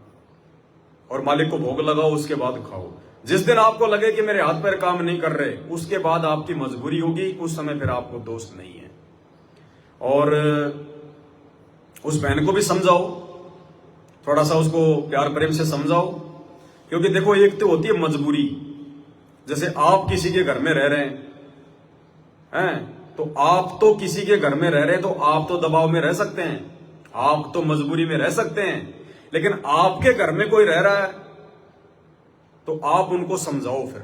और मालिक को भोग लगाओ, उसके बाद खाओ। जिस दिन आपको लगे कि मेरे हाथ पैर काम नहीं कर रहे, उसके बाद आपकी मजबूरी होगी, उस समय फिर आपको दोष नहीं है। और उस बहन को भी समझाओ, थोड़ा सा उसको प्यार प्रेम से समझाओ, क्योंकि देखो एक तो होती है मजबूरी, जैसे आप किसी के घर में रह रहे हैं, तो आप तो किसी के घर में रह रहे हैं, तो आप तो दबाव में रह सकते हैं, आप तो मजबूरी में रह सकते हैं, लेकिन आपके घर में कोई रह रहा है तो आप उनको समझाओ फिर,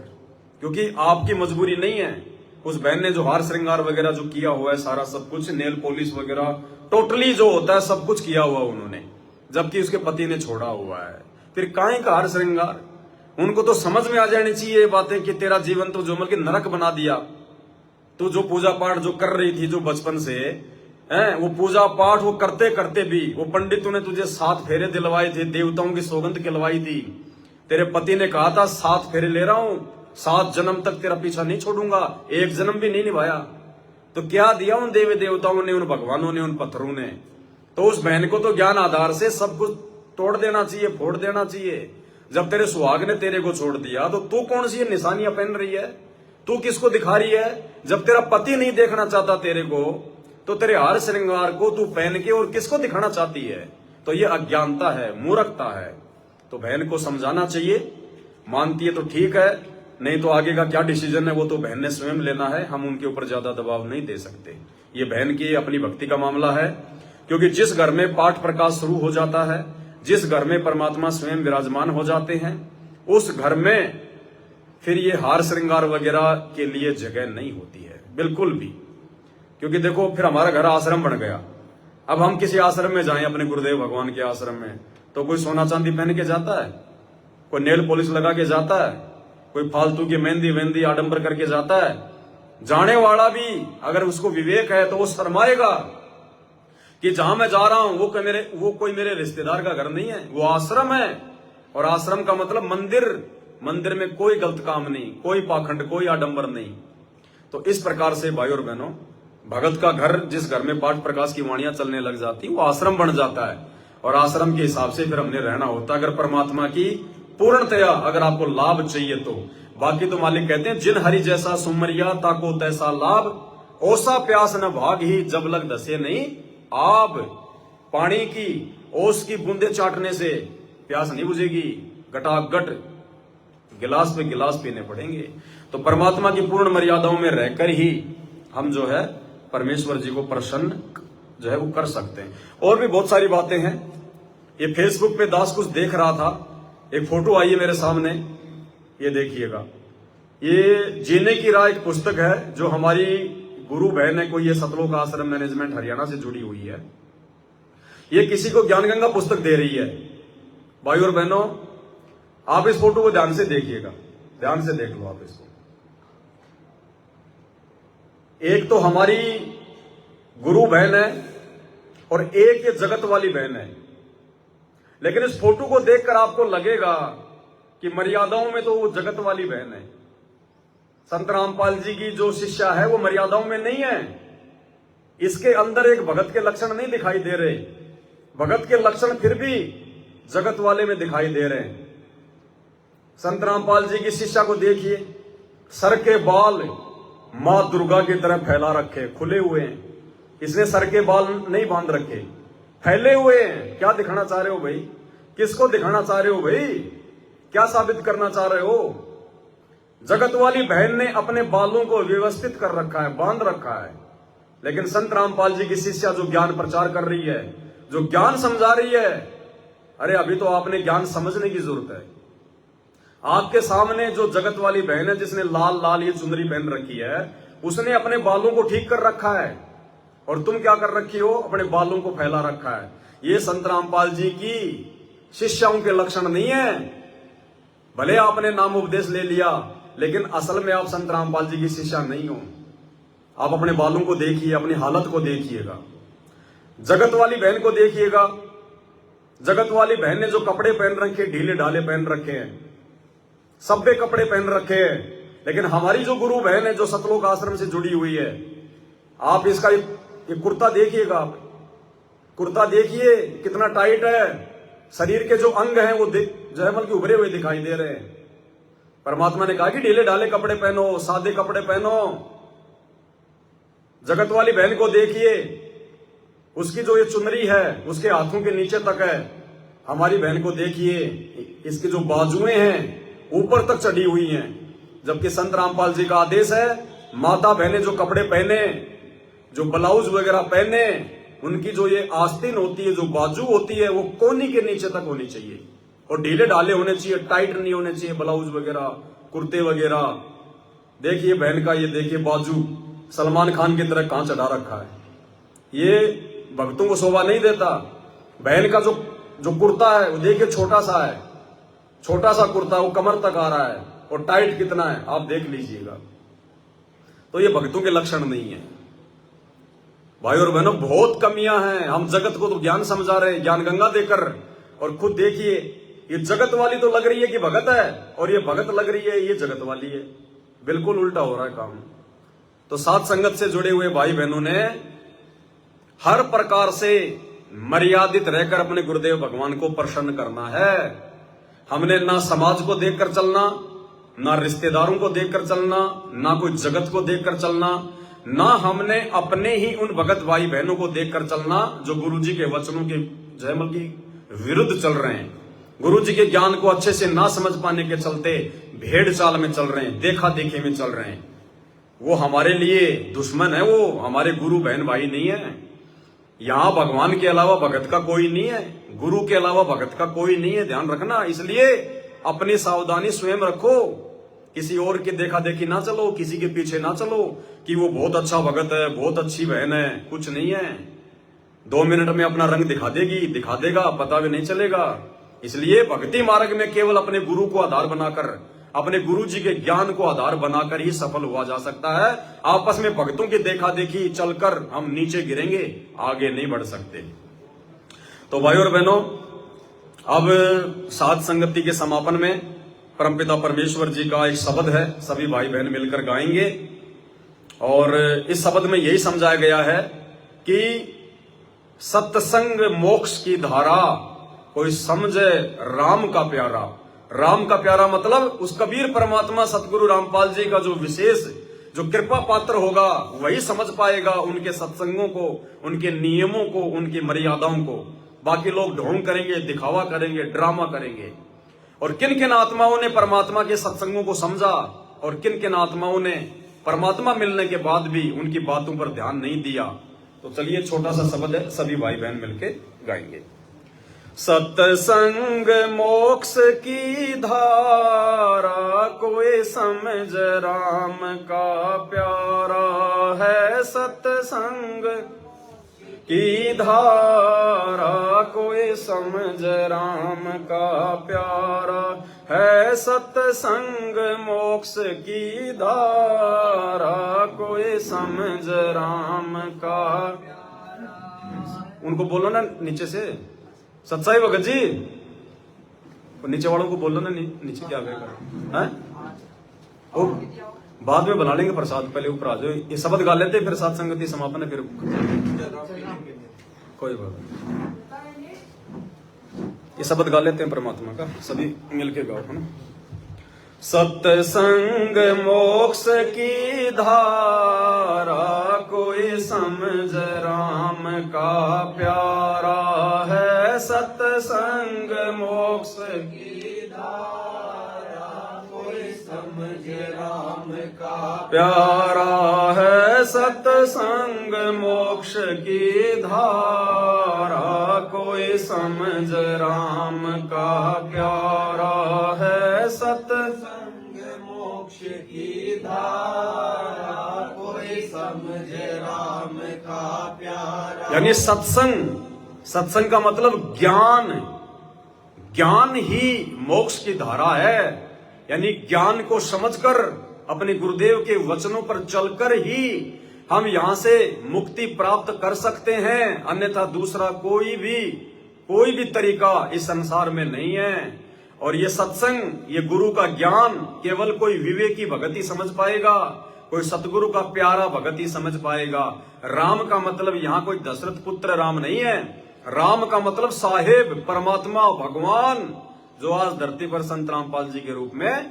क्योंकि आपकी मजबूरी नहीं है। उस बहन ने जो हार श्रृंगार वगैरह जो किया हुआ है, सारा सब कुछ, नेल पॉलिश वगैरह टोटली जो होता है सब कुछ किया हुआ उन्होंने, जबकि उसके पति ने छोड़ा हुआ है, फिर काहे का हार श्रृंगार। उनको तो समझ में आ जानी चाहिए ये बातें कि तेरा जीवन तो जो मतलब कि नरक बना दिया। तू जो पूजा पाठ जो कर रही थी, जो बचपन से वो पूजा पाठ वो करते करते भी, वो पंडितों ने तुझे 7 फेरे दिलवाए थे, देवताओं की सौगंध खिलवाई थी, तेरे पति ने कहा था 7 फेरे ले रहा हूं, 7 जन्म तक तेरा पीछा नहीं छोड़ूंगा, एक जन्म भी नहीं निभाया। तो क्या दिया उन देवी देवताओं ने, उन भगवानों ने, उन पत्थरों ने। तो उस बहन को तो ज्ञान आधार से सब कुछ तोड़ देना चाहिए, फोड़ देना चाहिए। जब तेरे सुहाग ने तेरे को छोड़ दिया, तो तू कौन सी निशानियां पहन रही है, तू किसको दिखा रही है। जब तेरा पति नहीं देखना चाहता तेरे को, तो तेरे हार श्रृंगार को तू पहन के और किसको दिखाना चाहती है। तो ये अज्ञानता है, मूर्खता है। तो बहन को समझाना चाहिए, मानती है तो ठीक है, नहीं तो आगे का क्या डिसीजन है वो तो बहन ने स्वयं लेना है, हम उनके ऊपर ज्यादा दबाव नहीं दे सकते। ये बहन की अपनी भक्ति का मामला है, क्योंकि जिस घर में पाठ प्रकाश शुरू हो जाता है, जिस घर में परमात्मा स्वयं विराजमान हो जाते हैं, उस घर में फिर ये हार श्रृंगार वगैरह के लिए जगह नहीं होती है बिल्कुल भी। क्योंकि देखो फिर हमारा घर आश्रम बन गया, अब हम किसी आश्रम में जाएं, अपने गुरुदेव भगवान के आश्रम में, तो कोई सोना चांदी पहन के जाता है, कोई नेल पॉलिश लगा के जाता है, कोई फालतू की मेहंदी वेंदी आडंबर करके जाता है। जाने वाला भी अगर उसको विवेक है तो वो शर्माएगा कि जहां मैं जा रहा हूं वो कोई मेरे रिश्तेदार का घर नहीं है, वो आश्रम है। और आश्रम का मतलब मंदिर, मंदिर में कोई गलत काम नहीं, कोई पाखंड, कोई आडंबर नहीं। तो इस प्रकार से भाई और बहनों, भगत का घर, जिस घर में पाठ प्रकाश की वाणियां चलने लग जाती, वो आश्रम बन जाता है, और आश्रम के हिसाब से फिर हमने रहना होता है, अगर परमात्मा की पूर्णतया अगर आपको लाभ चाहिए तो। बाकी तो मालिक कहते हैं, जिन हरि जैसा सुमरिया ताको तैसा लाभ, ओसा प्यास न भाग ही जब लग दसे नहीं आब। पानी की ओस की बूंदे चाटने से प्यास नहीं बुझेगी, गटागट गिलास पे गिलास पीने पड़ेंगे। तो परमात्मा की पूर्ण मर्यादाओं में रहकर ही हम जो है परमेश्वर जी को प्रसन्न जो है वो कर सकते हैं। और भी बहुत सारी बातें हैं। ये फेसबुक पे दास कुछ देख रहा था, एक फोटो आई है मेरे सामने, ये देखिएगा। ये जीने की राह एक पुस्तक है जो हमारी गुरु बहन है, कोई ये सतलोक आश्रम मैनेजमेंट हरियाणा से जुड़ी हुई है। ये किसी को ज्ञान गंगा पुस्तक दे रही है। भाई और बहनों, आप इस फोटो को ध्यान से देखिएगा, ध्यान से देख लो आप इसको। एक तो हमारी गुरु बहन है और एक ये जगत वाली बहन है। लेकिन इस फोटो को देखकर आपको लगेगा कि मर्यादाओं में तो वो जगत वाली बहन है। संत रामपाल जी की जो शिष्या है वो मर्यादाओं में नहीं है। इसके अंदर एक भगत के लक्षण नहीं दिखाई दे रहे, भगत के लक्षण फिर भी जगत वाले में दिखाई दे रहे हैं। संत रामपाल जी की शिष्या को देखिए, सर के बाल मां दुर्गा की तरह फैला रखे, खुले हुए हैं। इसने सर के बाल नहीं बांध रखे, फैले हुए हैं। क्या दिखाना चाह रहे हो भाई? किसको दिखाना चाह रहे हो भाई? क्या साबित करना चाह रहे हो? जगत वाली बहन ने अपने बालों को व्यवस्थित कर रखा है, बांध रखा है। लेकिन संत रामपाल जी की शिष्या जो ज्ञान प्रचार कर रही है, जो ज्ञान समझा रही है, अरे अभी तो आपने ज्ञान समझने की जरूरत है। आपके सामने जो जगत वाली बहन है, जिसने लाल लाल ये चुंदरी पहन रखी है, उसने अपने बालों को ठीक कर रखा है, और तुम क्या कर रखी हो? अपने बालों को फैला रखा है। ये संत रामपाल जी की शिष्याओं के लक्षण नहीं है। भले आपने नाम उपदेश ले लिया, लेकिन असल में आप संत रामपाल जी की शिष्या नहीं हो। आप अपने बालों को देखिए, अपनी हालत को देखिएगा। जगत वाली बहन को देखिएगा। जगत वाली बहन ने जो कपड़े पहन रखे, ढीले ढाले पहन रखे हैं, सभ्य कपड़े पहन रखे हैं। लेकिन हमारी जो गुरु बहन है, जो सतलोक आश्रम से जुड़ी हुई है, आप इसका ये कुर्ता देखिएगा। आप कुर्ता देखिए कितना टाइट है। शरीर के जो अंग हैं वो जयमल के उभरे हुए दिखाई दे रहे हैं। परमात्मा ने कहा कि ढीले ढाले कपड़े पहनो, सादे कपड़े पहनो। जगत वाली बहन को देखिए, उसकी जो ये चुनरी है उसके हाथों के नीचे तक है। हमारी बहन को देखिए, इसकी जो बाजुएं हैं ऊपर तक चढ़ी हुई हैं। जबकि संत रामपाल जी का आदेश है, माता बहनें जो कपड़े पहने, जो ब्लाउज वगैरह पहने, उनकी जो ये आस्तीन होती है, जो बाजू होती है, वो कोहनी के नीचे तक होनी चाहिए, और ढीले ढाले होने चाहिए, टाइट नहीं होने चाहिए ब्लाउज वगैरह, कुर्ते वगैरह। देखिए बहन का ये देखिए बाजू सलमान खान की तरह कहां चढ़ा रखा है। ये भक्तों को शोभा नहीं देता। बहन का जो कुर्ता है वो देखिए छोटा सा है, छोटा सा कुर्ता, वो कमर तक आ रहा है, और टाइट कितना है आप देख लीजिएगा। तो ये भक्तों के लक्षण नहीं है। भाई और बहनों, बहुत कमियां हैं। हम जगत को तो ज्ञान समझा रहे हैं, ज्ञान गंगा देकर, और खुद देखिए ये जगत वाली तो लग रही है कि भगत है, और ये भगत लग रही है ये जगत वाली है। बिल्कुल उल्टा हो रहा है काम। तो साथ संगत से जुड़े हुए भाई बहनों ने हर प्रकार से मर्यादित रहकर अपने गुरुदेव भगवान को प्रसन्न करना है। हमने ना समाज को देखकर चलना, ना रिश्तेदारों को देखकर चलना, ना कोई जगत को देखकर चलना, ना हमने अपने ही उन भगत भाई बहनों को देखकर चलना जो गुरुजी के वचनों के जयमल की विरुद्ध चल रहे हैं। गुरुजी के ज्ञान को अच्छे से ना समझ पाने के चलते भेड़ चाल में चल रहे हैं, देखा देखी में चल रहे हैं। वो हमारे लिए दुश्मन है, वो हमारे गुरु बहन भाई नहीं है। यहां भगवान के अलावा भगत का कोई नहीं है, गुरु के अलावा भगत का कोई नहीं है, ध्यान रखना। इसलिए अपनी सावधानी स्वयं रखो, किसी और की देखा देखी ना चलो, किसी के पीछे ना चलो कि वो बहुत अच्छा भगत है, बहुत अच्छी बहन है। कुछ नहीं है, 2 मिनट में अपना रंग दिखा देगी, दिखा देगा, पता भी नहीं चलेगा। इसलिए भक्ति मार्ग में केवल अपने गुरु को आधार बनाकर, अपने गुरु जी के ज्ञान को आधार बनाकर ही सफल हुआ जा सकता है। आपस में भक्तों की देखा देखी चलकर हम नीचे गिरेंगे, आगे नहीं बढ़ सकते। तो भाई और बहनों, अब साध संगति के समापन में परमपिता परमेश्वर जी का एक शब्द है, सभी भाई बहन मिलकर गाएंगे। और इस शब्द में यही समझाया गया है कि सत्संग मोक्ष की धारा, कोई समझे राम का प्यारा। राम का प्यारा मतलब उस कबीर परमात्मा सतगुरु रामपाल जी का जो विशेष, जो कृपा पात्र होगा, वही समझ पाएगा उनके सत्संगों को, उनके नियमों को, उनकी मर्यादाओं को। बाकी लोग ढोंग करेंगे, दिखावा करेंगे, ड्रामा करेंगे। और किन किन आत्माओं ने परमात्मा के सत्संगों को समझा, और किन किन आत्माओं ने परमात्मा मिलने के बाद भी उनकी बातों पर ध्यान नहीं दिया। तो चलिए छोटा सा शब्द है, सभी भाई बहन मिलके गाएंगे। सत्संग मोक्ष की धारा, कोई समझ राम का प्यारा है। सत्संग की धारा, कोई समझ राम का प्यारा है। सत्संग मोक्ष की धारा, कोई समझ राम का। उनको बोलो ना नीचे से, सच्चाई भगत जी, नीचे वालों को बोलो ना, नीचे क्या करेगा है? वो बाद में बना लेंगे प्रसाद, पहले ऊपर आ जाओ। ये शब्द गा लेते फिर साथ संगति समापन है, फिर कोई बात नहीं। ये शब्द गा लेते हैं परमात्मा का, सभी मिलके गाओ, है ना। सत्संग मोक्ष की धारा, कोई समझ राम का प्यारा है। सत्संग मोक्ष की धारा, कोई समझ राम का प्यारा है। सत्संग मोक्ष की धारा, कोई समझ राम का प्यारा है। सत्संग मोक्ष की धारा, कोई समझ राम का प्यारा। यानी सत्संग का मतलब ज्ञान, ज्ञान ही मोक्ष की धारा है। यानी ज्ञान को समझकर अपने गुरुदेव के वचनों पर चलकर ही हम यहां से मुक्ति प्राप्त कर सकते हैं, अन्यथा दूसरा कोई भी तरीका इस संसार में नहीं है। और ये सत्संग, ये गुरु का ज्ञान केवल कोई विवेकी भगत ही समझ पाएगा, कोई सतगुरु का प्यारा भगत ही समझ पाएगा। राम का मतलब यहाँ कोई दशरथ पुत्र राम नहीं है। राम का मतलब साहेब, परमात्मा, भगवान, जो आज धरती पर संत रामपाल जी के रूप में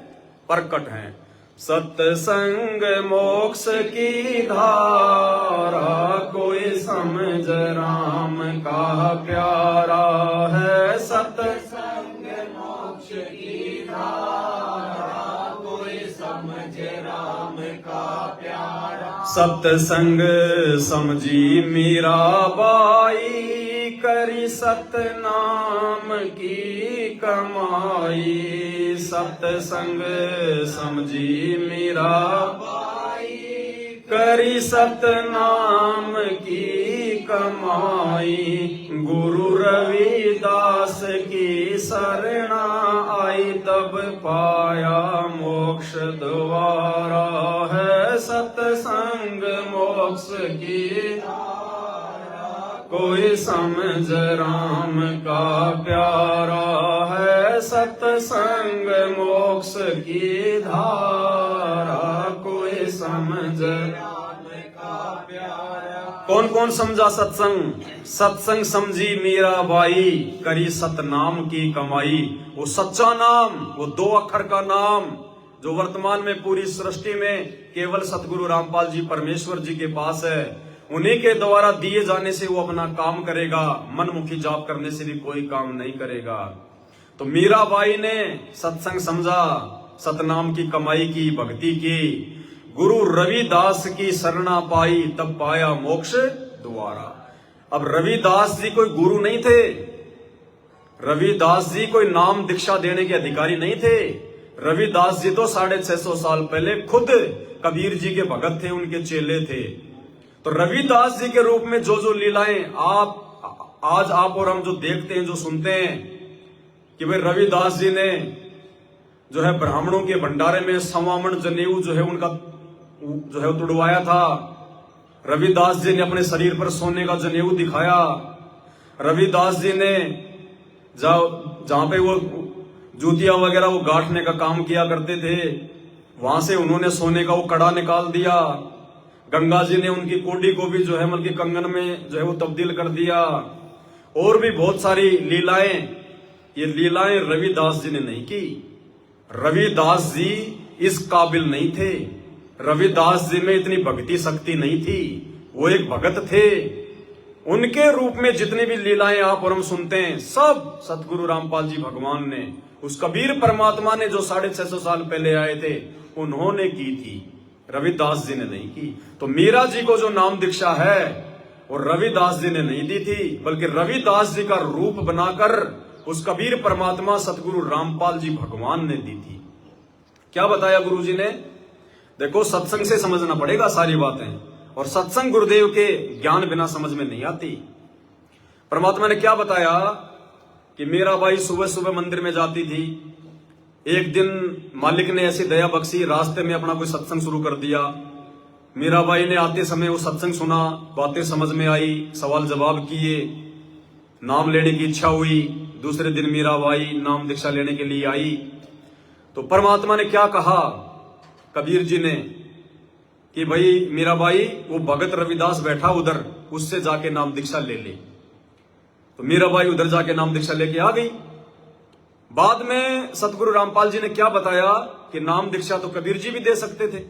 प्रकट हैं। सत्संग मोक्ष की धारा, कोई समझ राम का प्यारा है। सत्संग मोक्ष की धारा, कोई समझ राम का प्यारा। सत्संग समझी मीराबाई, करी सतनाम की कमाई। सत्संग समझी मीराबाई, करी सतनाम की कमाई। गुरु रविदास की शरणा आई, तब पाया मोक्ष द्वारा है। सत्संग मोक्ष की कोई समझ राम का प्यारा है। सत्संग मोक्ष की धारा, कोई समझ राम का प्यारा। कौन कौन समझा सत्संग? सत्संग समझी मीराबाई, करी सतनाम की कमाई। वो सच्चा नाम, वो 2 अक्षर का नाम जो वर्तमान में पूरी सृष्टि में केवल सतगुरु रामपाल जी परमेश्वर जी के पास है, उन्हीं के द्वारा दिए जाने से वो अपना काम करेगा। मनमुखी जाप करने से भी कोई काम नहीं करेगा। तो मीराबाई ने सत्संग समझा, सतनाम की कमाई की, भक्ति की। गुरु रविदास की शरणा पाई, तब पाया मोक्ष द्वारा। अब रविदास जी कोई गुरु नहीं थे, रविदास जी कोई नाम दीक्षा देने के अधिकारी नहीं थे। रविदास जी तो 650 साल पहले खुद कबीर जी के भगत थे, उनके चेले थे। तो रविदास जी के रूप में जो लीलाएं आज आप और हम जो देखते हैं, जो सुनते हैं कि भाई रविदास जी ने जो है ब्राह्मणों के भंडारे में सवामण जनेऊ जो है उनका जो है तुड़वाया था। रविदास जी ने अपने शरीर पर सोने का जनेऊ दिखाया। रविदास जी ने जहां पे वो जूतियां वगैरह वो गांठने का काम किया करते थे, वहां से उन्होंने सोने का वो कड़ा निकाल दिया। गंगा जी ने उनकी कोडी को भी जो है मतलब कंगन में जो है वो तब्दील कर दिया। और भी बहुत सारी लीलाएं, ये लीलाएं रविदास जी ने नहीं की। रविदास जी इस काबिल नहीं थे, रविदास जी में इतनी भक्ति शक्ति नहीं थी। वो एक भगत थे। उनके रूप में जितनी भी लीलाएं आप और हम सुनते हैं, सब सतगुरु रामपाल जी भगवान ने, उस कबीर परमात्मा ने जो 650 साल पहले आए थे, उन्होंने की थी, रविदास जी ने नहीं की। तो मीरा जी को जो नाम दीक्षा है वो रविदास जी ने नहीं दी थी, बल्कि रविदास जी का रूप बनाकर उस कबीर परमात्मा सतगुरु रामपाल जी भगवान ने दी थी। क्या बताया गुरु जी ने? देखो, सत्संग से समझना पड़ेगा सारी बातें, और सत्संग गुरुदेव के ज्ञान बिना समझ में नहीं आती। परमात्मा ने क्या बताया कि मीराबाई सुबह सुबह मंदिर में जाती थी। एक दिन मालिक ने ऐसी दया बख्शी, रास्ते में अपना कोई सत्संग शुरू कर दिया। मीराबाई ने आते समय वो सत्संग सुना, बातें समझ में आई, सवाल जवाब किए, नाम लेने की इच्छा हुई। दूसरे दिन मीराबाई नाम दीक्षा लेने के लिए आई। तो परमात्मा ने क्या कहा कबीर जी ने कि भाई मीराबाई, वो भगत रविदास बैठा उधर, उससे जाके नाम दीक्षा ले ले। तो मीराबाई उधर जाके नाम दीक्षा लेके आ गई। बाद में सतगुरु रामपाल जी ने क्या बताया कि नाम दीक्षा तो कबीर जी भी दे सकते थे,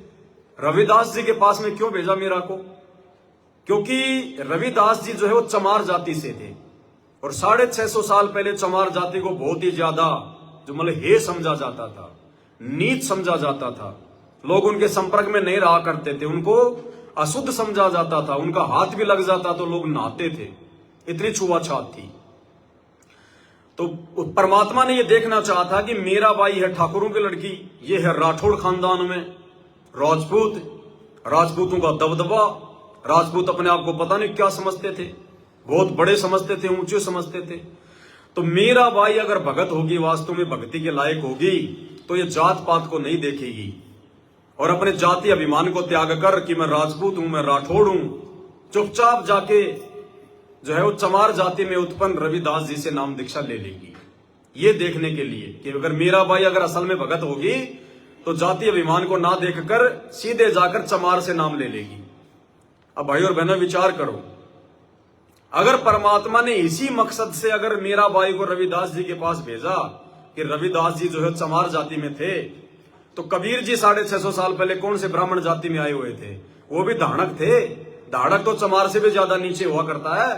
रविदास जी के पास में क्यों भेजा मीरा को? क्योंकि रविदास जी जो है वो चमार जाति से थे और 650 साल पहले चमार जाति को बहुत ही ज्यादा जो मतलब हे समझा जाता था, नीच समझा जाता था। लोग उनके संपर्क में नहीं रहा करते थे, उनको अशुद्ध समझा जाता था, उनका हाथ भी लग जाता तो लोग नहाते थे, इतनी छुआछात थी। तो परमात्मा ने यह देखना चाहा था कि मीरा बाई है ठाकुरों की लड़की, ये है राठौड़ खानदान में राजपूत, राजपूतों का दबदबा, राजपूत अपने आप को पता नहीं क्या समझते थे, बहुत बड़े समझते थे, ऊंचे समझते थे। तो मीरा बाई अगर भगत होगी, वास्तव में भक्ति के लायक होगी, तो ये जात पात को नहीं देखेगी और अपने जाति अभिमान को त्याग कर कि मैं राजपूत हूं, मैं राठौड़ हूं, चुपचाप जाके जो है वो चमार जाति में उत्पन्न रविदास जी से नाम दीक्षा ले लेगी। ये देखने के लिए कि अगर मीराबाई अगर असल में भगत होगी तो जाति अभिमान को ना देखकर सीधे जाकर चमार से नाम ले लेगी। अब भाई और बहनों विचार करो, अगर परमात्मा ने इसी मकसद से अगर मीराबाई को रविदास जी के पास भेजा कि रविदास जी जो है चमार जाति में थे, तो कबीर जी 650 साल पहले कौन से ब्राह्मण जाति में आए हुए थे? वो भी धाड़क थे। धाड़क तो चमार से भी ज्यादा नीचे हुआ करता है।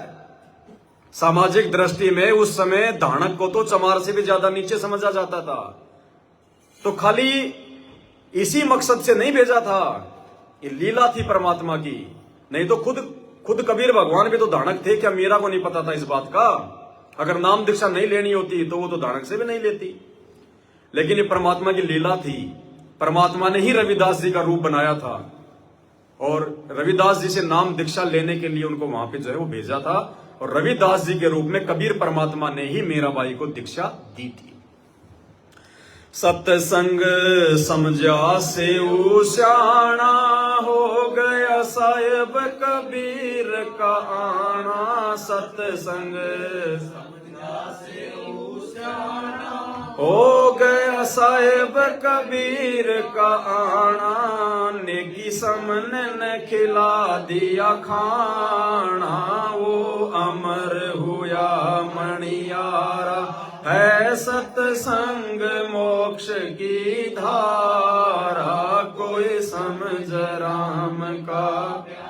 सामाजिक दृष्टि में उस समय धाड़क को तो चमार से भी ज्यादा नीचे समझा जाता था। तो खाली इसी मकसद से नहीं भेजा था, ये लीला थी परमात्मा की। नहीं तो खुद कबीर भगवान भी तो धाड़क थे, क्या मीरा को नहीं पता था इस बात का? अगर नाम दीक्षा नहीं लेनी होती तो वो तो धाड़क से भी नहीं लेती। लेकिन ये परमात्मा की लीला थी, परमात्मा ने ही रविदास जी का रूप बनाया था और रविदास जी से नाम दीक्षा लेने के लिए उनको वहां पे जो है वो भेजा था और रविदास जी के रूप में कबीर परमात्मा ने ही मीराबाई को दीक्षा दी थी। सत्संग समझा से सियाणा, हो गया साहेब कबीर का आना। सत्संग समझा से सियाणा, हो गया साहेब कबीर का आना। नेकी समन ने खिला दिया खाना, वो अमर हुआ मणियारा। है सत्संग मोक्ष की धारा, कोई समझ राम का प्यारा।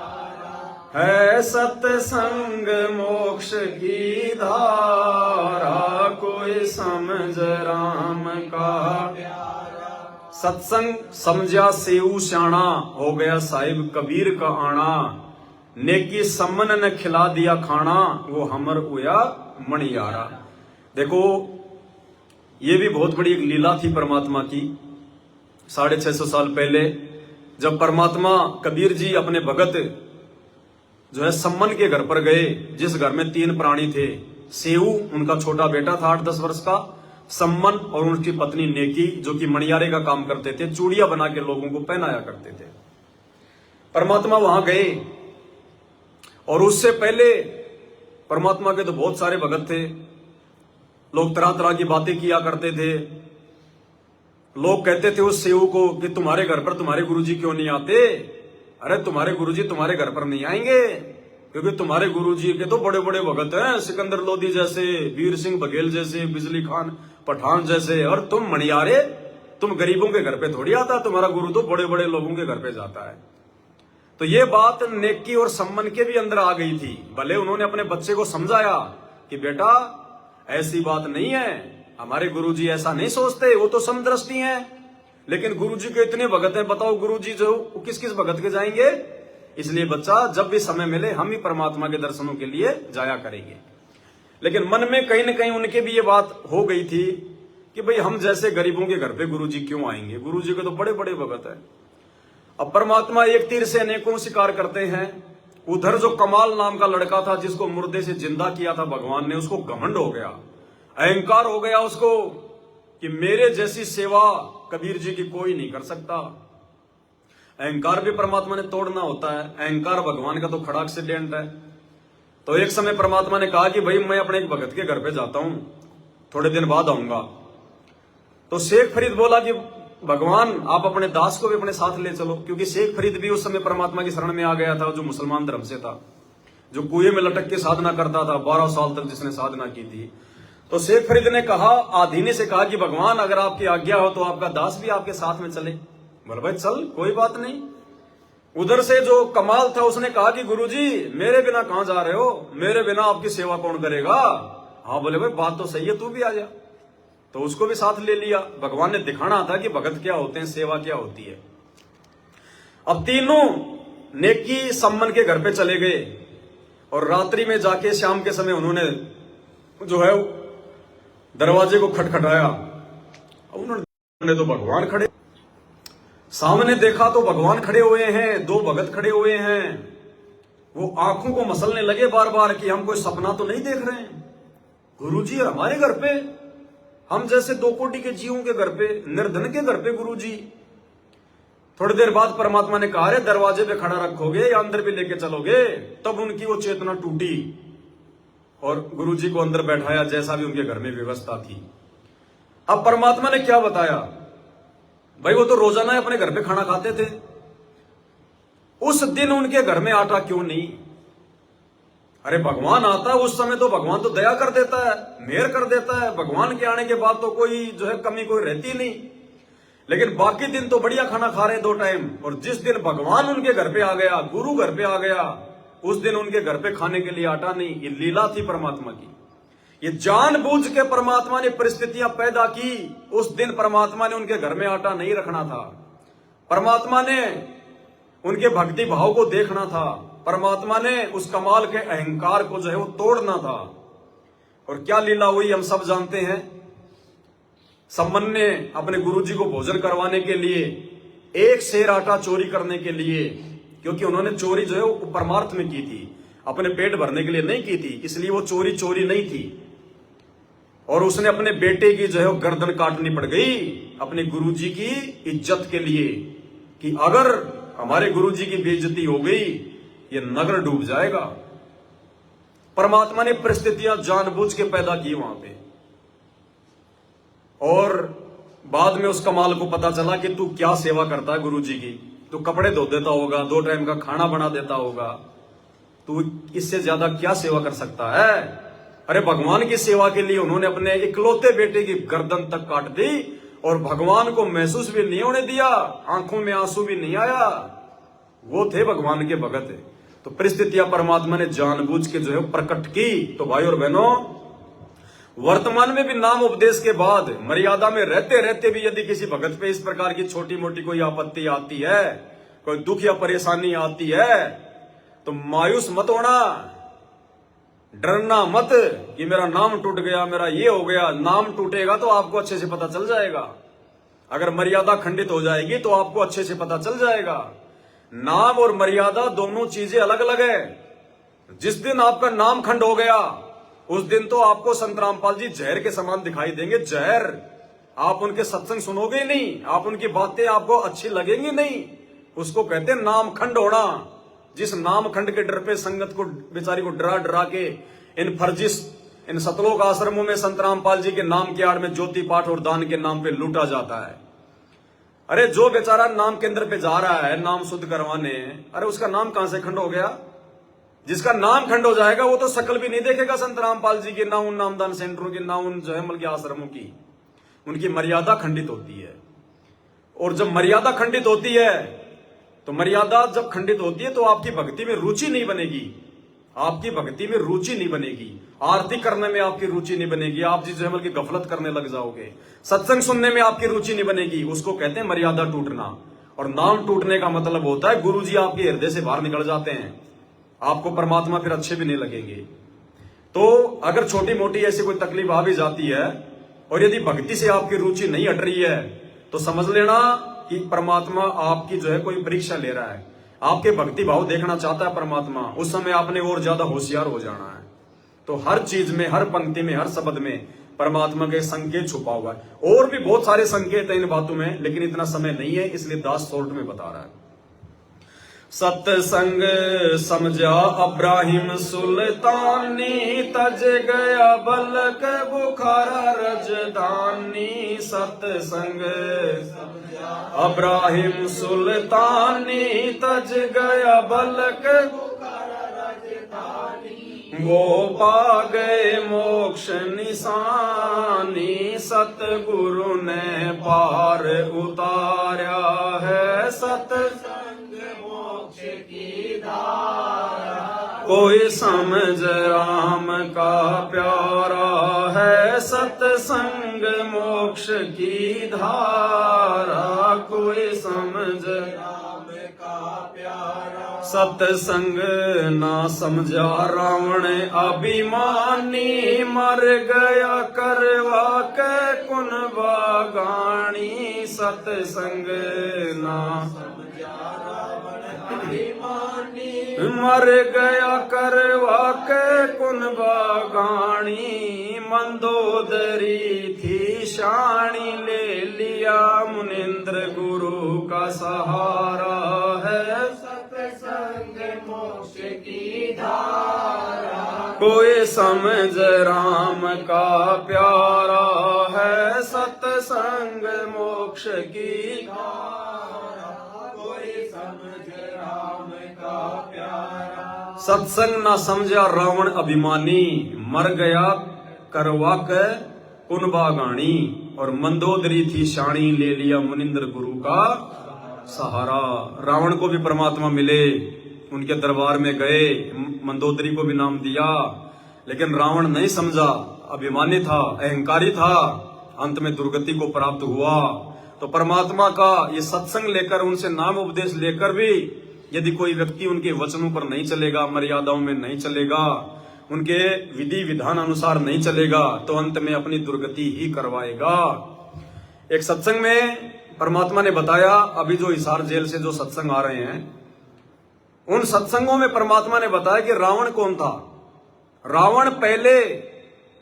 है सत्संग मोक्ष की धारा, कोई समझ राम का प्यारा। सत्संग समझा सेऊ स्याणा, हो गया साहिब कबीर का आना। नेकी समन ने खिला दिया खाना, वो हमर हुआ मणियारा। देखो, ये भी बहुत बड़ी एक लीला थी परमात्मा की। 650 साल पहले जब परमात्मा कबीर जी अपने भगत जो है सम्मन के घर पर गए, जिस घर में 3 प्राणी थे। सेऊ उनका छोटा बेटा था 8-10 वर्ष का, सम्मन और उनकी पत्नी नेकी जो कि मणियारे का काम करते थे, चूड़ियां बना के लोगों को पहनाया करते थे। परमात्मा वहां गए और उससे पहले परमात्मा के तो बहुत सारे भगत थे। लोग तरह तरह की बातें किया करते थे। लोग कहते थे उस सेऊ को कि तुम्हारे घर पर तुम्हारे गुरुजी क्यों नहीं आते? अरे तुम्हारे गुरुजी तुम्हारे घर पर नहीं आएंगे, क्योंकि तुम्हारे गुरुजी के तो बड़े बड़े भगत हैं, सिकंदर लोधी जैसे, वीर सिंह बघेल जैसे, बिजली खान पठान जैसे, और तुम मणियारे, तुम गरीबों के घर पे थोड़ी आता, तुम्हारा गुरु तो बड़े बड़े लोगों के घर पे जाता है। तो ये बात नेकी और सम्मन के भी अंदर आ गई थी। भले उन्होंने अपने बच्चे को समझाया कि बेटा ऐसी बात नहीं है, हमारे गुरुजी ऐसा नहीं सोचते, वो तो समदृष्टि हैं, लेकिन गुरुजी के इतने भगत हैं, बताओ गुरुजी जो किस किस भगत के जाएंगे? इसलिए बच्चा जब भी समय मिले हम ही परमात्मा के दर्शनों के लिए जाया करेंगे। लेकिन मन में कहीं ना कहीं उनके भी ये बात हो गई थी कि भाई हम जैसे गरीबों के घर पे गुरुजी क्यों आएंगे? गुरुजी के तो बड़े बड़े भगत हैं। अब परमात्मा एक तीर से अनेकों शिकार करते हैं। उधर जो कमाल नाम का लड़का था जिसको मुर्दे से जिंदा किया था भगवान ने, उसको घमंड हो गया, अहंकार हो गया उसको कि मेरे जैसी सेवा कबीर जी की कोई नहीं कर सकता। अहंकार भी परमात्मा ने तोड़ना होता है, अहंकार भगवान का तो खड़ा एक्सीडेंट है। तो एक समय परमात्मा ने कहा कि भाई मैं अपने एक भगत के घर पे जाता हूं, थोड़े दिन बाद आऊंगा। तो शेख फरीद बोला कि भगवान आप अपने दास को भी अपने साथ ले चलो, क्योंकि शेख फरीद भी उस समय परमात्मा की शरण में आ गया था, जो मुसलमान धर्म से था, जो कुएं में लटक के साधना करता था 12 साल तक जिसने साधना की थी। तो शेख फरीद ने कहा, आधीनी से कहा कि भगवान अगर आपकी आज्ञा हो तो आपका दास भी आपके साथ में चले। बोले भाई चल, कोई बात नहीं। उधर से जो कमाल था उसने कहा कि गुरुजी मेरे बिना कहां जा रहे हो, मेरे बिना आपकी सेवा कौन करेगा। हाँ बोले भाई बात तो सही है, तू भी आ जा। तो उसको भी साथ ले लिया। भगवान ने दिखाना था कि भगत क्या होते हैं, सेवा क्या होती है। अब तीनों नेकी सम्मन के घर पे चले गए और रात्रि में जाके शाम के समय उन्होंने जो है दरवाजे को खटखटाया। उन्होंने तो भगवान खड़े, सामने देखा तो भगवान खड़े हुए हैं, दो भगत खड़े हुए हैं। वो आंखों को मसलने लगे बार बार कि हम कोई सपना तो नहीं देख रहे हैं। गुरुजी हमारे घर पे, हम जैसे दो कोटि के जीवों के घर पे, निर्धन के घर पे गुरुजी। थोड़ी देर बाद परमात्मा ने कहा, रे दरवाजे पे खड़ा रखोगे या अंदर भी लेके चलोगे। तब उनकी वो चेतना टूटी और गुरुजी को अंदर बैठाया जैसा भी उनके घर में व्यवस्था थी। अब परमात्मा ने क्या बताया, भाई वो तो रोजाना अपने घर पे खाना खाते थे, उस दिन उनके घर में आटा क्यों नहीं। अरे भगवान आता है उस समय तो भगवान तो दया कर देता है, मेहर कर देता है। भगवान के आने के बाद तो कोई जो है कमी कोई रहती नहीं। लेकिन बाकी दिन तो बढ़िया खाना खा रहे 2 टाइम, और जिस दिन भगवान उनके घर पे आ गया, गुरु घर पे आ गया, उस दिन उनके घर पे खाने के लिए आटा नहीं। ये लीला थी परमात्मा की। ये जानबूझ के परमात्मा ने परिस्थितियां पैदा की। उस दिन परमात्मा ने उनके घर में आटा नहीं रखना था। परमात्मा ने उनके भक्ति भाव को देखना था। परमात्मा ने उस कमाल के अहंकार को जो है वो तोड़ना था। और क्या लीला हुई हम सब जानते हैं। सम्मन ने अपने गुरुजी को भोजन करवाने के लिए 1 सेर आटा चोरी करने के लिए, क्योंकि उन्होंने चोरी जो है वो परमार्थ में की थी, अपने पेट भरने के लिए नहीं की थी, इसलिए वो चोरी नहीं थी। और उसने अपने बेटे की जो है वो गर्दन काटनी पड़ गई अपने गुरुजी की इज्जत के लिए, कि अगर हमारे गुरुजी की बेइज्जती हो गई ये नगर डूब जाएगा। परमात्मा ने परिस्थितियां जानबूझ के पैदा की वहां पे। और बाद में उस कमाल को पता चला कि तू क्या सेवा करता है गुरुजी की। तू कपड़े धो देता होगा, 2 टाइम का खाना बना देता होगा, तू इससे ज्यादा क्या सेवा कर सकता है। अरे भगवान की सेवा के लिए उन्होंने अपने इकलौते बेटे की गर्दन तक काट दी और भगवान को महसूस भी नहीं होने दिया, आंखों में आंसू भी नहीं आया। वो थे भगवान के भगत। तो परिस्थितियां परमात्मा ने जानबूझ के जो है प्रकट की। तो भाई और बहनों, वर्तमान में भी नाम उपदेश के बाद मर्यादा में रहते रहते भी यदि किसी भगत पे इस प्रकार की छोटी मोटी कोई आपत्ति आती है, कोई दुख या परेशानी आती है, तो मायूस मत होना, डरना मत कि मेरा नाम टूट गया, मेरा ये हो गया। नाम टूटेगा तो आपको अच्छे से पता चल जाएगा। अगर मर्यादा खंडित हो जाएगी तो आपको अच्छे से पता चल जाएगा। नाम और मर्यादा दोनों चीजें अलग अलग है। जिस दिन आपका नाम खंड हो गया उस दिन तो आपको संत रामपाल जी जहर के समान दिखाई देंगे। जहर, आप उनके सत्संग सुनोगे ही नहीं, आप उनकी बातें आपको अच्छी लगेंगी नहीं। उसको कहते हैं नाम खंड होना। जिस नाम खंड के डर पे संगत को बेचारी को डरा डरा के इन सतलोक आश्रमों में संत रामपाल जी के नाम की आड़ में ज्योति पाठ और दान के नाम पे लूटा जाता है। अरे जो बेचारा नाम केंद्र पे जा रहा है नाम शुद्ध करवाने, अरे उसका नाम कहां से खंड हो गया। जिसका नाम खंड हो जाएगा वो तो शकल भी नहीं देखेगा संत रामपाल जी की, ना उन नामदान सेंटरों की, ना उन जो है के आश्रमों की। उनकी मर्यादा खंडित होती है। और जब मर्यादा खंडित होती है तो मर्यादा जब खंडित होती है तो आपकी भक्ति में रुचि नहीं बनेगी। आपकी भक्ति में रुचि नहीं बनेगी, आरती करने में आपकी रुचि नहीं बनेगी, आप जिस जमल की गफलत करने लग जाओगे, सत्संग सुनने में आपकी रुचि नहीं बनेगी। उसको कहते हैं मर्यादा टूटना। और नाम टूटने का मतलब होता है गुरु जी आपके हृदय से बाहर निकल जाते हैं, आपको परमात्मा फिर अच्छे भी नहीं लगेंगे। तो अगर छोटी मोटी ऐसी कोई तकलीफ आ भी जाती है और यदि भक्ति से आपकी रुचि नहीं हट रही है तो समझ लेना कि परमात्मा आपकी जो है कोई परीक्षा ले रहा है, आपके भक्ति भाव देखना चाहता है परमात्मा। उस समय आपने और ज्यादा होशियार हो जाना है। तो हर चीज में, हर पंक्ति में, हर शब्द में परमात्मा के संकेत छुपा हुआ है। और भी बहुत सारे संकेत हैं इन बातों में, लेकिन इतना समय नहीं है, इसलिए दास शॉर्ट में बता रहा है। सत्संग समझा अब्राहिम सुल्तानी, तज गया बलक बुखारा रजदानी। सत्संग अब्राहिम सुल्तानी, तज गया बलक बुखारा रजदानी। वो पा गए मोक्ष निशानी, सतगुरु ने पार उतारा है सत्संग मोक्ष की धारा। कोई समझ राम का प्यारा है सत्संग मोक्ष की धारा। कोई समझ राम का प्यारा सत्संग ना समझा रावण अभिमानी, मर गया करवा के कुन बागानी। सत्संग ना समझा रावण अभिमानी, मर गया करवा के कुन बागानी। मंदोदरी थी शानी, ले लिया मुनिंद्र गुरु का सहारा है सत्संग मोक्ष की धारा। कोई समझ राम का प्यारा है सत्संग मोक्ष की धारा। कोई समझ राम का प्यारा। सत्संग ना समझा रावण अभिमानी, मर गया करवा के कुन बागानी। और मंदोदरी थी शानी, ले लिया मुनिंद्र गुरु का सहारा। रावण को भी परमात्मा मिले, उनके दरबार में गए, मंदोदरी को भी नाम दिया, लेकिन रावण नहीं समझा, अभिमानी था, अहंकारी था, अंत में दुर्गति को प्राप्त हुआ। तो परमात्मा का ये सत्संग लेकर, उनसे नाम उपदेश लेकर भी यदि कोई व्यक्ति उनके वचनों पर नहीं चलेगा, मर्यादाओं में नहीं चलेगा, उनके विधि विधान अनुसार नहीं चलेगा, तो अंत में अपनी दुर्गति ही करवाएगा। एक सत्संग में परमात्मा ने बताया, अभी जो हिसार जेल से जो सत्संग आ रहे हैं, उन सत्संगों में परमात्मा ने बताया कि रावण कौन था। रावण पहले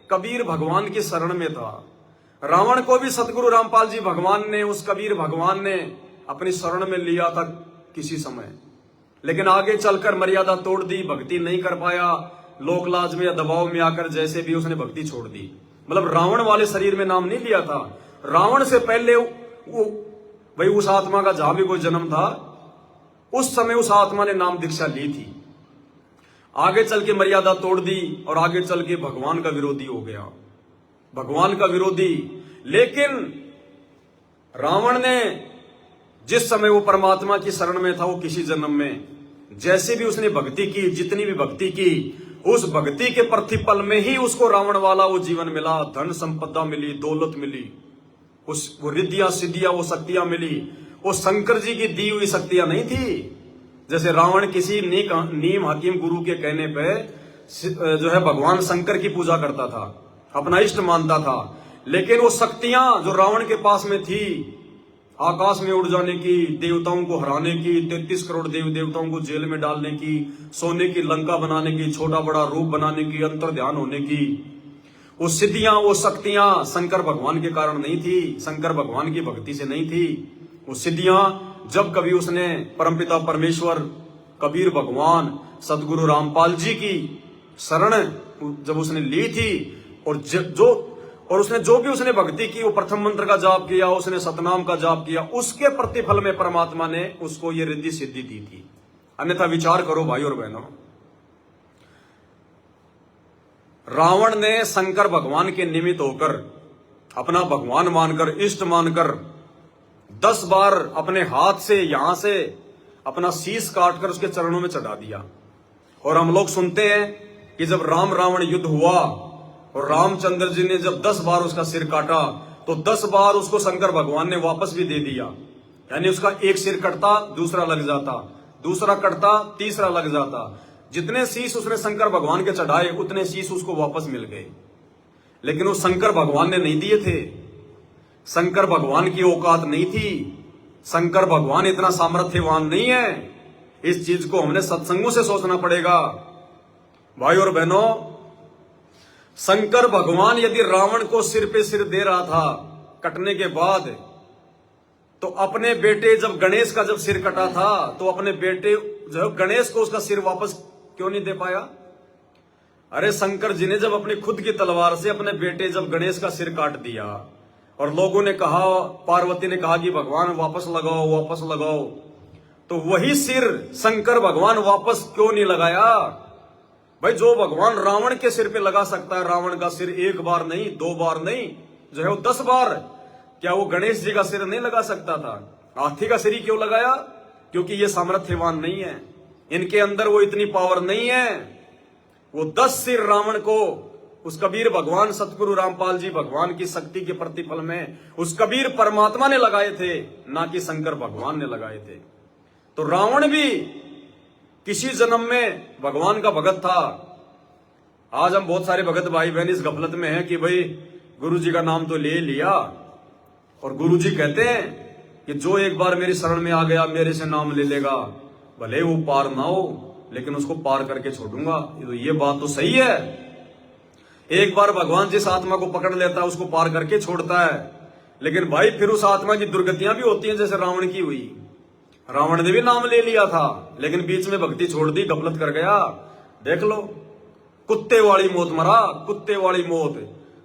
कबीर भगवान की शरण में था। रावण को भी सतगुरु रामपाल जी भगवान ने, उस कबीर भगवान ने अपनी शरण में लिया था किसी समय, लेकिन आगे चलकर मर्यादा तोड़ दी, भक्ति नहीं कर पाया, लोक लाज में या दबाव में आकर जैसे भी उसने भक्ति छोड़ दी। मतलब रावण वाले शरीर में नाम नहीं लिया था। रावण से पहले वो भाई उस आत्मा का जहां भी कोई जन्म था, उस समय उस आत्मा ने नाम दीक्षा ली थी। आगे चल के मर्यादा तोड़ दी और आगे चल के भगवान का विरोधी हो गया, भगवान का विरोधी। लेकिन रावण ने जिस समय वो परमात्मा की शरण में था, वो किसी जन्म में जैसे भी उसने भक्ति की, जितनी भी भक्ति की, उस भक्ति के प्रतिफल में ही उसको रावण वाला वो जीवन मिला, धन संपदा मिली, दौलत मिली, वो रिद्धियां सिद्धियां, वो शक्तियां मिली। वो शंकर जी की दी हुई शक्तियां नहीं थी। जैसे रावण किसी नीम हकीम गुरु के कहने पे जो है भगवान शंकर की पूजा करता था, अपना इष्ट मानता था, लेकिन वो शक्तियां जो रावण के पास में थी, आकाश में उड़ जाने की, देवताओं को हराने की, 33 करोड़ देव देवताओं को जेल में डालने की, सोने की लंका बनाने की, छोटा बड़ा रूप बनाने की, अंतर ध्यान होने की, वो सिद्धियां, वो शक्तियां शंकर भगवान के कारण नहीं थी, शंकर भगवान की भक्ति से नहीं थी। वो सिद्धियां जब कभी उसने परमपिता परमेश्वर कबीर भगवान सदगुरु रामपाल जी की शरण जब उसने ली थी, और उसने जो भी उसने भक्ति की, वो प्रथम मंत्र का जाप किया, उसने सतनाम का जाप किया, उसके प्रतिफल में परमात्मा ने उसको ये रिद्धि सिद्धि दी थी। अन्यथा विचार करो भाई और बहनों, रावण ने शंकर भगवान के निमित्त होकर, अपना भगवान मानकर, इष्ट मानकर 10 बार अपने हाथ से यहां से अपना शीश काटकर उसके चरणों में चढ़ा दिया। और हम लोग सुनते हैं कि जब राम रावण युद्ध हुआ और रामचंद्र जी ने जब 10 बार उसका सिर काटा, तो 10 बार उसको शंकर भगवान ने वापस भी दे दिया। यानी उसका एक सिर कटता, दूसरा लग जाता, दूसरा कटता, तीसरा लग जाता। जितने शीश उसने शंकर भगवान के चढ़ाए, उतने शीश उसको वापस मिल गए। लेकिन वो शंकर भगवान ने नहीं दिए थे, शंकर भगवान की औकात नहीं थी, शंकर भगवान इतना सामर्थ्यवान नहीं है। इस चीज को हमने सत्संगों से सोचना पड़ेगा भाई और बहनों। शंकर भगवान यदि रावण को सिर पे सिर दे रहा था कटने के बाद, तो अपने बेटे जब गणेश का जब सिर कटा था, तो अपने बेटे जो गणेश को उसका सिर वापस क्यों नहीं दे पाया? अरे शंकर जी ने जब अपनी खुद की तलवार से अपने बेटे जब गणेश का सिर काट दिया, और लोगों ने कहा, पार्वती ने कहा कि भगवान वापस लगाओ, वापस लगाओ, तो वही सिर शंकर भगवान वापस क्यों नहीं लगाया? भाई जो भगवान रावण के सिर पे लगा सकता है रावण का सिर, एक बार नहीं, 2 बार नहीं, जो है वो 10 बार, क्या वो गणेश जी का सिर नहीं लगा सकता था? हाथी का सिर ही क्यों लगाया? क्योंकि ये सामर्थ्यवान नहीं है, इनके अंदर वो इतनी पावर नहीं है। वो 10 सिर रावण को उस कबीर भगवान सतगुरु रामपाल जी भगवान की शक्ति के प्रतिफल में उस कबीर परमात्मा ने लगाए थे, ना कि शंकर भगवान ने लगाए थे। तो रावण भी किसी जन्म में भगवान का भगत था। आज हम बहुत सारे भगत भाई बहन इस गफलत में हैं कि भाई गुरु जी का नाम तो ले लिया, और गुरु जी कहते हैं कि जो एक बार मेरी शरण में आ गया, मेरे से नाम ले लेगा, भले वो पार ना हो लेकिन उसको पार करके छोड़ूंगा। तो ये बात तो सही है, एक बार भगवान जिस आत्मा को पकड़ लेता है उसको पार करके छोड़ता है। लेकिन भाई फिर उस आत्मा की दुर्गतियां भी होती हैं, जैसे रावण की हुई। रावण ने भी नाम ले लिया था लेकिन बीच में भक्ति छोड़ दी, गफलत कर गया। देख लो, कुत्ते वाली मौत मरा, कुत्ते वाली मौत।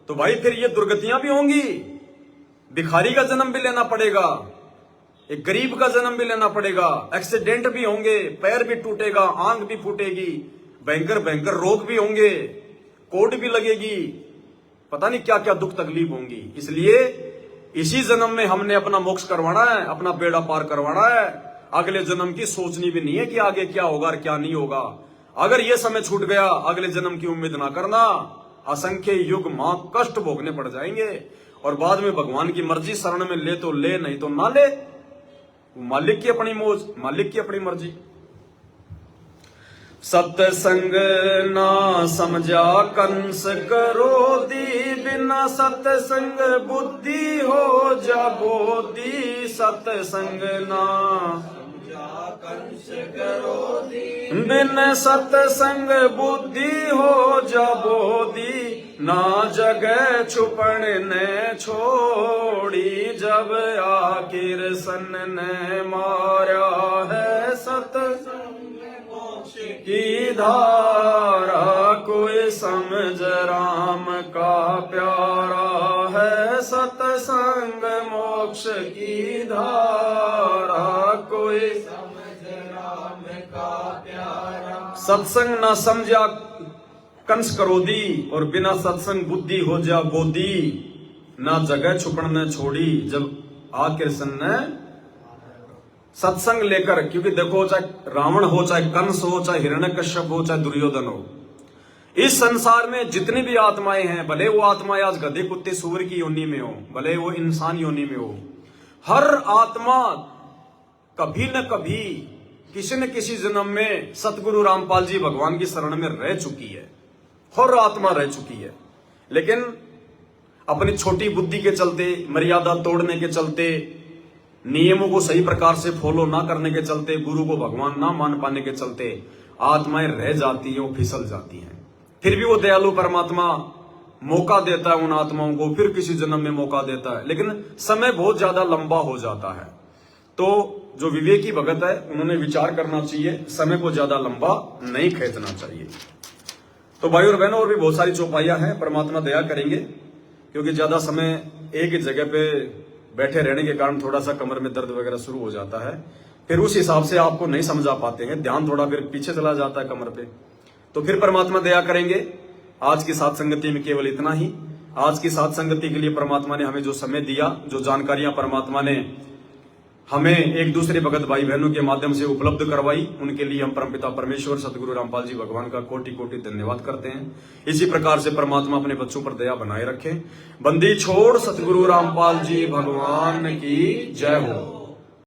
तो भाई फिर ये दुर्गतियां भी होंगी, भिखारी का जन्म भी लेना पड़ेगा, एक गरीब का जन्म भी लेना पड़ेगा, एक्सीडेंट भी होंगे, पैर भी टूटेगा, आंख भी फूटेगी, भयंकर भयंकर रोग भी होंगे, कोड भी लगेगी, पता नहीं क्या क्या दुख तकलीफ होंगी। इसलिए इसी जन्म में हमने अपना मोक्ष करवाना है, अपना बेड़ा पार करवाना है। अगले जन्म की सोचनी भी नहीं है कि आगे क्या होगा और क्या नहीं होगा। अगर ये समय छूट गया, अगले जन्म की उम्मीद ना करना, असंख्य युग मां कष्ट भोगने पड़ जाएंगे। और बाद में भगवान की मर्जी, शरण में ले तो ले, नहीं तो ना ले, मालिक की अपनी मौज, मालिक की अपनी मर्जी। सत्संग ना समझा कंस क्रोधी, बिना सत्संग बुद्धि हो जा बोधी। सत्संग ना समझा कंस क्रोधी, बिन सत्संग बुद्धि हो जा बोधी। ना जगह छुपन ने छोड़ी, जब आखिर सन ने मारा है सत्संग की धारा। कोई समझ राम का प्यारा है, सत्संग मोक्ष की धारा। कोई समझ राम का प्यारा। सत्संग ना समझा कंस क्रोधी, और बिना सत्संग बुद्धि हो जा बोधी। ना जगह छुपन न छोड़ी, जब आखिर सन ने सत्संग लेकर। क्योंकि देखो, चाहे रावण हो, चाहे कंस हो, चाहे हिरण्यकश्यप हो, चाहे दुर्योधन हो, इस संसार में जितनी भी आत्माएं हैं, भले वो आत्माएं आज गधे कुत्ते सूअर की योनि में हो, भले वो इंसान योनि में हो, हर आत्मा कभी न कभी किसी न किसी जन्म में सतगुरु रामपाल जी भगवान की शरण में रह चुकी है। हर आत्मा रह चुकी है, लेकिन अपनी छोटी बुद्धि के चलते, मर्यादा तोड़ने के चलते, नियमों को सही प्रकार से फॉलो ना करने के चलते, गुरु को भगवान ना मान पाने के चलते आत्माएं रह जाती हैं, फिसल जाती हैं। फिर भी वो दयालु परमात्मा मौका देता है उन आत्माओं को, फिर किसी जन्म में मौका देता है, लेकिन समय बहुत ज्यादा लंबा हो जाता है। तो जो विवेकी भगत है उन्होंने विचार करना चाहिए, समय को ज्यादा लंबा नहीं खींचना चाहिए। तो भाई और बहनों, और भी बहुत सारी चौपाइयां हैं, परमात्मा दया करेंगे, क्योंकि ज्यादा समय एक ही जगह पे बैठे रहने के कारण थोड़ा सा कमर में दर्द वगैरह शुरू हो जाता है, फिर उस हिसाब से आपको नहीं समझा पाते हैं, ध्यान थोड़ा फिर पीछे चला जाता है कमर पे। तो फिर परमात्मा दया करेंगे। आज की साथ संगति में केवल इतना ही। आज की साथ संगति के लिए परमात्मा ने हमें जो समय दिया, जो जानकारियां परमात्मा ने हमें एक दूसरे भगत भाई बहनों के माध्यम से उपलब्ध करवाई, उनके लिए हम परमपिता परमेश्वर सतगुरु रामपाल जी भगवान का कोटि कोटि धन्यवाद करते हैं। इसी प्रकार से परमात्मा अपने बच्चों पर दया बनाए रखे। बंदी छोड़ सतगुरु रामपाल जी भगवान की जय हो।